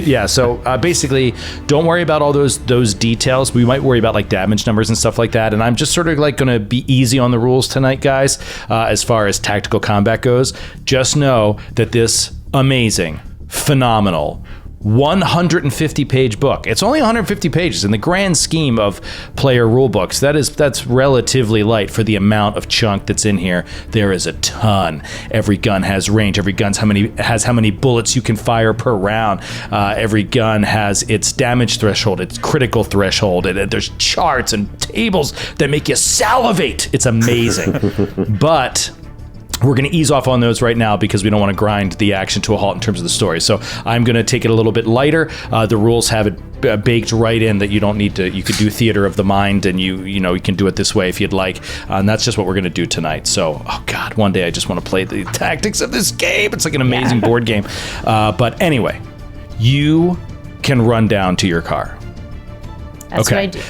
S1: Yeah, so basically don't worry about all those details. We might worry about like damage numbers and stuff like that, and I'm just sort of like gonna be easy on the rules tonight, guys, as far as tactical combat goes. Just know that this amazing, phenomenal 150-page book. It's only 150 pages in the grand scheme of player rule books. That's relatively light for the amount of chunk that's in here. There is a ton. Every gun has range. Every gun has how many bullets you can fire per round. Every gun has its damage threshold, its critical threshold. There's charts and tables that make you salivate. It's amazing. But we're going to ease off on those right now because we don't want to grind the action to a halt in terms of the story. So I'm going to take it a little bit lighter. The rules have it baked right in that you don't need to. You could do theater of the mind, and you can do it this way if you'd like. And that's just what we're going to do tonight. So, oh God, one day I just want to play the tactics of this game. It's like an amazing board game. But anyway, you can run down to your car.
S3: That's what I do.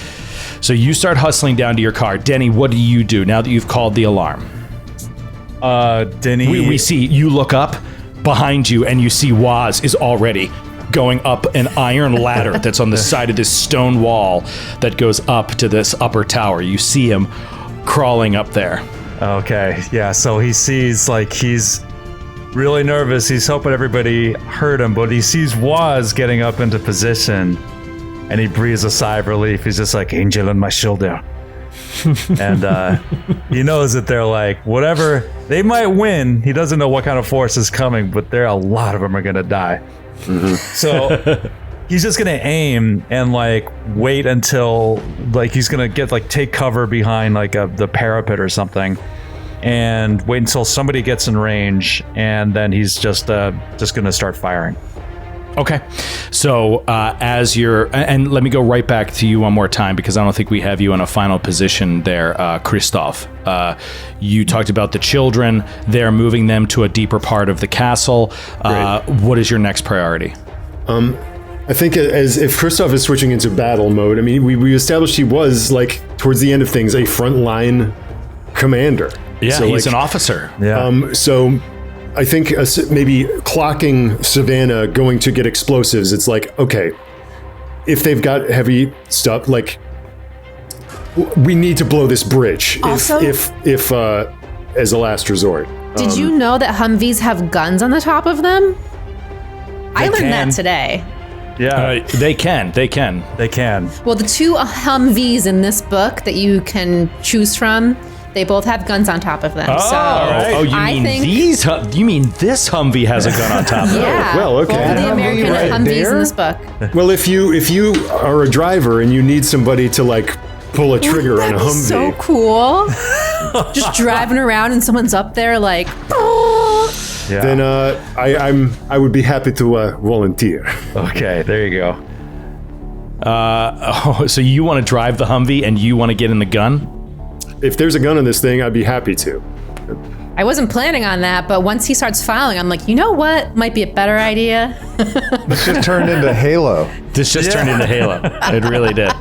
S1: So you start hustling down to your car. Denny, what do you do now that you've called the alarm?
S4: Denny,
S1: we see you look up behind you and you see Waz is already going up an iron ladder that's on the side of this stone wall that goes up to this upper tower. You see him crawling up there.
S4: Okay, yeah, so he sees, like, he's really nervous. He's hoping everybody heard him, but he sees Waz getting up into position and he breathes a sigh of relief. He's just like, angel on my shoulder. And he knows that they're like, whatever, they might win. He doesn't know what kind of force is coming, but a lot of them are gonna die. Mm-hmm. So he's just gonna aim and like wait until like he's gonna get like take cover behind like the parapet or something, and wait until somebody gets in range, and then he's just gonna start firing.
S1: Okay, so as you're, and let me go right back to you one more time because I don't think we have you in a final position there, Christoph. You talked about the children. They're moving them to a deeper part of the castle. What is your next priority?
S2: I think as if Christoph is switching into battle mode, I mean, we established he was like towards the end of things a frontline commander.
S1: Yeah,
S2: so,
S1: he's
S2: like,
S1: an officer.
S2: Yeah. So I think maybe clocking Savannah going to get explosives, it's like, okay, if they've got heavy stuff, like, we need to blow this bridge
S3: Also,
S2: if as a last resort.
S3: Did you know that Humvees have guns on the top of them? I learned that today.
S4: Yeah,
S1: they can.
S3: Well, the two Humvees in this book that you can choose from, they both have guns on top of them.
S1: You mean this Humvee has a gun on top of it?
S3: Yeah.
S2: Well, okay.
S3: Both of the American Humvees in this book.
S2: Well, if you are a driver and you need somebody to like pull a trigger on a Humvee,
S3: so cool. Just driving around and someone's up there like.
S4: Yeah.
S2: then I would be happy to volunteer.
S4: Okay, there you go.
S1: So you want to drive the Humvee and you want to get in the gun?
S2: If there's a gun on this thing, I'd be happy to.
S3: I wasn't planning on that, but once he starts filing, I'm like, you know what? Might be a better idea.
S5: This just turned into Halo.
S1: This just turned into Halo. It really did.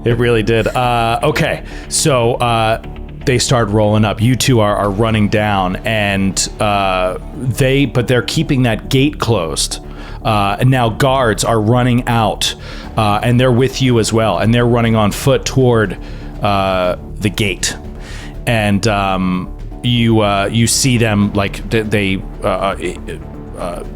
S1: It really did. Okay, so they start rolling up. You two are running down, and they're keeping that gate closed. And now guards are running out, and they're with you as well, and they're running on foot toward the gate, and you see them like they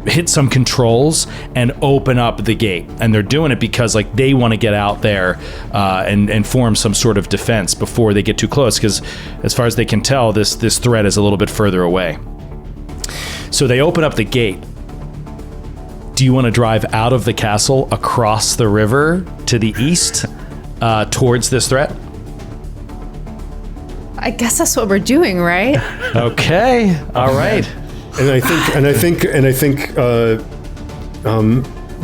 S1: hit some controls and open up the gate, and they're doing it because like they want to get out there and form some sort of defense before they get too close, because as far as they can tell, this threat is a little bit further away. So they open up the gate. Do you want to drive out of the castle across the river to the east towards this threat?
S3: I guess that's what we're doing, right?
S1: Okay. All right.
S2: I think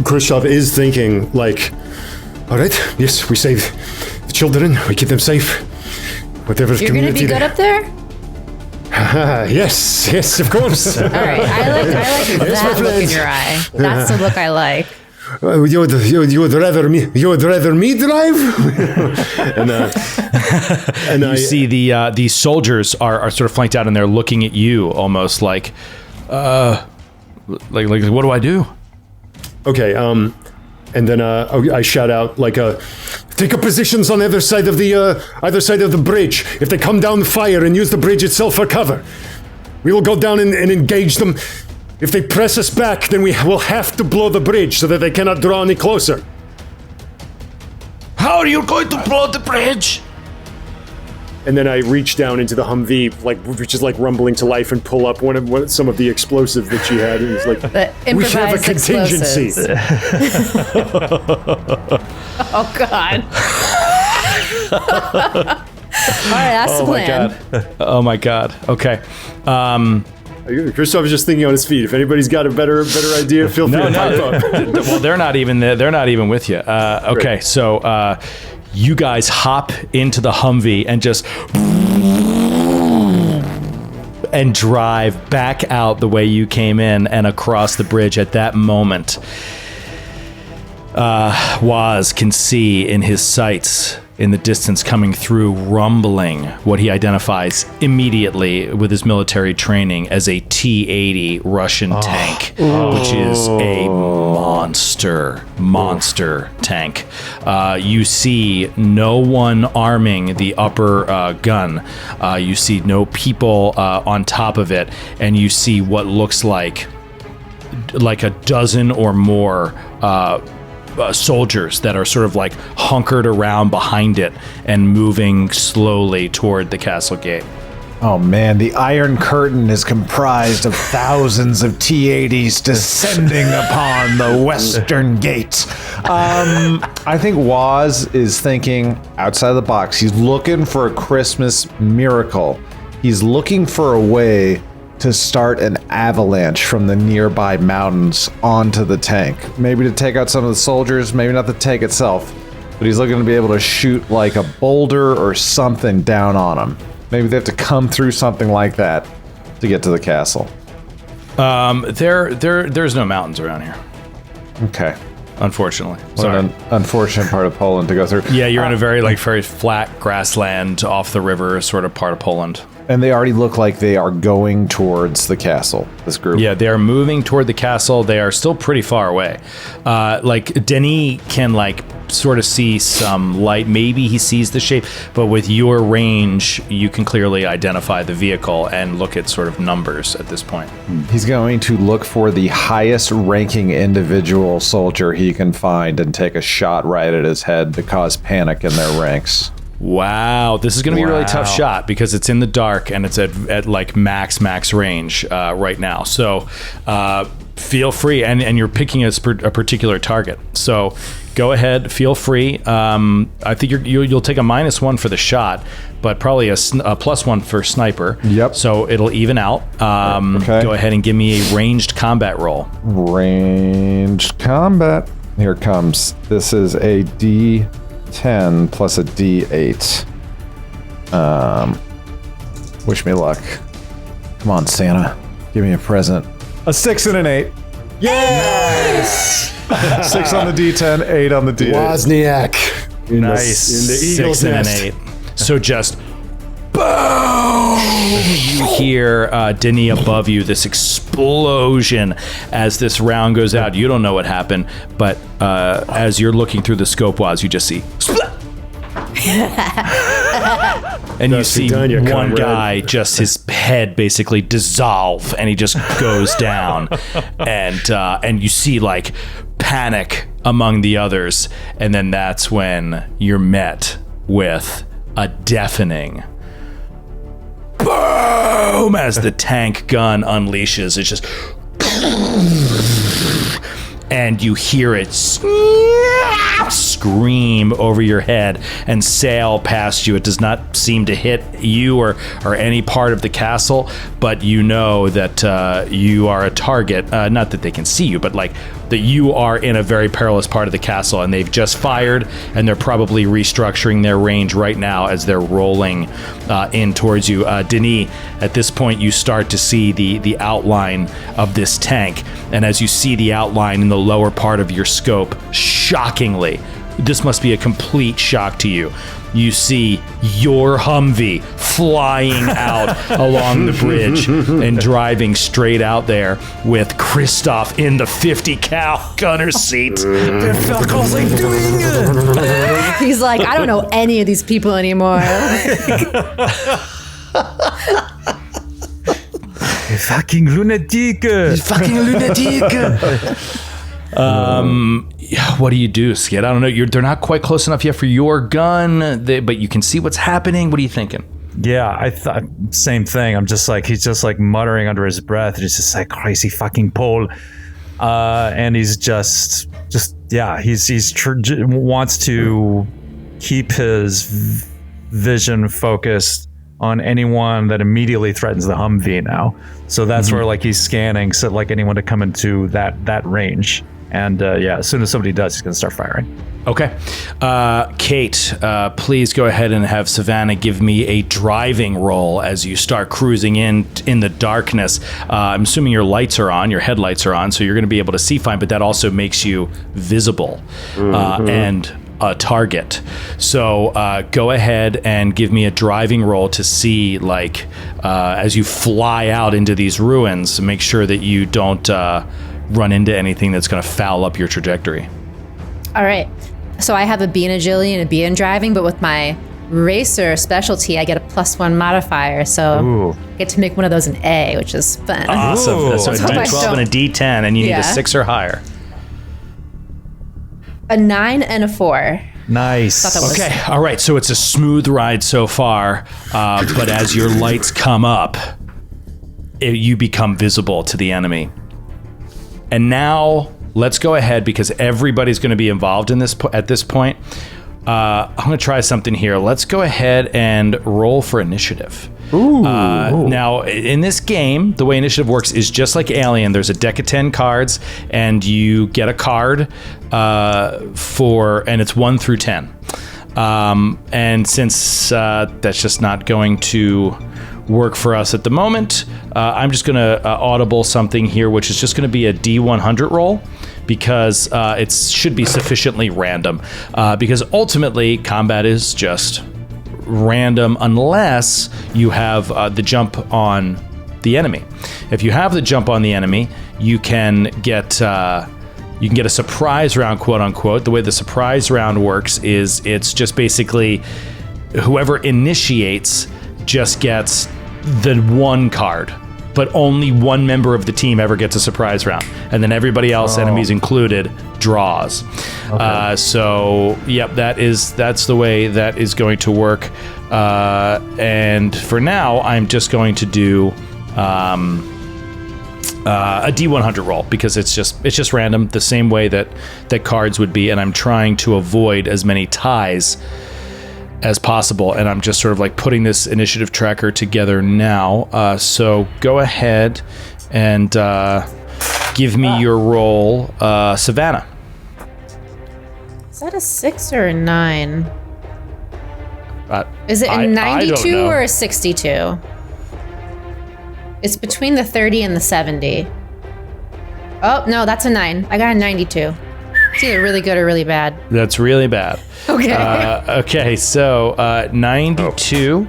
S2: Khrushchev is thinking like, all right, yes, we save the children, we keep them safe. Whatever
S3: You're going to be good up there?
S2: Yes, of course.
S3: All right, I like that look in your eye. That's the look I like.
S2: You would rather me drive? and
S1: you see these soldiers are sort of flanked out, and they're looking at you almost like what do I do?
S2: Okay, and then I shout out like, take up positions on either side of the bridge. If they come down, fire and use the bridge itself for cover. We will go down and engage them. If they press us back, then we will have to blow the bridge so that they cannot draw any closer.
S1: How are you going to blow the bridge?
S2: And then I reach down into the Humvee, which is like rumbling to life, and pull up some of the explosives that she had. And it's like, we have a contingency.
S3: Oh God! All right, that's the plan.
S1: Oh my God. Okay.
S2: Christoph is just thinking on his feet. If anybody's got a better idea, feel free to pipe up.
S1: Well, they're not even there. They're not even with you. Okay,
S2: Great.
S1: so you guys hop into the Humvee and just and drive back out the way you came in and across the bridge. At that moment, Waz can see in his sights in the distance coming through, rumbling, what he identifies immediately with his military training as a T-80 Russian tank, which is a monster tank. You see no one arming the upper gun. You see no people on top of it, and you see what looks like a dozen or more soldiers that are sort of like hunkered around behind it and moving slowly toward the castle gate.
S5: Oh man, the Iron Curtain is comprised of thousands of T-80s descending upon the western gate. I think Waz is thinking outside the box. He's looking for a Christmas miracle. He's looking for a way to start an avalanche from the nearby mountains onto the tank. Maybe to take out some of the soldiers, maybe not the tank itself, but he's looking to be able to shoot like a boulder or something down on them. Maybe they have to come through something like that to get to the castle.
S1: There's no mountains around here.
S5: Okay.
S1: Unfortunately.
S5: What an unfortunate part of Poland to go through.
S1: Yeah, you're in a very flat grassland off the river sort of part of Poland.
S5: And they already look like they are going towards the castle, this group.
S1: Yeah, they are moving toward the castle. They are still pretty far away. Denis can sort of see some light. Maybe he sees the shape, but with your range, you can clearly identify the vehicle and look at sort of numbers at this point.
S5: He's going to look for the highest ranking individual soldier he can find and take a shot right at his head to cause panic in their ranks.
S1: Wow, this is going to be a really tough shot because it's in the dark and it's at like max range right now. So feel free, and you're picking a particular target. So go ahead, feel free. I think you'll take a -1 for the shot, but probably a +1 for sniper.
S5: Yep.
S1: So it'll even out.
S5: Okay.
S1: Go ahead and give me a ranged combat roll.
S5: Ranged combat. Here it comes. This is a D10 plus a D8. Wish me luck. Come on, Santa. Give me a present. A 6 and an 8.
S2: Yes!
S5: 6 on the D10, 8 on the D8.
S2: Wozniak.
S1: Nice.
S2: In the eagle's
S1: 6 and
S2: nest.
S1: an 8. So just boom! You hear Denis above you, this explosion as this round goes out. You don't know what happened, but as you're looking through the scope, Waz, you just see split. And you see one guy, just his head basically dissolve, and he just goes down, and you see like panic among the others, and then that's when you're met with a deafening boom as the tank gun unleashes. It's just, and you hear it scream over your head and sail past you. It does not seem to hit you or any part of the castle, but you know that you are a target. Not that they can see you, but like that you are in a very perilous part of the castle, and they've just fired, and they're probably restructuring their range right now as they're rolling in towards you. Denis, at this point, you start to see the outline of this tank, and as you see the outline in the lower part of your scope, shockingly, this must be a complete shock to you. You see your Humvee flying out along the bridge and driving straight out there with Christoph in the 50 cal gunner seat. The fuck was I doing?
S3: He's like, I don't know any of these people anymore.
S4: Fucking lunatic.
S1: Fucking lunatic. What do you do, Skid? I don't know. They're not quite close enough yet for your gun, but you can see what's happening. What are you thinking?
S4: Yeah, I thought same thing. I'm just like, he's just like muttering under his breath. He's just like, crazy fucking Pole. And he's just yeah, he's wants to keep his vision focused on anyone that immediately threatens the Humvee now. So that's where like he's scanning, so like anyone to come into that range. And yeah, as soon as somebody does, he's going to start firing.
S1: Okay. Kate, please go ahead and have Savannah give me a driving roll as you start cruising in the darkness. I'm assuming your lights are on, your headlights are on, so you're going to be able to see fine, but that also makes you visible and a target. So go ahead and give me a driving roll to see, like, as you fly out into these ruins, make sure that you don't run into anything that's going to foul up your trajectory.
S3: All right. So I have a B in agility and a B in driving, but with my racer specialty, I get a +1 modifier. So I get to make one of those an A, which is fun.
S1: Awesome.
S4: Ooh.
S1: So a D12 and a D10, and you need a 6 or higher.
S3: A 9 and a 4.
S4: Nice.
S1: Okay. All right. So it's a smooth ride so far, but as your lights come up, you become visible to the enemy. And now let's go ahead, because everybody's going to be involved in this at this point. I'm going to try something here. Let's go ahead and roll for initiative. Now, in this game, the way initiative works is just like Alien. There's a deck of 10 cards, and you get a card and it's 1 through 10. And since that's just not going to work for us at the moment, I'm just going to audible something here, which is just going to be a D100 roll, because it should be sufficiently random. Because ultimately, combat is just random unless you have the jump on the enemy. If you have the jump on the enemy, you can get a surprise round, quote unquote. The way the surprise round works is it's just basically whoever initiates just gets the one card, but only one member of the team ever gets a surprise round, and then everybody else, enemies included, draws. Okay. So yep, that's the way that is going to work. And for now, I'm just going to do a D100 roll, because it's just random, the same way that cards would be, and I'm trying to avoid as many ties as possible, and I'm just sort of like putting this initiative tracker together now. So go ahead and give me your roll, Savannah.
S3: Is that a 6 or a 9? Is it a 92 or a 62? It's between the 30 and the 70. Oh, no, that's a 9. I got a 92. It's either really good or really bad.
S1: That's really bad.
S3: Okay.
S1: Okay, so 92.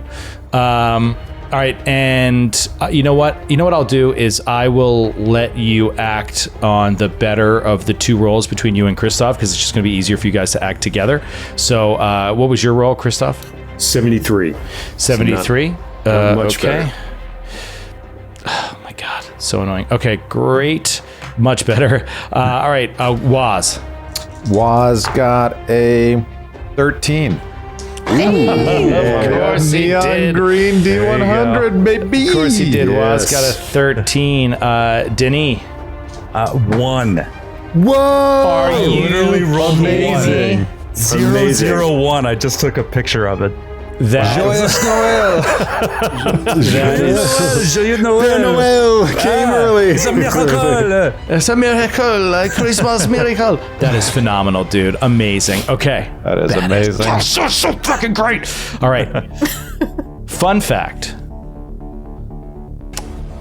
S1: All right, and you know what? I'll do is I will let you act on the better of the two rolls between you and Christoph, because it's just going to be easier for you guys to act together. So what was your roll, Christoph?
S2: 73.
S1: 73?
S2: Much
S1: okay.
S2: better.
S1: Oh my God, so annoying. Okay, great. Much better. All right, Waz.
S5: Waz got a 13.
S1: Of course he
S5: Neon
S1: did.
S5: green D100, baby.
S1: Of course he did.
S2: Yes.
S1: Waz got a 13. Denis.
S4: 1.
S5: Whoa!
S1: Are you
S4: literally rolled
S1: amazing?
S4: one. 001. I just took a picture of it.
S1: Joyous Noel.
S4: Joyeux Noël.
S2: Noel came early.
S4: It's a miracle.
S1: It's a miracle, a Christmas miracle. That is phenomenal, dude. Amazing. Okay.
S5: That is amazing.
S1: So fucking great. All right. Fun fact.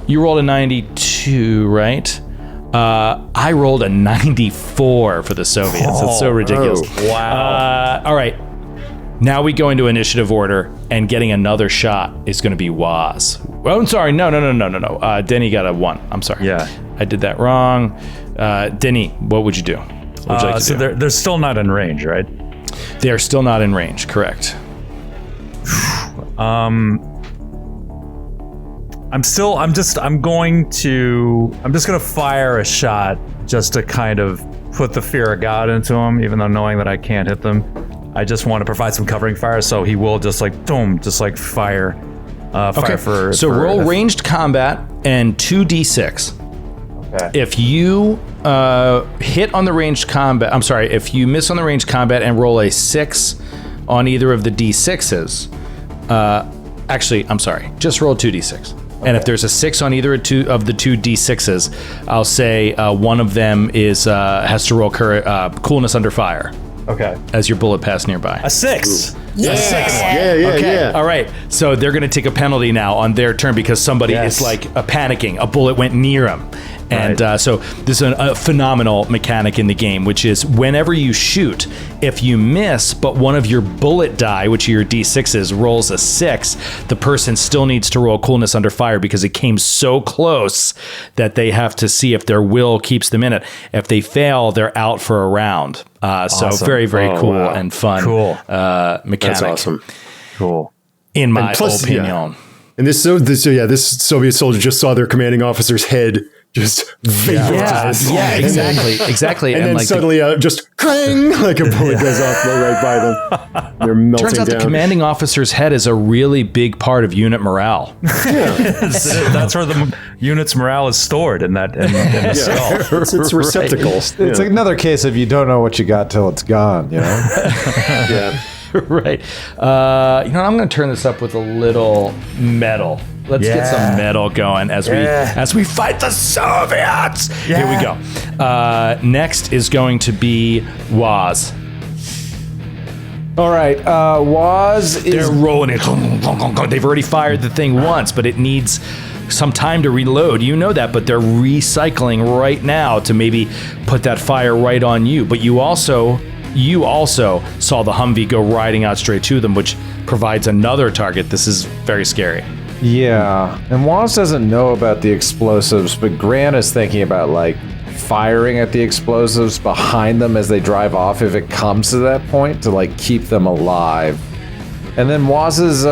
S1: You rolled a 92, right? I rolled a 94 for the Soviets. It's so ridiculous.
S4: Wow.
S1: All right. Now we go into initiative order, and getting another shot is going to be Waz. Oh, I'm sorry. No. Denny got a 1. I'm sorry.
S4: Yeah.
S1: I did that wrong. Denny, what would you do? What would you like to do?
S4: They're still not in range, right?
S1: They are still not in range, correct.
S4: I'm just gonna fire a shot just to kind of put the fear of God into him, even though knowing that I can't hit them. I just want to provide some covering fire, so he will just like fire.
S1: Okay.
S4: For
S1: roll ranged combat and 2d6.
S4: Okay.
S1: If you hit on the ranged combat, if you miss on the ranged combat and roll a 6 on either of the d6s, just roll 2d6. Okay. And if there's a 6 on either of the two d6s, I'll say one of them has to roll coolness under fire.
S4: Okay.
S1: As your bullet pass nearby.
S4: A 6.
S2: Yeah.
S1: Okay. All right. So they're going to take a penalty now on their turn because somebody is panicking. A bullet went near them. And so this is a phenomenal mechanic in the game, which is whenever you shoot, if you miss, but one of your bullet die, which are your D6s, rolls a 6, the person still needs to roll coolness under fire because it came so close that they have to see if their will keeps them in it. If they fail, they're out for a round. So very, very cool and fun mechanic.
S2: That's awesome.
S4: Cool.
S1: In my opinion.
S2: Yeah. And this Soviet soldier just saw their commanding officer's head just vaporize.
S1: Yeah, exactly.
S2: And then suddenly just clang, like a bullet goes off right by them. They're melting
S1: turns out
S2: down.
S1: the commanding officer's head is a really big part of unit morale.
S4: That's where the unit's morale is stored in the skull.
S2: It's receptacle.
S5: It's another case of you don't know what you got till it's gone, you know?
S2: Yeah.
S1: Right. I'm going to turn this up with a little metal. Let's get some metal going as we fight the Soviets. Here we go. Next is going to be Waz.
S5: All right. Waz is...
S1: They're rolling it. They've already fired the thing once, but it needs some time to reload. You know that, but they're recycling right now to maybe put that fire right on you. But you also saw the Humvee go riding out straight to them, which provides another target. This is very scary.
S5: Yeah, and Waz doesn't know about the explosives, but Grant is thinking about firing at the explosives behind them as they drive off if it comes to that point to keep them alive. And then Waz's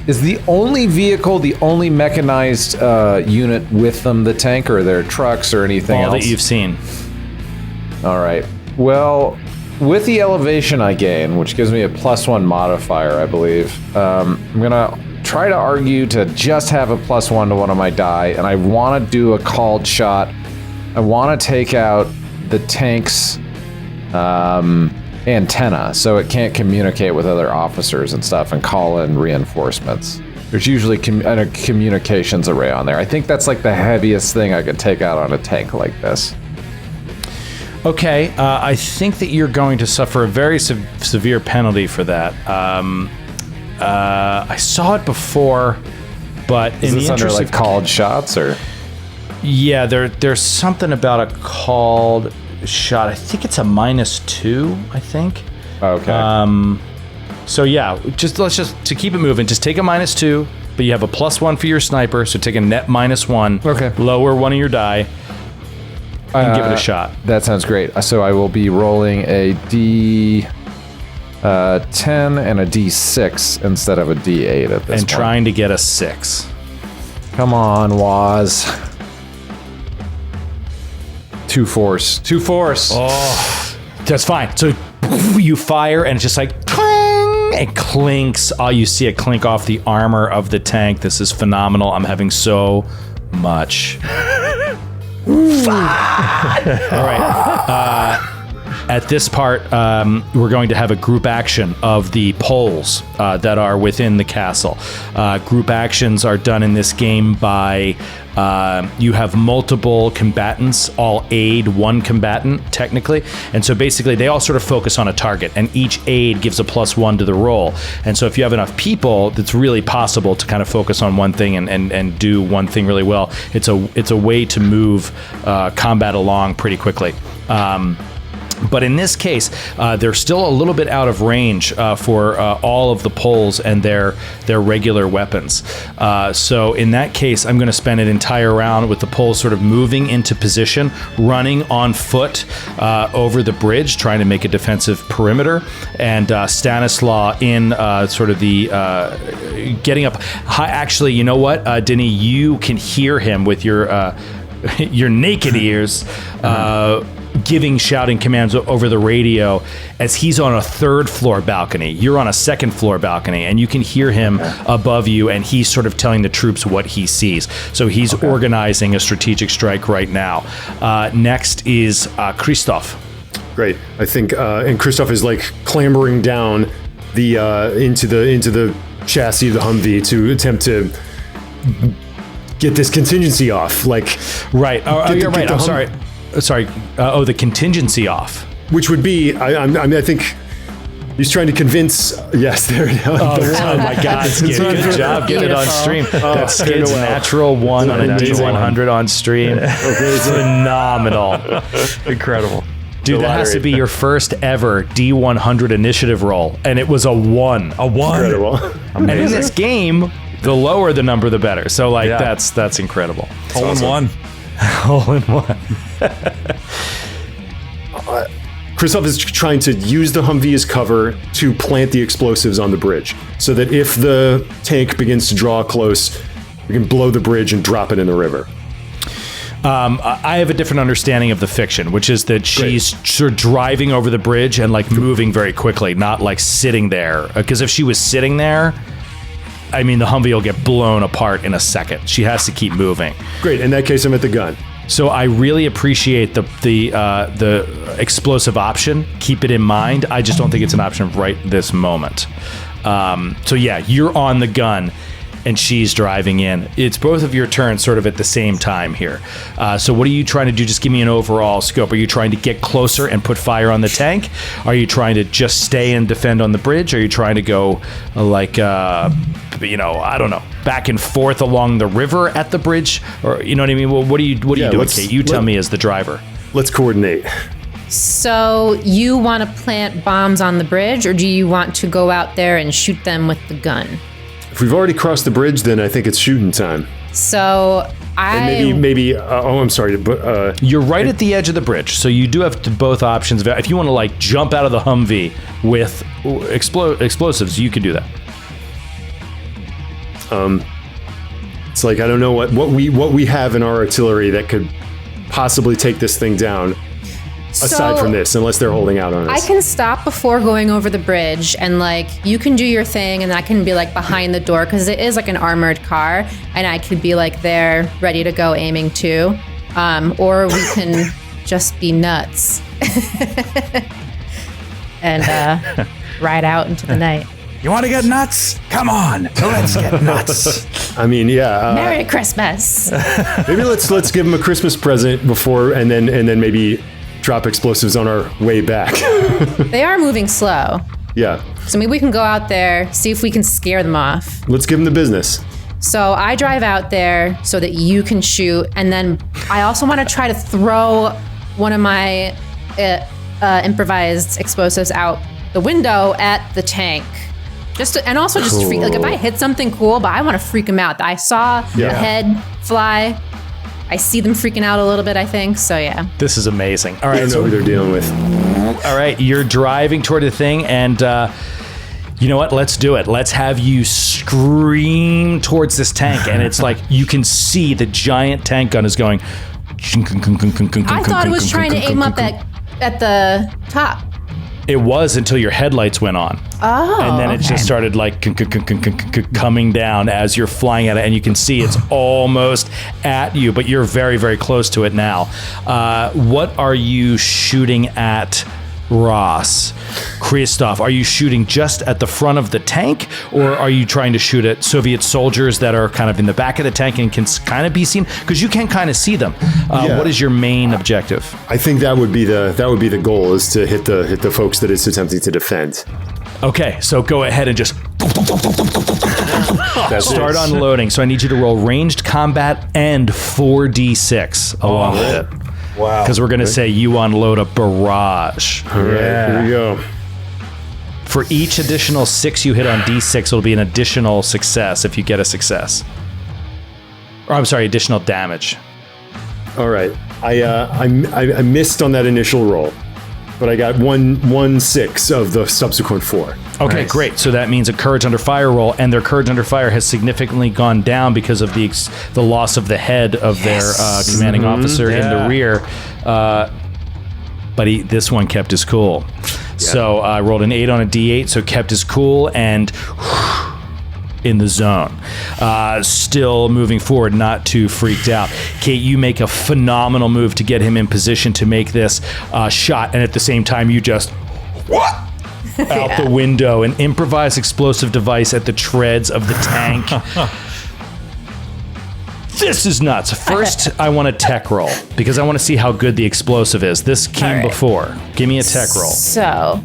S5: is the only vehicle, the only mechanized unit with them, the tank, or are there trucks or anything else?
S1: All that you've seen.
S5: All right. Well, with the elevation I gain, which gives me a +1 modifier, I believe, I'm going to try to argue to just have a +1 to one of my die, and I want to do a called shot. I want to take out the tank's antenna so it can't communicate with other officers and stuff and call in reinforcements. There's usually a communications array on there. I think that's the heaviest thing I could take out on a tank like this.
S1: Okay, I think that you're going to suffer a very severe penalty for that. I saw it before, but
S5: is
S1: in
S5: this
S1: the interest
S5: under
S1: of
S5: called shots or? Yeah,
S1: there's something about a called shot. I think it's a -2. I think.
S5: Okay.
S1: So yeah, let's to keep it moving. Just take a -2, but you have a +1 for your sniper. So take a net -1.
S5: Okay.
S1: Lower one of your die. And give it a shot.
S5: That sounds great. So I will be rolling a D10 and a D6 instead of a D8 at this point.
S1: And trying to get a 6.
S5: Come on, Waz. 2 force.
S1: Oh, that's fine. So you fire and it's just cling, it clinks. Oh, you see it clink off the armor of the tank. This is phenomenal. I'm having so much fun. All right. At this part, we're going to have a group action of the poles that are within the castle. Group actions are done in this game by you have multiple combatants, all aid one combatant, technically. And so basically, they all sort of focus on a target, and each aid gives a +1 to the roll. And so if you have enough people, it's really possible to kind of focus on one thing and do one thing really well. It's a way to move combat along pretty quickly. But in this case, they're still a little bit out of range for all of the poles and their regular weapons. So in that case, I'm going to spend an entire round with the poles sort of moving into position, running on foot over the bridge, trying to make a defensive perimeter, and Stanislaw in sort of the getting up high. Actually, you know what, Denny, you can hear him with your naked ears. Shouting commands over the radio as he's on a 3rd floor balcony. You're on a 2nd floor balcony, and you can hear him above you, and he's sort of telling the troops what he sees. So he's organizing a strategic strike right now. Next is Christoph.
S2: Great. I think, and Christoph is like clambering down the into the chassis of the Humvee to attempt to get this contingency off. Like,
S1: right. You're right. I'm sorry. The contingency off.
S2: Which would be, I think he's trying to convince. Yes, there we go.
S1: Oh my God! Good job getting it on stream. That's Skid's natural 1 on a D100 on stream. Phenomenal.
S4: Incredible.
S1: Dude, that has to be your first ever D100 initiative roll, and it was a 1. A 1.
S2: Incredible.
S1: And in this game, the lower the number, the better. So that's incredible.
S4: Hole in one.
S1: Hole in one.
S2: Christoph is trying to use the Humvee as cover to plant the explosives on the bridge, so that if the tank begins to draw close, we can blow the bridge and drop it in the river.
S1: I have a different understanding of the fiction, which is that she's sort of driving over the bridge and like moving very quickly, not like sitting there. Because if she was sitting there, I mean, the Humvee will get blown apart in a second. She has to keep moving.
S2: Great. In that case, I'm at the gun.
S1: So I really appreciate the explosive option. Keep it in mind. I just don't think it's an option right this moment. So yeah, you're on the gun, and she's driving in. It's both of your turns sort of at the same time here. So what are you trying to do? Just give me an overall scope. Are you trying to get closer and put fire on the tank? Are you trying to just stay and defend on the bridge? Are you trying to go like, I don't know, back and forth along the river at the bridge? Or, you know what I mean? Well, what are you doing, Kate? You tell me as the driver.
S2: Let's coordinate.
S3: So you want to plant bombs on the bridge, or do you want to go out there and shoot them with the gun?
S2: If we've already crossed the bridge, then I think it's shooting time.
S3: So
S2: And maybe. I'm sorry, but
S1: you're right at the edge of the bridge, so you do have both options. If you want to like jump out of the Humvee with explosives, you can do that.
S2: It's like I don't know what we have in our artillery that could possibly take this thing down. Aside from this, unless they're holding out on us.
S3: I can stop before going over the bridge, and like you can do your thing, and I can be like behind the door because it is like an armored car, and I could be like there ready to go aiming too. Or we can just be nuts and ride out into the night.
S4: You want to get nuts? Come on, let's get nuts.
S2: I mean, yeah.
S3: Merry Christmas.
S2: Maybe let's give them a Christmas present before, and then maybe drop explosives on our way back.
S3: They are moving slow.
S2: Yeah.
S3: So maybe we can go out there, see if we can scare them off.
S2: Let's give them the business.
S3: So I drive out there so that you can shoot, and then I also want to try to throw one of my improvised explosives out the window at the tank. And also freak, like if I hit something cool, but I want to freak them out. I saw the head fly. I see them freaking out a little bit, I think. So yeah.
S1: This is amazing. All right.
S2: I know who they're dealing with.
S1: All right. You're driving toward the thing, and you know what? Let's do it. Let's have you scream towards this tank, and it's like you can see the giant tank gun is going.
S3: I thought it was trying to aim up at the top.
S1: It was until your headlights went on.
S3: Oh,
S1: and then it just started like coming down as you're flying at it, and you can see it's almost at you, but you're very, very close to it now. What are you shooting at Ross, Christoph, are you shooting just at the front of the tank, or are you trying to shoot at Soviet soldiers that are kind of in the back of the tank and can kind of be seen? Because you can kind of see them. What is your main objective?
S2: I think that would be the goal, is to hit the folks that it's attempting to defend.
S1: Okay, so go ahead and just start unloading. So I need you to roll ranged combat and 4d6 along with it.
S2: Wow.
S1: Because we're going to say you unload a barrage.
S2: All right, here we go.
S1: For each additional 6 you hit on d6, it'll be an additional success if you get a success. Or I'm sorry, additional damage.
S2: All right. I missed on that initial roll, but I got 1/6 of the subsequent 4.
S1: Okay, great. So that means a Courage Under Fire roll, and their Courage Under Fire has significantly gone down because of the loss of the head of their commanding officer in the rear. But this one kept his cool. Yeah. So I rolled an 8 on a d8, so kept his cool and in the zone. Still moving forward, not too freaked out. Kate, you make a phenomenal move to get him in position to make this shot, and at the same time you just out the window, an improvised explosive device at the treads of the tank. This is nuts. First, I want a tech roll because I want to see how good the explosive is. This came before. Give me a tech roll.
S3: So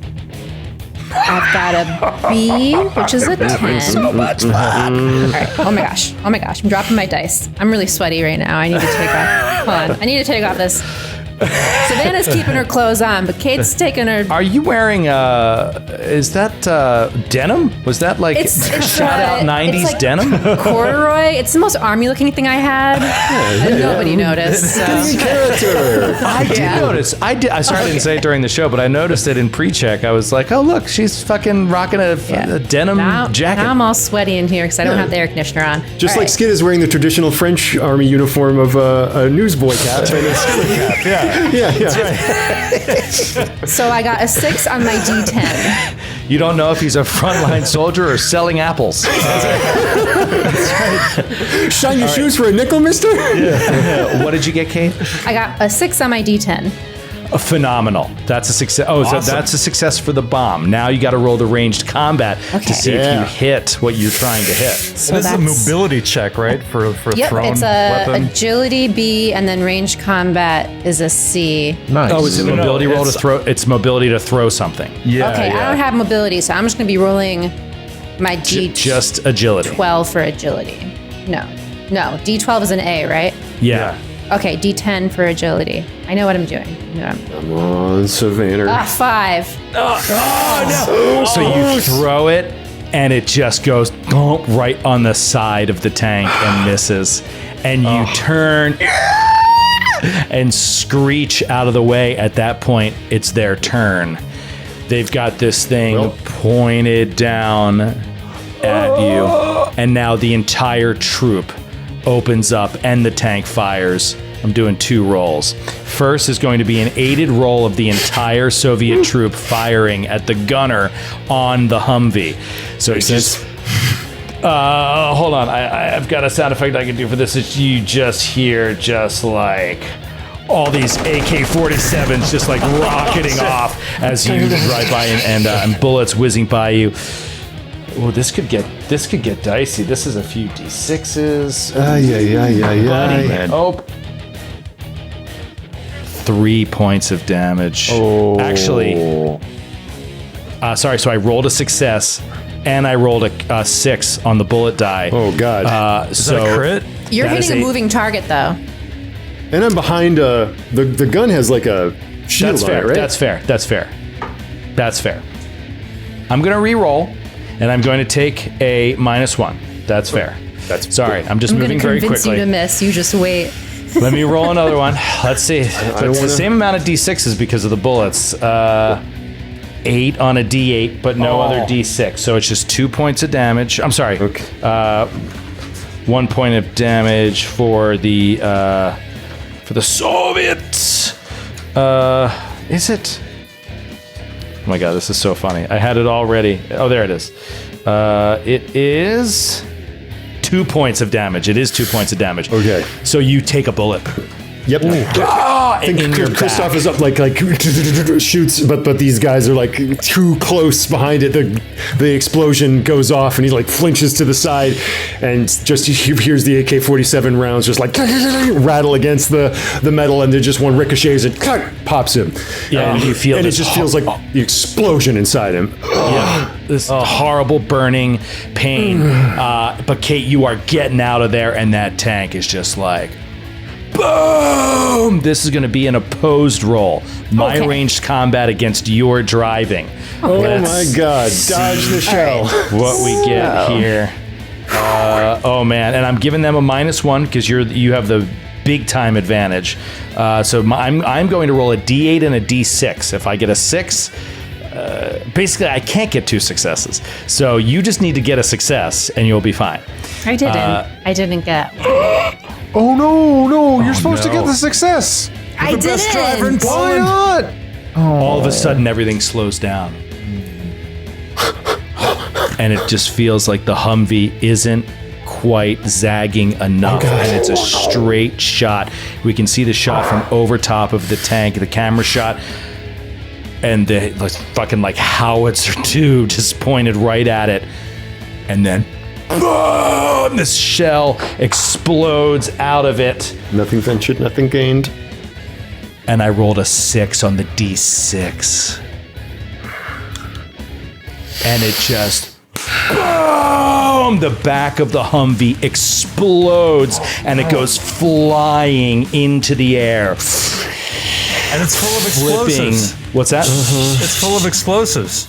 S3: I've got a B, which is a 10.
S1: So much fun.
S3: All right. Oh my gosh. I'm dropping my dice. I'm really sweaty right now. I need to take off. Hold on. I need to take off this. Savannah's keeping her clothes on, but Kate's taking her.
S1: Are you wearing is that denim? Was that like shot out 90s
S3: it's like
S1: denim?
S3: Corduroy. It's the most army looking thing I had. And nobody noticed. So.
S1: I did notice. I didn't say it during the show, but I noticed it in pre-check. I was like, oh look, she's fucking rocking a denim jacket.
S3: Now I'm all sweaty in here because I don't have the air conditioner on.
S2: Just like Skid is wearing the traditional French army uniform of a newsboy cap. Yeah.
S3: So I got a 6 on my D10.
S1: You don't know if he's a frontline soldier or selling apples.
S2: Shine your shoes for a nickel, mister?
S1: What did you get, Kate?
S3: I got a 6 on my D10.
S1: Phenomenal. That's a success. Oh, so that's a success for the bomb. Now you got to roll the ranged combat to see if you hit what you're trying to hit.
S4: So this is a mobility check, right? For thrown
S3: it's a
S4: weapon.
S3: agility B, and then ranged combat is a C.
S5: Nice.
S1: Oh, it's a mobility roll to throw. It's mobility to throw something.
S4: Yeah.
S3: Okay, I don't have mobility, so I'm just going to be rolling my D12
S1: Just agility.
S3: for agility. No, D12 is an A, right?
S1: Yeah.
S3: Okay, D10 for agility. I know what I'm doing.
S2: Come on, Savannah.
S3: 5.
S1: So you throw it, and it just goes right on the side of the tank and misses. And you turn and screech out of the way. At that point, it's their turn. They've got this thing pointed down at you, and now the entire troop opens up and the tank fires. I'm doing 2 rolls. First is going to be an aided roll of the entire Soviet troop firing at the gunner on the Humvee. So it's just hold on, I've got a sound effect I can do for this. It's you just hear just like all these AK-47s just like rocketing off as you drive by and bullets whizzing by you. Oh, this could get dicey. This is a few D6s.
S2: Yeah.
S1: Oh. 3 points of damage.
S5: Oh.
S1: Actually, sorry. So I rolled a success, and I rolled a 6 on the bullet die.
S2: Oh God.
S4: Is that a crit?
S3: You're
S1: That
S3: hitting
S1: is
S3: a moving target, though.
S2: And I'm behind. The gun has like a shield
S1: That's
S2: on
S1: fair.
S2: it, right?
S1: That's fair. I'm gonna re-roll, and I'm going to take a -1. That's fair.
S2: That's
S1: sorry. I'm just
S3: I'm going
S1: moving
S3: to
S1: very
S3: convince
S1: quickly.
S3: you to miss. You just wait.
S1: Let me roll another one. Let's see. It's the same amount of D6s because of the bullets. 8 on a D8, but no other D6. So it's just 2 points of damage. I'm sorry.
S2: Okay.
S1: 1 point of damage for the Soviets. Is it? Oh my God, this is so funny. I had it already. Oh, there it is. It is 2 points of damage. It is 2 points of damage.
S2: Okay.
S1: So you take a bullet.
S2: Yep. think
S1: in your
S2: Kristoff
S1: back.
S2: is up like shoots, but these guys are like too close behind it. The explosion goes off, and he like flinches to the side, and just he hears the AK-47 rounds just like rattle against the metal, and then just one ricochets and pops him.
S1: Yeah, and you feel
S2: and it
S1: this
S2: just feels like the explosion inside him.
S1: Yeah, this horrible burning pain. But Kate, you are getting out of there, and that tank is just like, boom! This is going to be an opposed roll. My ranged combat against your driving.
S2: Oh my God! Dodge the shell.
S1: What we get here. Oh man, and I'm giving them a -1 because you have the big time advantage. I'm going to roll a D8 and a D6. If I get a 6. Basically, I can't get 2 successes. So you just need to get a success and you'll be fine.
S3: I didn't get.
S5: Oh no! You're supposed to get the success.
S3: I didn't.
S5: Why not?
S1: All of a sudden, everything slows down. And it just feels like the Humvee isn't quite zagging enough, and it's a straight shot. We can see the shot from over top of the tank, the camera shot. And the fucking howitzer 2 just pointed right at it. And then, boom! This shell explodes out of it.
S2: Nothing ventured, nothing gained.
S1: And I rolled a 6 on the D6. And it just, boom! The back of the Humvee explodes and it goes flying into the air.
S4: And it's full of
S1: Flipping.
S4: explosives.
S1: What's that?
S4: It's full of explosives.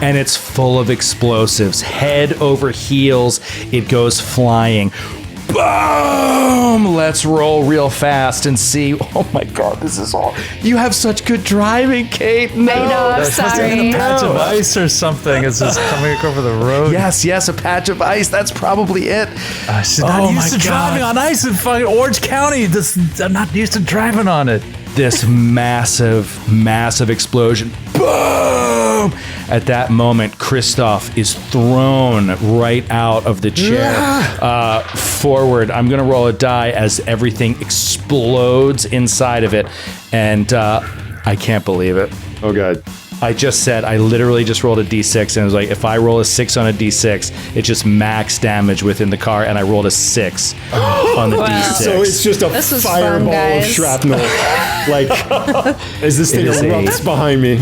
S1: And it's full of explosives. Head over heels, it goes flying. Boom! Let's roll real fast and see. Oh my God, this is all. You have such good driving, Kate. No.
S3: I know, I'm
S4: There's supposed to be
S3: sorry.
S4: a patch of ice or something. It's just coming over the road.
S1: Yes, a patch of ice. That's probably it.
S4: I'm not used to driving on ice in fucking Orange County. I'm not used to driving on it.
S1: This massive explosion. Boom! At that moment, Kristoff is thrown right out of the chair forward. I'm going to roll a die as everything explodes inside of it. And I can't believe it.
S2: Oh God.
S1: I literally just rolled a D6 and it was like, if I roll a 6 on a D6, it's just max damage within the car, and I rolled a 6 on the D6.
S2: So it's just a
S3: This was
S2: fireball
S3: fun,
S2: of
S3: guys.
S2: shrapnel. As this thing erupts behind me.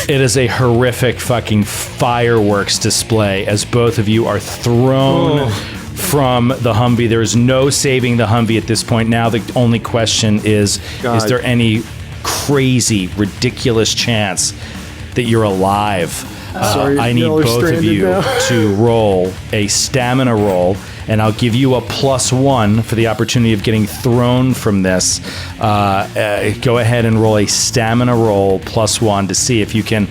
S1: It is a horrific fucking fireworks display as both of you are thrown from the Humvee. There is no saving the Humvee at this point. Now the only question is there any crazy, ridiculous chance that you're alive?
S2: Sorry,
S1: I need
S2: y'all are
S1: both of
S2: stranded
S1: you
S2: now.
S1: to roll a stamina roll, and I'll give you a +1 for the opportunity of getting thrown from this. Go ahead and roll a stamina roll +1 to see if you can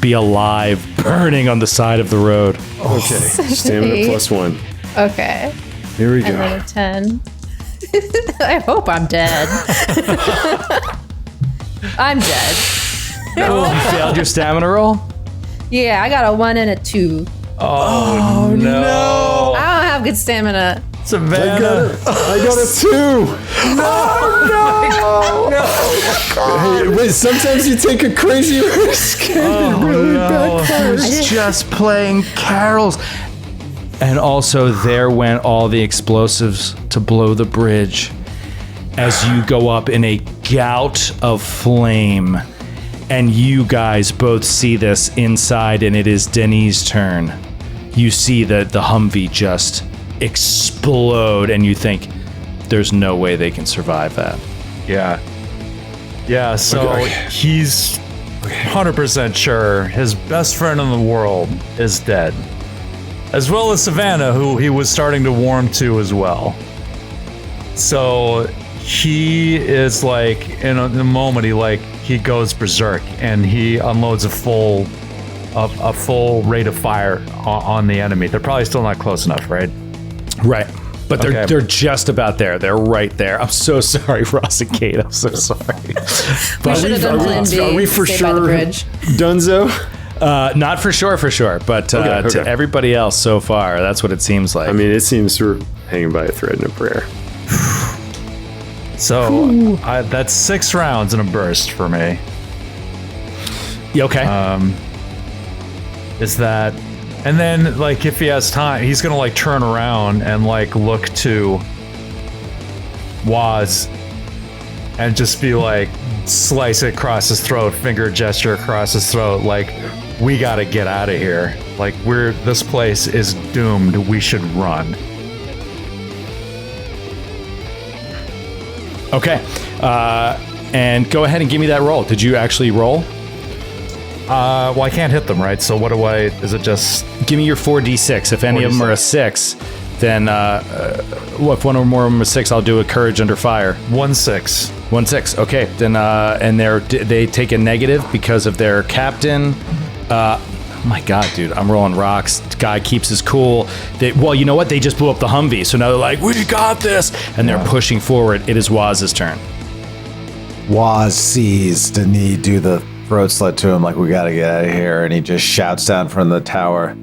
S1: be alive burning on the side of the road.
S2: Okay. Stamina +1.
S3: Okay.
S2: Here we go.
S3: And then a 10. I hope I'm dead. I'm dead.
S1: You failed your stamina roll?
S3: Yeah, I got a 1 and a 2.
S4: Oh, no.
S3: I don't have good stamina.
S4: Savannah.
S2: I got a 2. Hey, wait, sometimes you take a crazy risk and it really backfires.
S1: Who's just playing carols? And also, there went all the explosives to blow the bridge as you go up in a gout of flame. And you guys both see this inside, and it is Denny's turn. You see the Humvee just explode, and you think, there's no way they can survive that.
S4: Yeah. Yeah, so he's 100% sure his best friend in the world is dead. As well as Savannah, who he was starting to warm to as well. So he is like, in a moment, he goes berserk and he unloads a full rate of fire on the enemy. They're probably still not close enough, right?
S1: Right. But
S4: Okay.
S1: they're just about there. They're right there. I'm so sorry, Ross and Kate. I'm so sorry.
S3: We should have done plan B.
S2: Are we for
S3: stay by the
S2: sure
S3: bridge.
S2: Dunzo?
S1: Not for sure, but
S2: Okay.
S1: to everybody else so far, that's what it seems like.
S2: I mean, it seems we're hanging by a thread and a prayer.
S4: So that's 6 rounds in a burst for me.
S1: Yeah, okay.
S4: Is that, and then like if he has time, he's gonna like turn around and like look to Waz and just be like, slice it across his throat, finger gesture across his throat, like, we gotta get out of here. Like, this place is doomed. We should run.
S1: Okay. And go ahead and give me that roll. Did you actually roll?
S4: Well, I can't hit them, right? So what do is it just...
S1: Give me your 4d6. If any of them are a 6, then if one or more of them are 6, I'll do a courage under fire.
S4: 1-6.
S1: 1-6. Okay. Then and they take a negative because of their captain. Oh my God, dude, I'm rolling rocks. Guy keeps his cool. Well, you know what? They just blew up the Humvee, so now they're like, we got this, and they're pushing forward. It is Waz's turn.
S5: Waz sees Denis do the throat slit to him like, we gotta get out of here, and he just shouts down from the tower,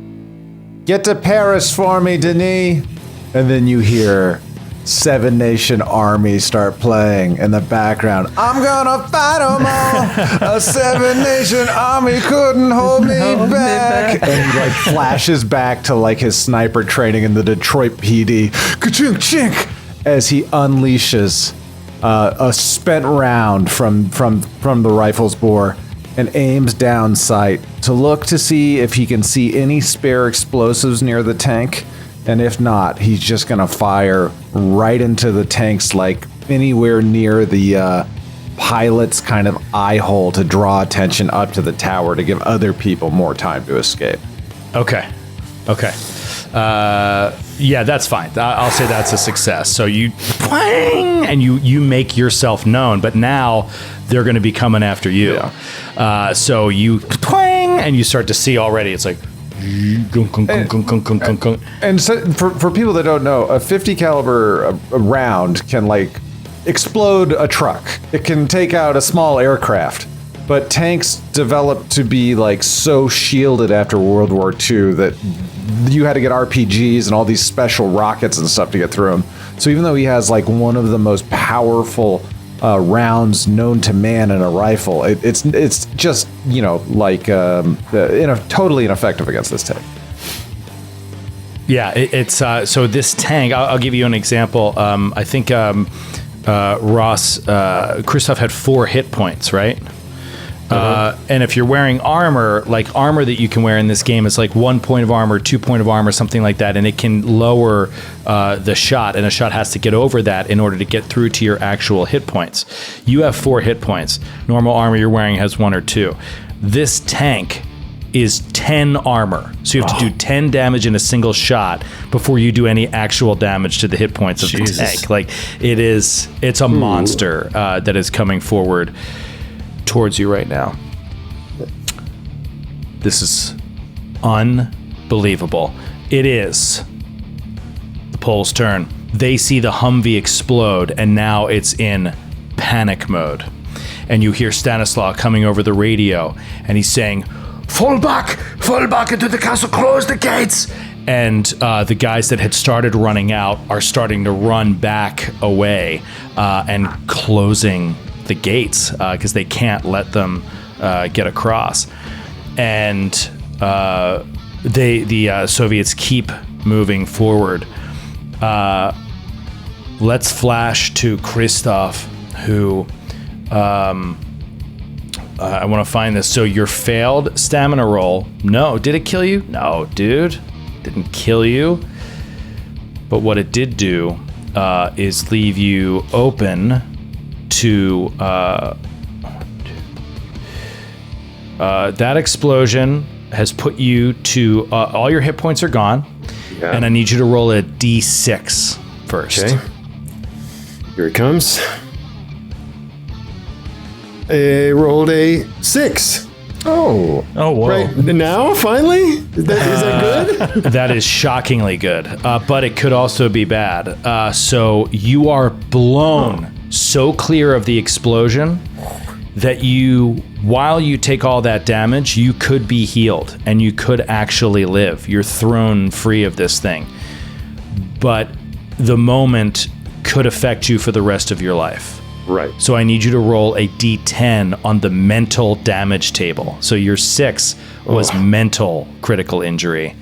S5: get to Paris for me, Denis. And then you hear Seven Nation Army start playing in the background. I'm gonna fight them all. A Seven Nation Army couldn't hold me back. And he like flashes back to like his sniper training in the Detroit PD. Ka-chink, chink, as he unleashes a spent round from the rifle's bore and aims down sight to look to see if he can see any spare explosives near the tank. And if not, he's just going to fire right into the tanks, like anywhere near the pilot's kind of eye hole to draw attention up to the tower to give other people more time to escape.
S1: Okay. Yeah, that's fine. I'll say that's a success. So you twang, and you make yourself known, but now they're going to be coming after you. Yeah. So you twang, and you start to see already. It's like...
S5: And so for people that don't know, a 50 caliber round can like explode a truck. It can take out a small aircraft. But tanks developed to be like so shielded after World War II that you had to get RPGs and all these special rockets and stuff to get through them. So even though he has like one of the most powerful rounds known to man in a rifle, it's just, you know, like totally ineffective against this tank.
S1: Yeah, it's so this tank. I'll give you an example. I think Christoph had 4 hit points, right? And if you're wearing armor, like armor that you can wear in this game is like 1 point of armor, 2 point of armor, something like that, and it can lower the shot, and a shot has to get over that in order to get through to your actual hit points. You have 4 hit points. Normal armor you're wearing has 1 or 2. This tank is 10 armor, so you have to do 10 damage in a single shot before you do any actual damage to the hit points of the tank. Like it's a monster that is coming forward towards you right now. This is unbelievable. It is the Pole's turn. They see the Humvee explode, and now it's in panic mode. And you hear Stanislaw coming over the radio, and he's saying, fall back into the castle, close the gates. And the guys that had started running out are starting to run back away and closing the gates because they can't let them get across. And the Soviets keep moving forward. Let's flash to Christoph, who I want to find this. So your failed stamina roll. No, did it kill you? No, dude, didn't kill you. But what it did do is leave you open to that explosion has put you to all your hit points are gone, and I need you to roll a d6 first.
S2: Okay, here it comes. I rolled a 6.
S5: Oh,
S4: whoa.
S2: Right now, finally? Is that good?
S1: That is shockingly good, but it could also be bad. So you are blown so clear of the explosion that while you take all that damage, you could be healed and you could actually live. You're thrown free of this thing. But the moment could affect you for the rest of your life.
S2: Right.
S1: So I need you to roll a d10 on the mental damage table. So your 6 was mental critical injury.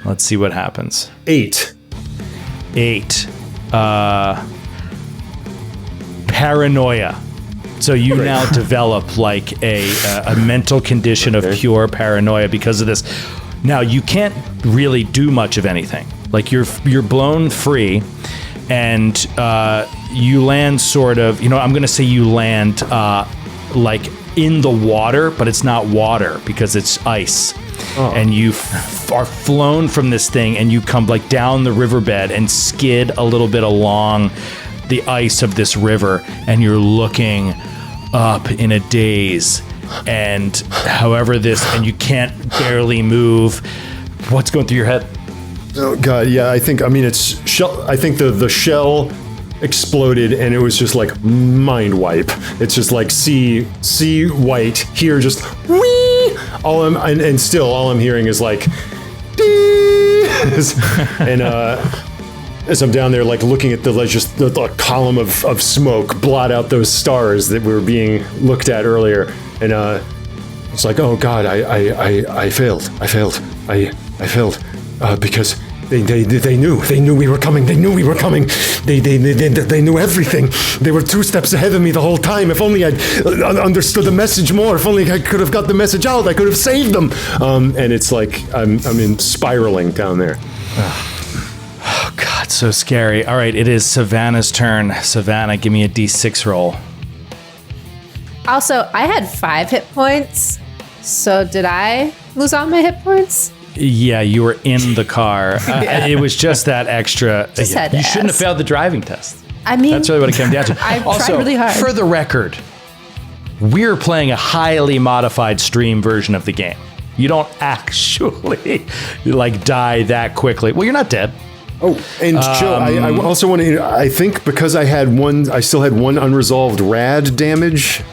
S1: Let's see what happens.
S2: 8.
S1: 8. Paranoia. So you now develop like a mental condition of pure paranoia because of this. Now you can't really do much of anything. Like you're blown free, and you land sort of. I'm going to say you land like in the water, but it's not water because it's ice. And you are flown from this thing, and you come like down the riverbed and skid a little bit along the ice of this river, and you're looking up in a daze, and and you can't barely move. What's going through your head?
S2: Oh God, yeah. I think it's shell. I think the shell exploded, and it was just like mind wipe. It's just like see white here, just wee. All I'm hearing is like, dee! And as I'm down there, like looking at the column of smoke blot out those stars that were being looked at earlier, and it's like, oh God, I failed because they knew we were coming. They knew we were coming. They knew everything. They were 2 steps ahead of me the whole time. If only I'd understood the message more. If only I could have got the message out. I could have saved them. And it's like I'm in spiraling down there.
S1: Oh God, so scary. All right, it is Savannah's turn. Savannah, give me a d6 roll.
S3: Also, I had 5 hit points. So did I lose all my hit points?
S1: Yeah, you were in the car. It was just that extra.
S3: Just had to
S1: you shouldn't have
S3: ask.
S1: failed the driving test.
S3: I mean,
S1: That's really what it came down to.
S3: I
S1: Also,
S3: tried really hard.
S1: for the record, we're playing a highly modified stream version of the game. You don't actually like die that quickly. Well, you're not dead.
S2: Oh, and Joe, I also want to. I think because I still had one unresolved rad damage.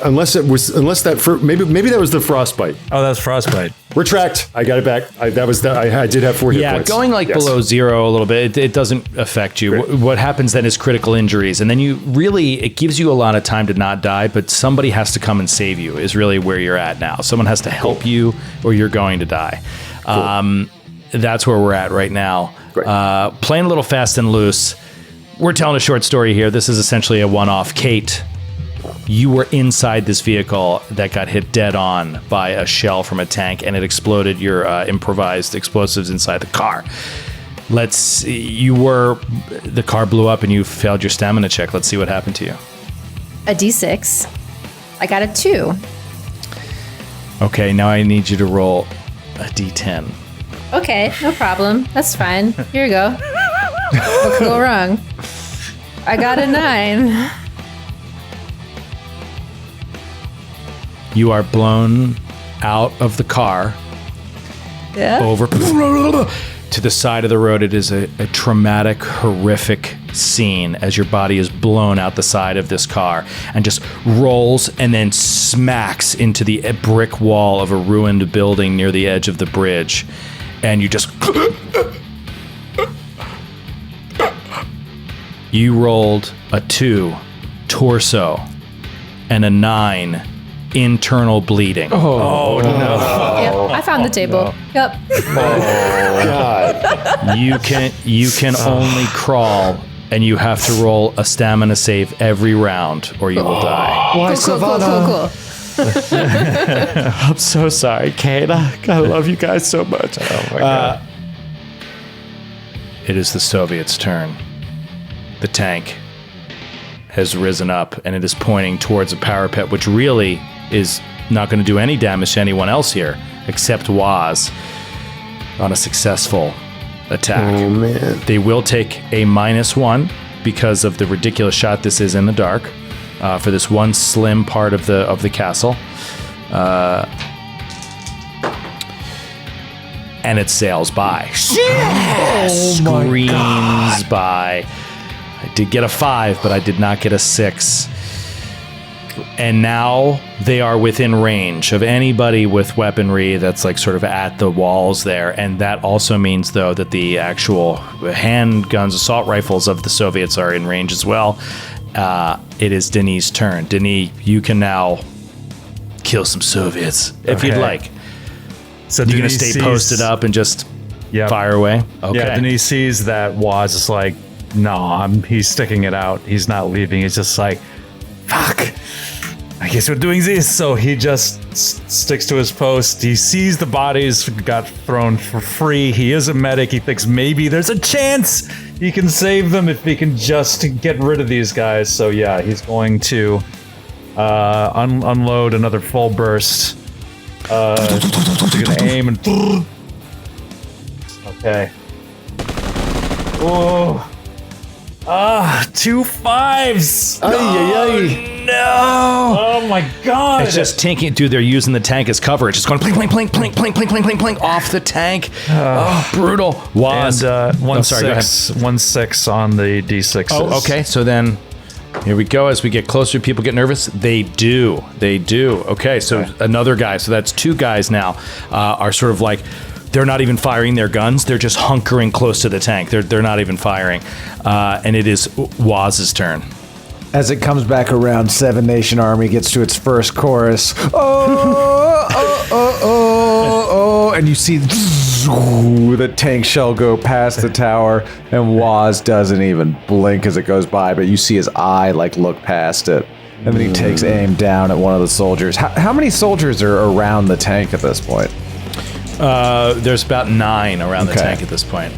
S2: Maybe that was the frostbite.
S4: Oh, that's frostbite.
S2: Retract. I got it back. I did have 4 hit points.
S1: Yeah, going below 0 a little bit, it doesn't affect you.
S2: Great.
S1: What happens then is critical injuries, and then it gives you a lot of time to not die, but somebody has to come and save you is really where you're at now. Someone has to help you, or you're going to die. Cool. That's where we're at right now. Playing a little fast and loose. We're telling a short story here. This is essentially a one-off. Kate, you were inside this vehicle that got hit dead on by a shell from a tank, and it exploded your improvised explosives inside the car. The car blew up and you failed your stamina check. Let's see what happened to you.
S3: a d6. I got a 2.
S1: Okay, now I need you to roll a d10.
S3: Okay, no problem. That's fine. Here you go. What could go wrong? I got a 9.
S1: You are blown out of the car
S3: Yeah.
S1: over to the side of the road. It is a traumatic, horrific scene as your body is blown out the side of this car and just rolls and then smacks into the brick wall of a ruined building near the edge of the bridge. And you just... You rolled a 2, torso, and a 9, internal bleeding.
S2: Oh, no.
S3: Yep, I found the table. Yep.
S2: God.
S1: You can only crawl, and you have to roll a stamina save every round, or you will die.
S2: Why,
S3: Cool.
S1: I'm so sorry, Kate. I love you guys so much.
S5: Oh my God.
S1: It is the Soviets' turn. The tank has risen up, and it is pointing towards a parapet, which really is not going to do any damage to anyone else here, except Waz, on a successful attack.
S2: Oh, man.
S1: They will take a -1 because of the ridiculous shot this is in the dark for this one slim part of the castle. And it sails by. Screams by. I did get a 5, but I did not get a 6. And now they are within range of anybody with weaponry that's like sort of at the walls there. And that also means, though, that the actual handguns, assault rifles of the Soviets are in range as well. It is Denis' turn. Denis, you can now kill some Soviets if you'd like.
S4: So
S1: you're going to stay posted up and just fire away? Okay.
S4: Yeah, Denis sees that Waz is like, no, he's sticking it out. He's not leaving. He's just like, fuck. I guess we're doing this. So he just sticks to his post. He sees the bodies got thrown for free. He is a medic. He thinks maybe there's a chance he can save them if he can just get rid of these guys. So yeah, he's going to unload another full burst. He's gonna aim and okay. Oh. 2 5s. No! Oh my god!
S1: It's just tanking, dude. They're using the tank as cover. It's just going plink, plink, plink, plink, plink, plink, plink, plink, plink off the tank. Brutal. Was
S4: and 1
S1: sorry, go ahead.
S4: 1 6 on the D6s.
S1: Oh, okay. So then, here we go. As we get closer, people get nervous. They do. Okay. So another guy. So that's 2 guys now. Are sort of like. They're not even firing their guns. They're just hunkering close to the tank. They're not even firing. And it is Waz's turn.
S5: As it comes back around, Seven Nation Army gets to its first chorus. Oh, and you see the tank shell go past the tower, and Waz doesn't even blink as it goes by, but you see his eye like look past it. And then he takes aim down at one of the soldiers. How many soldiers are around the tank at this point?
S1: There's about 9 around the tank at this point.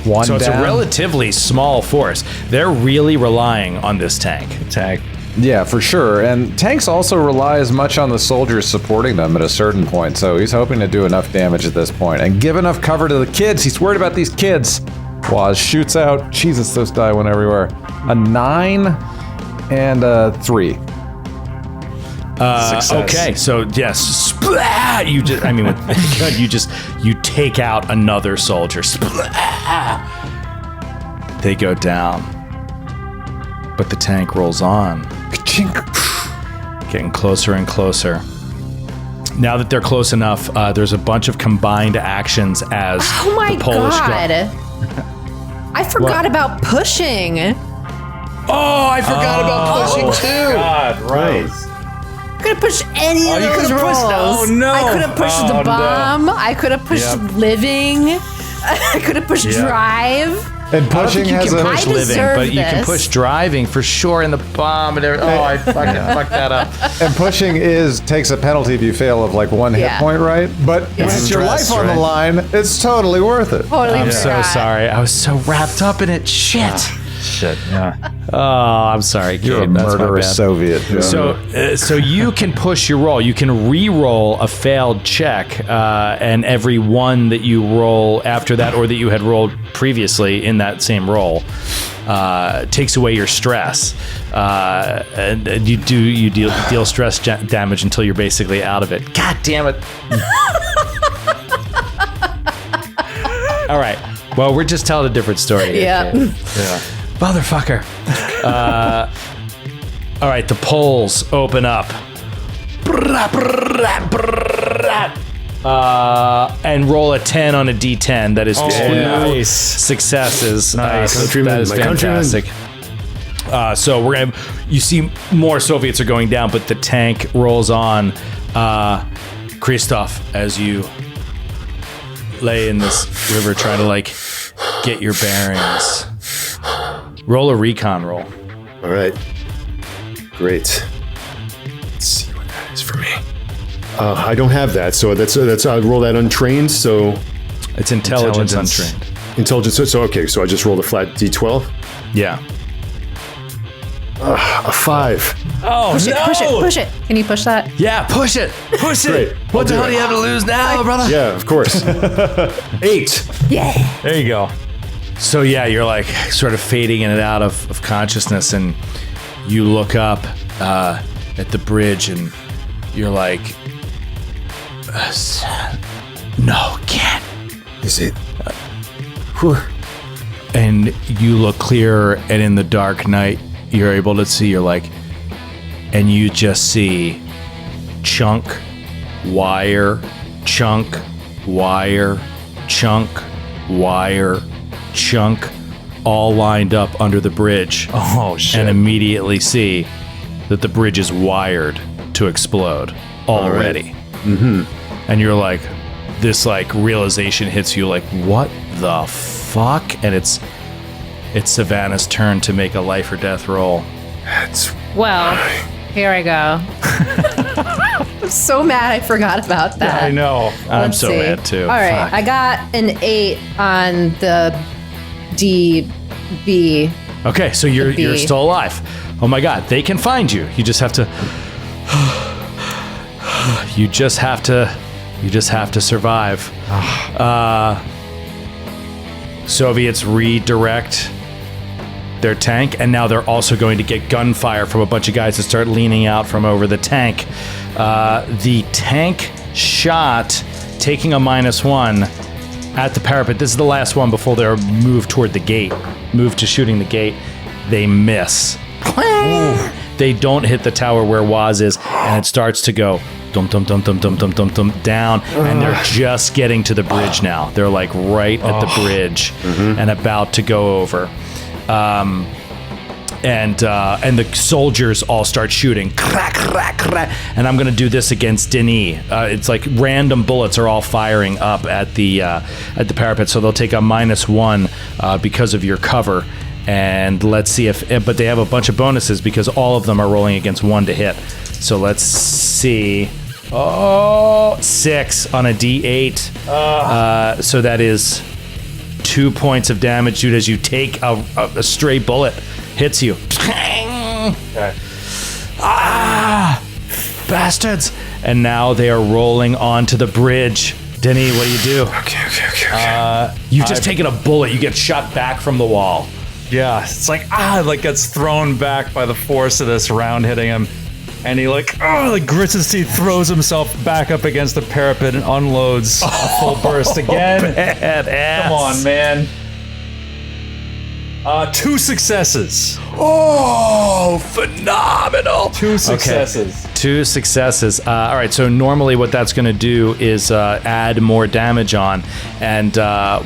S5: One
S1: so it's
S5: down.
S1: a relatively small force. They're really relying on this tank.
S5: Yeah, for sure. And tanks also rely as much on the soldiers supporting them at a certain point. So he's hoping to do enough damage at this point and give enough cover to the kids. He's worried about these kids. Waz shoots out. Jesus, those die went everywhere. A 9 and a 3.
S1: Okay, so yes, splat! You just, I mean, with you take out another soldier. Splat! They go down, but the tank rolls on, getting closer and closer. Now that they're close enough, there's a bunch of combined actions as the Polish
S3: I forgot about pushing.
S1: Oh, I forgot about pushing too.
S4: God, right.
S3: I could have pushed any of those rolls.
S4: Oh no!
S3: I could have pushed the bomb. I could have pushed living. I could have pushed drive.
S5: And pushing has
S1: you
S5: a
S1: can push living, but you can push driving for sure in the bomb and everything. Oh, I fucked that up.
S5: And pushing takes a penalty if you fail of like 1 hit point, right? But when it's your life on the line, it's totally worth it.
S3: Totally
S1: I'm so sorry. I was so wrapped up in it. Shit.
S4: Shit. Yeah.
S1: Oh, I'm sorry, Gabe.
S5: You're a murderous Soviet.
S1: So you can push your roll. You can re-roll a failed check, and every one that you roll after that, or that you had rolled previously in that same roll, takes away your stress, and you deal stress damage until you're basically out of it. God damn it! All right. Well, we're just telling a different story here.
S3: Yeah.
S1: Motherfucker. All right, the polls open up. And roll a 10 on a D10. That is two
S4: nice
S1: successes.
S4: Nice.
S1: That is fantastic. So you see more Soviets are going down, but the tank rolls on. Christoph, as you lay in this river trying to like get your bearings. Roll a recon roll.
S2: All right. Great. Let's see what that is for me. I don't have that, so that's I'll roll that untrained. So
S1: it's intelligence untrained.
S2: Intelligence. So okay. So I just rolled a flat D12.
S1: Yeah.
S2: A 5.
S3: Oh, push it. Can you push that?
S1: Yeah, push it.
S2: Great.
S1: What the hell do you have to lose now, brother?
S2: Yeah, of course. 8.
S3: Yeah.
S4: There you go.
S1: So yeah, you're like sort of fading in and out of consciousness, and you look up at the bridge, and you're like, no, can't.
S2: Is it?
S1: And you look clearer, and in the dark night, you're able to see. You're like, and you just see chunk, wire, chunk, wire, chunk, wire, chunk, all lined up under the bridge.
S4: Oh, shit.
S1: And immediately see that the bridge is wired to explode already. And you're like, this like realization hits you like, what the fuck? And it's Savannah's turn to make a life or death roll.
S3: Well, here I go. I'm so mad I forgot about that.
S4: I know.
S1: I'm
S3: Let's
S1: so
S3: see.
S1: mad too.
S3: All right,
S1: Fuck.
S3: I got an 8 on the DB.
S1: Okay, so you're
S3: B.
S1: still alive. Oh my god, they can find you. You just have to survive. Soviets redirect their tank, and now they're also going to get gunfire from a bunch of guys that start leaning out from over the tank. The tank shot, taking a -1 at the parapet. This is the last one before they're moved toward the gate. Move to shooting the gate. They miss. They don't hit the tower where Waz is, and it starts to go dum dum dum dum dum dum dum dum down, and they're just getting to the bridge now. They're like right at the bridge and about to go over. And the soldiers all start shooting. Crack, crack, crack. And I'm going to do this against Denis. It's like random bullets are all firing up at the parapet, so they'll take a -1 because of your cover. And let's see but they have a bunch of bonuses because all of them are rolling against 1 to hit. So let's see. Oh, 6 on a D8. So that is 2 points of damage, dude, as you take a stray bullet. Hits you.
S4: Okay.
S1: Ah! Bastards! And now they are rolling onto the bridge. Denny, what do you do?
S2: Okay.
S1: You've just taken a bullet. You get shot back from the wall.
S4: Yeah, it's like gets thrown back by the force of this round hitting him. And he grits his teeth, throws himself back up against the parapet and unloads a full burst again.
S1: Badass.
S4: Come on, man. 2 successes.
S1: Oh, phenomenal.
S4: 2 successes.
S1: Okay. 2 successes. All right, so normally what that's going to do is add more damage on. And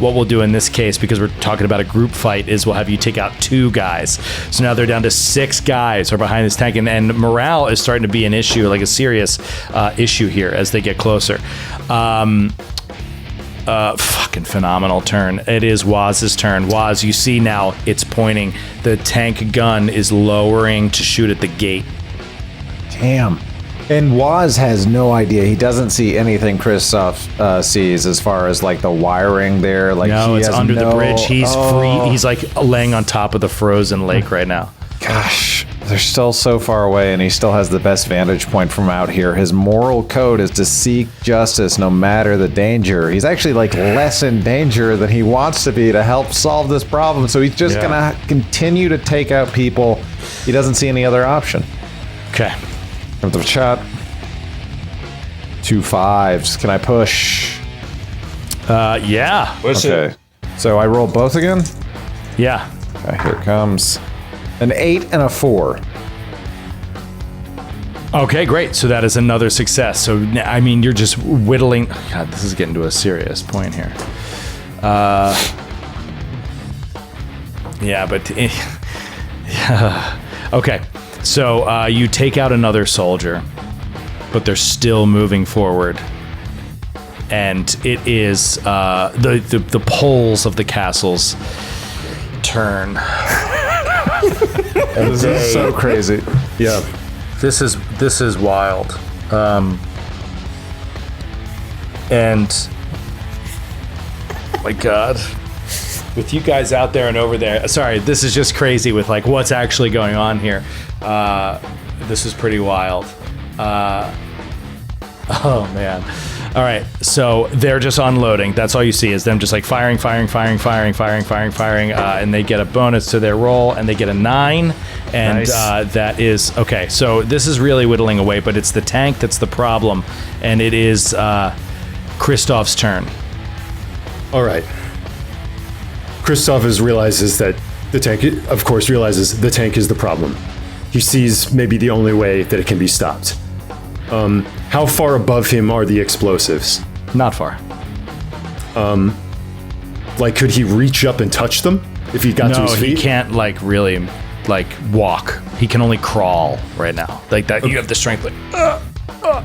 S1: what we'll do in this case, because we're talking about a group fight, is we'll have you take out 2 guys. So now they're down to 6 guys are behind this tank. And morale is starting to be an issue, like a serious issue here as they get closer. Fucking phenomenal turn. It is Waz's turn. Waz, you see now it's pointing. The tank gun is lowering to shoot at the gate.
S5: Damn. And Waz has no idea. He doesn't see anything Christoph sees as far as like the wiring there. Like
S1: No,
S5: he
S1: it's
S5: has
S1: under the
S5: no-
S1: bridge. He's
S5: Oh,
S1: free. He's like laying on top of the frozen lake right now.
S5: Gosh, they're still so far away, and he still has the best vantage point from out here. His moral code is to seek justice no matter the danger. He's actually like less in danger than he wants to be to help solve this problem. So he's just gonna continue to take out people. He doesn't see any other option.
S1: Okay.
S5: From the shot. 2 5s. Can I push?
S1: Yeah.
S5: Okay. So I roll both again?
S1: Yeah.
S5: Okay, here it comes. An 8 and a 4.
S1: Okay, great. So that is another success. So, I mean, you're just whittling. God, this is getting to a serious point here. Yeah, but. Yeah. Okay. So you take out another soldier, but they're still moving forward. And it is the poles of the castle's turn.
S5: This is so crazy.
S2: Yeah.
S1: This is wild. And my God, with you guys out there and over there. Sorry, this is just crazy with like what's actually going on here. This is pretty wild. Oh man. All right, so they're just unloading. That's all you see is them just like firing, and they get a bonus to their roll, and they get a 9, and
S4: Nice.
S1: that is okay. So this is really whittling away, but it's the tank that's the problem, and it is Christoph's turn.
S2: All right. Christoph realizes that the tank, of course, realizes the tank is the problem. he sees maybe the only way that it can be stopped. How far above him are the explosives?
S1: Not far.
S2: Like, could he reach up and touch them if he got to
S1: No,
S2: his
S1: he
S2: feet?
S1: can't like really like walk. He can only crawl right now. Like that, you have the strength. Like,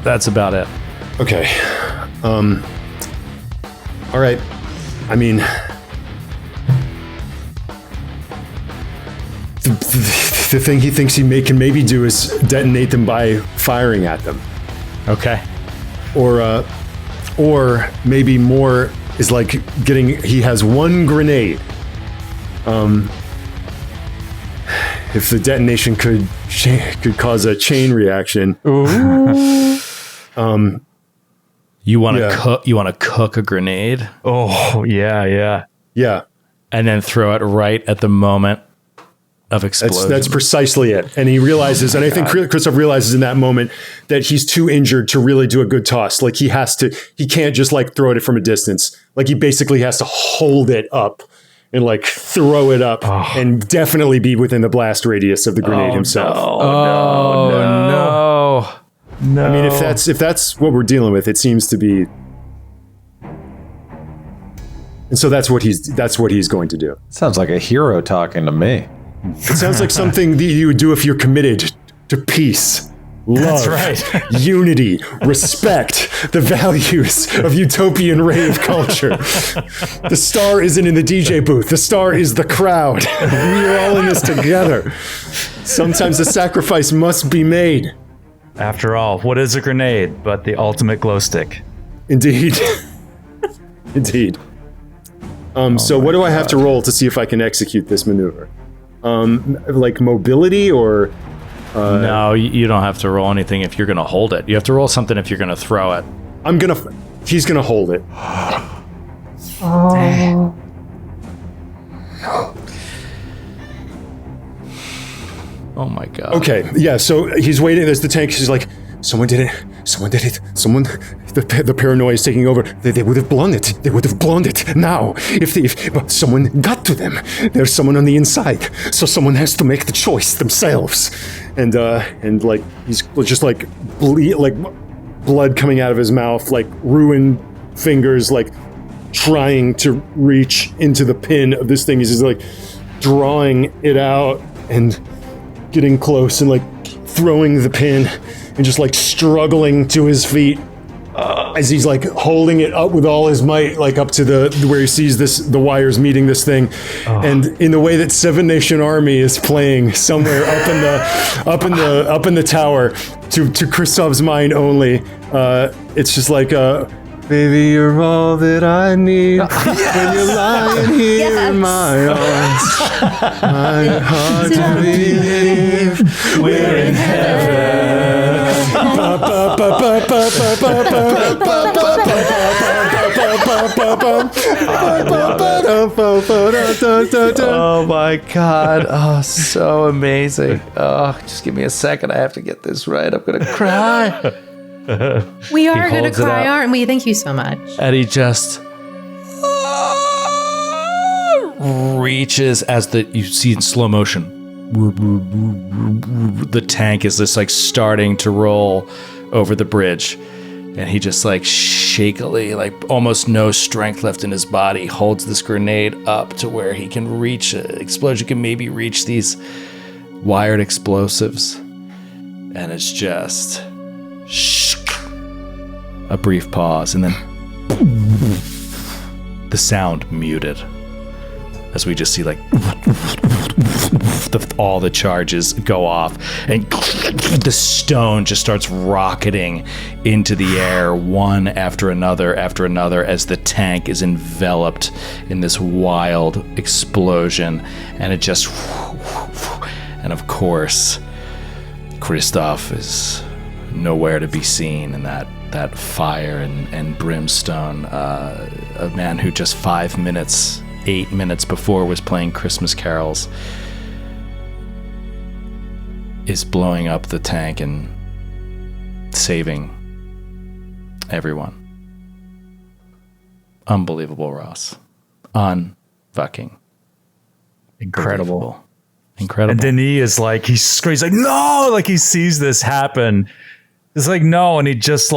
S1: that's about it.
S2: Okay. All right. I mean, the thing he thinks he can maybe do is detonate them by firing at them,
S1: Okay.
S2: or maybe more is like he has one grenade. If the detonation could cause a chain reaction.
S1: You want to
S2: Yeah.
S1: cook? You want to cook a grenade
S4: Oh, yeah.
S2: Yeah,
S1: and then throw it right at the moment of explosion.
S2: that's precisely it. And he realizes, and I think Christoph realizes in that moment that he's too injured to really do a good toss. Like he can't just like throw it from a distance. Like he basically has to hold it up and like throw it up and definitely be within the blast radius of the grenade himself.
S1: no.
S2: I mean, if that's what we're dealing with, it seems to be. And so that's what he's going to do.
S5: Sounds like a hero talking to me.
S2: It sounds like something that you would do if you're committed to peace, love, unity, respect, the values of utopian rave culture. The star isn't in the DJ booth. The star is the crowd. We're all in this together. Sometimes a sacrifice must be made.
S4: After all, what is a grenade but the ultimate glow stick?
S2: Indeed. Indeed. So what do I have to roll to see if I can execute this maneuver? Like mobility or...
S1: No, you don't have to roll anything if you're going to hold it. You have to roll something if you're going to throw it.
S2: He's gonna hold it.
S1: Oh my god.
S2: Okay, yeah, so he's waiting, there's the tank, he's like, someone did it, the paranoia is taking over. They would have blown it, now. But someone got to them. There's someone on the inside, so someone has to make the choice themselves. And like, he's just like, blood coming out of his mouth, like ruined fingers, like trying to reach into the pin of this thing. He's just like drawing it out and getting close and like throwing the pin and just like struggling to his feet as he's like holding it up with all his might, like up to where he sees the wires meeting this thing. And in the way that Seven Nation Army is playing somewhere up in the tower to Christoph's mind only, it's just like baby, you're all that I need when you're lying here in my arms. My heart to believe we're in heaven.
S1: Oh my god. Oh, so amazing. Oh, just give me a second. I have to get this right. I'm going to cry.
S3: We are going to
S1: holds it
S3: cry,
S1: up.
S3: aren't we? Thank you so much.
S1: And he just reaches as you see in slow motion. The tank is just like starting to roll over the bridge. And he just like shakily, like almost no strength left in his body, holds this grenade up to where he can reach explosion, can maybe reach these wired explosives. And it's just a brief pause, and then the sound muted as we just see like all the charges go off, and the stone just starts rocketing into the air one after another as the tank is enveloped in this wild explosion. And it just, and of course Christoph is nowhere to be seen in that fire and brimstone. A man who just 8 minutes before was playing Christmas carols is blowing up the tank and saving everyone. Unbelievable, Ross. Unfucking
S4: Incredible.
S1: Incredible.
S4: And Denis is like, he screams like, no, like he sees this happen. It's like, no. And he just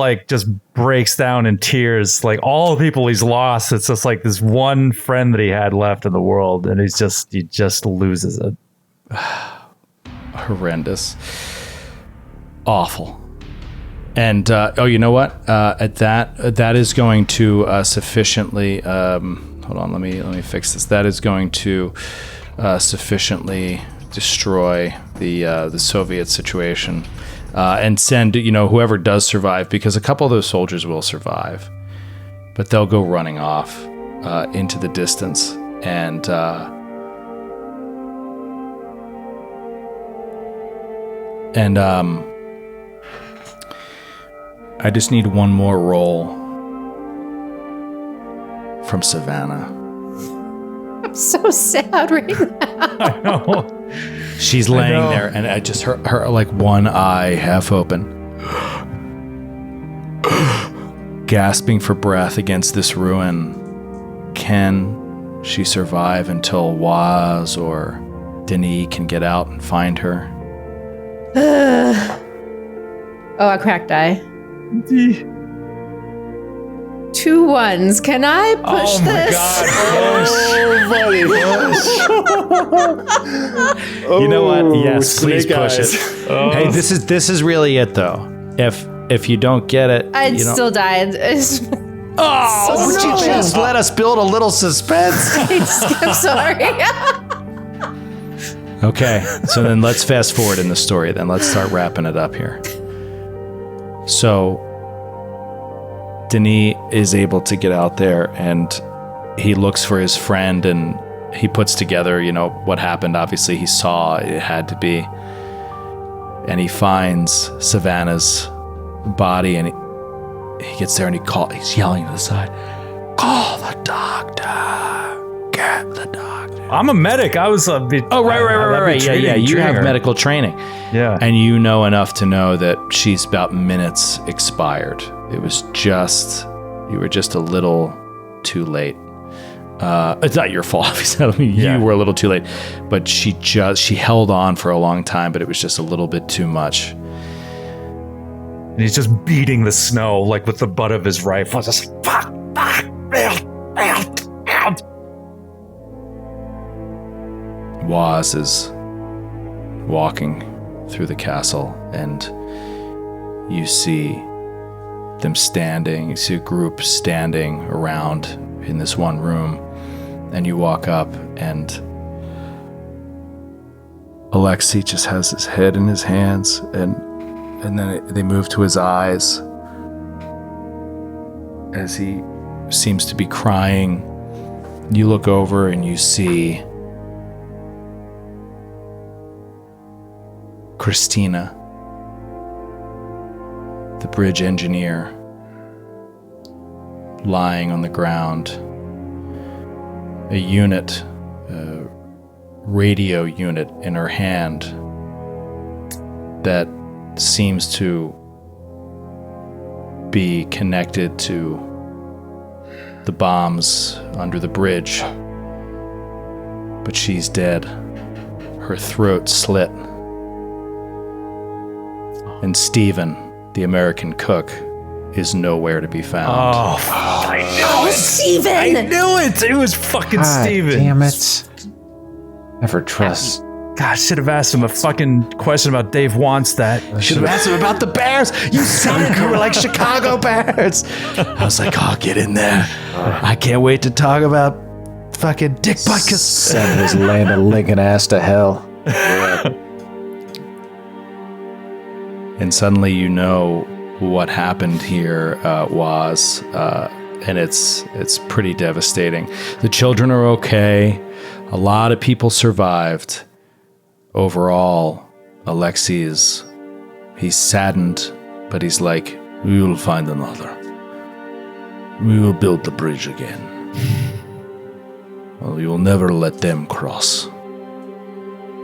S4: breaks down in tears. Like all the people he's lost. It's just like this one friend that he had left in the world. And he just loses it.
S1: Horrendous. Awful. And, you know what? That is going to sufficiently, hold on, let me fix this. That is going to sufficiently destroy the Soviet situation and send whoever does survive, because a couple of those soldiers will survive, but they'll go running off into the distance, and I just need one more roll from Savannah.
S3: I'm so sad right now.
S4: I know.
S1: She's laying there, and I just her like one eye half open, gasping for breath against this ruin. Can she survive until Waz or Denis can get out and find her?
S3: Oh, a cracked eye. 2 1s. Can I push this?
S1: You know what? Yes, please
S2: snake
S1: push
S2: eyes.
S1: it. Hey, this is really it though. If you don't get it,
S3: I'd still died.
S1: Oh, would you just let us build a little suspense?
S3: I'm sorry.
S1: Okay, so then let's fast forward in the story. Then let's start wrapping it up here. So Denis is able to get out there, and he looks for his friend, and he puts together, what happened. Obviously, he saw it had to be, and he finds Savannah's body, and he gets there, and he's yelling to the side, "Call the doctor! Get the doctor!"
S4: I'm a medic. I was right.
S1: Yeah. You have medical training.
S4: Yeah.
S1: And you know enough to know that she's about minutes expired. It was you were just a little too late. It's not your fault, obviously. You were a little too late. But she held on for a long time, but it was just a little bit too much.
S4: And he's just beating the snow, like with the butt of his rifle. Just fuck.
S1: Waz is walking through the castle, and you see them standing. You see a group standing around in this one room, and you walk up, and Alexei just has his head in his hands, and then they move to his eyes as he seems to be crying. You look over and you see Christina, the bridge engineer, lying on the ground. A radio unit in her hand that seems to be connected to the bombs under the bridge. But she's dead. Her throat slit. And Steven, the American cook, is nowhere to be found.
S4: I knew it.
S3: Steven!
S4: I knew it. It was fucking Steven.
S5: Damn it. Never trust.
S4: God, I should have asked him a fucking question about Dave wants that.
S1: Should have asked him about the Bears. You said it. You were like Chicago Bears. I was like, oh, get in there. I can't wait to talk about fucking Dick Butkus.
S5: Send his land of Lincoln ass to hell.
S1: And suddenly you know what happened here was, and it's pretty devastating. The children are okay. A lot of people survived. Overall, Alexei he's saddened, but he's like, we will find another. We will build the bridge again. Well, we will never let them cross.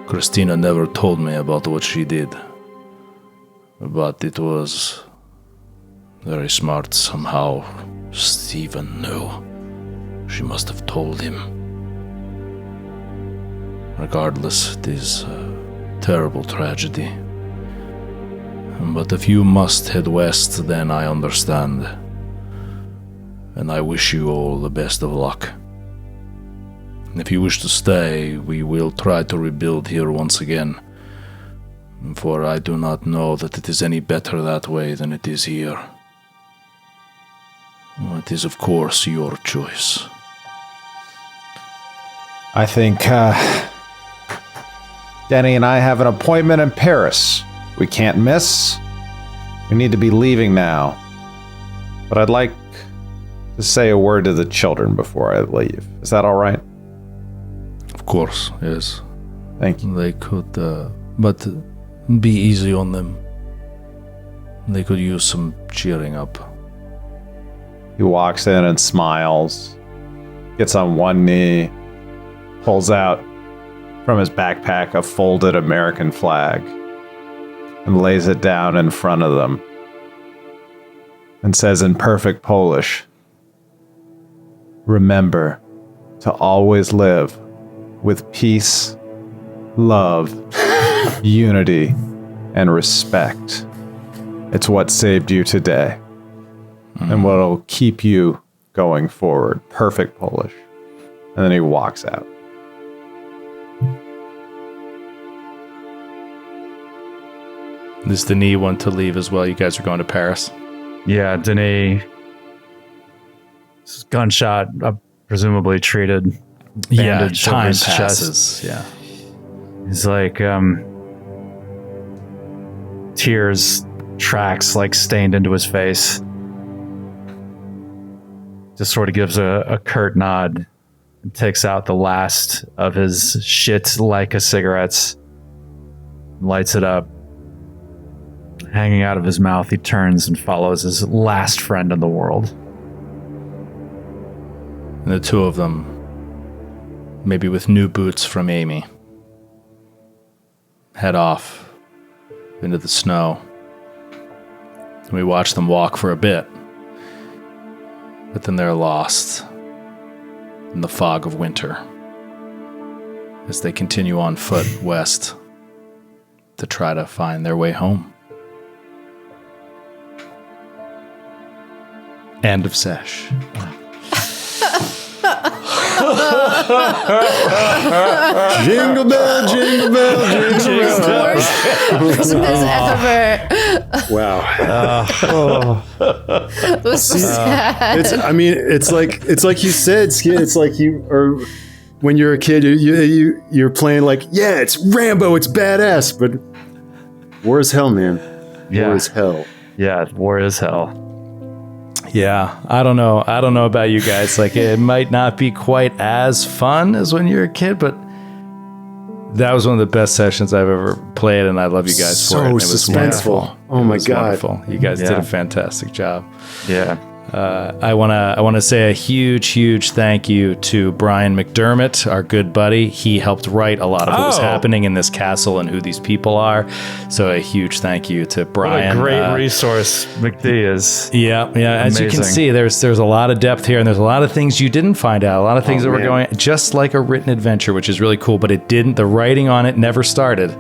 S1: Christina never told me about what she did. But it was very smart somehow. Steven knew. She must have told him. Regardless, it is a terrible tragedy. But if you must head west, then I understand. And I wish you all the best of luck. If you wish to stay, we will try to rebuild here once again. For I do not know that it is any better that way than it is here. It is, of course, your choice.
S5: I think Denny and I have an appointment in Paris. We can't miss. We need to be leaving now. But I'd like to say a word to the children before I leave. Is that all right?
S1: Of course, yes.
S5: Thank you.
S1: They could, but be easy on them. They could use some cheering up.
S5: He walks in and smiles, gets on one knee, pulls out from his backpack a folded American flag, and lays it down in front of them, and says in perfect Polish, "Remember to always live with peace, love, unity, and respect. It's what saved you today, and what'll keep you going forward." Perfect Polish. And then he walks out.
S1: Does Denis want to leave as well? You guys are going to Paris?
S4: Yeah, Denis. Gunshot, presumably treated. Bandage over
S1: time
S4: his
S1: passes.
S4: chest.
S1: Yeah.
S4: He's like, tears, tracks like stained into his face. Just sort of gives a curt nod and takes out the last of his shit Leica cigarettes, lights it up. Hanging out of his mouth, he turns and follows his last friend in the world.
S1: And the two of them, maybe with new boots from Amy, head off into the snow. And we watch them walk for a bit, but then they're lost in the fog of winter as they continue on foot west to try to find their way home. End of sesh.
S2: Jingle bell, jingle bell, jingle bell.
S3: Christmas ever.
S2: Wow.
S3: It was so sad.
S2: It's like you said, Skid. It's like when you're a kid, you're playing like, yeah, it's Rambo, it's badass, but war is hell, man.
S4: Yeah.
S2: War is hell.
S4: Yeah, war is hell.
S1: Yeah, I don't know about you guys. Like, it might not be quite as fun as when you're a kid, but that was one of the best sessions I've ever played, and I love you guys for it. And it was
S2: suspenseful.
S1: wonderful.
S2: Oh my
S1: It was
S2: God.
S1: wonderful. You guys did a fantastic job.
S4: Yeah.
S1: I want to say a huge thank you to Brian McDermott, our good buddy. He helped write a lot of what was happening in this castle and who these people are. So a huge thank you to Brian.
S4: What a great resource McD is.
S1: Yeah. As you can
S4: Amazing.
S1: see, there's a lot of depth here, and there's a lot of things you didn't find out. A lot of things that were
S2: man.
S1: going just like a written adventure, which is really cool. But it didn't. The writing on it never started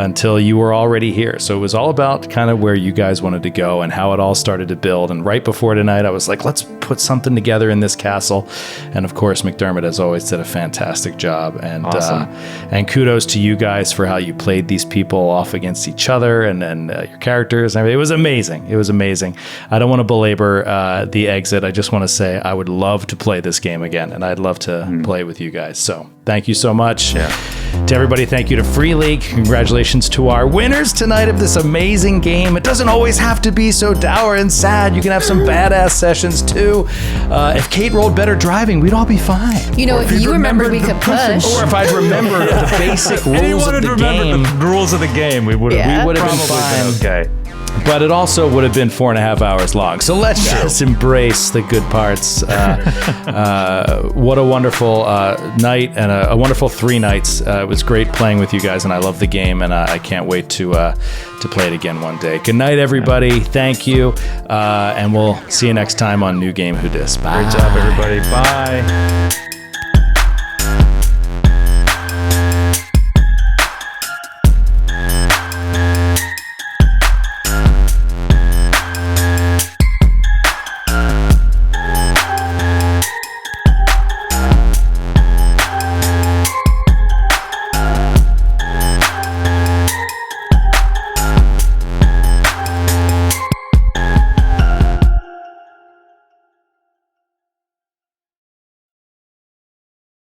S1: until you were already here. So it was all about kind of where you guys wanted to go and how it all started to build. And right before tonight, I was like, let's put something together in this castle. And of course, McDermott, as always, did a fantastic job. And
S4: Awesome.
S1: And kudos to you guys for how you played these people off against each other and your characters. I mean, it was amazing. It was amazing. I don't want to belabor the exit. I just want to say I would love to play this game again, and I'd love to play with you guys. So thank you so much. To everybody, thank you to Free League. Congratulations to our winners tonight of this amazing game. It doesn't always have to be so dour and sad. You can have some badass sessions too. If Kate rolled better driving, we'd all be fine.
S3: You know, if you remembered we could push.
S1: Or if I'd remembered the basic rules of the game,
S4: the rules of the game, we would have
S1: we would have been fine.
S4: okay.
S1: But it also would have been 4.5 hours long. So let's just embrace the good parts. What a wonderful night and a wonderful 3 nights. It was great playing with you guys, and I love the game, and I can't wait to play it again one day. Good night, everybody. Thank you, and we'll see you next time on New Game Who Dis. Bye.
S4: Great job, everybody. Bye.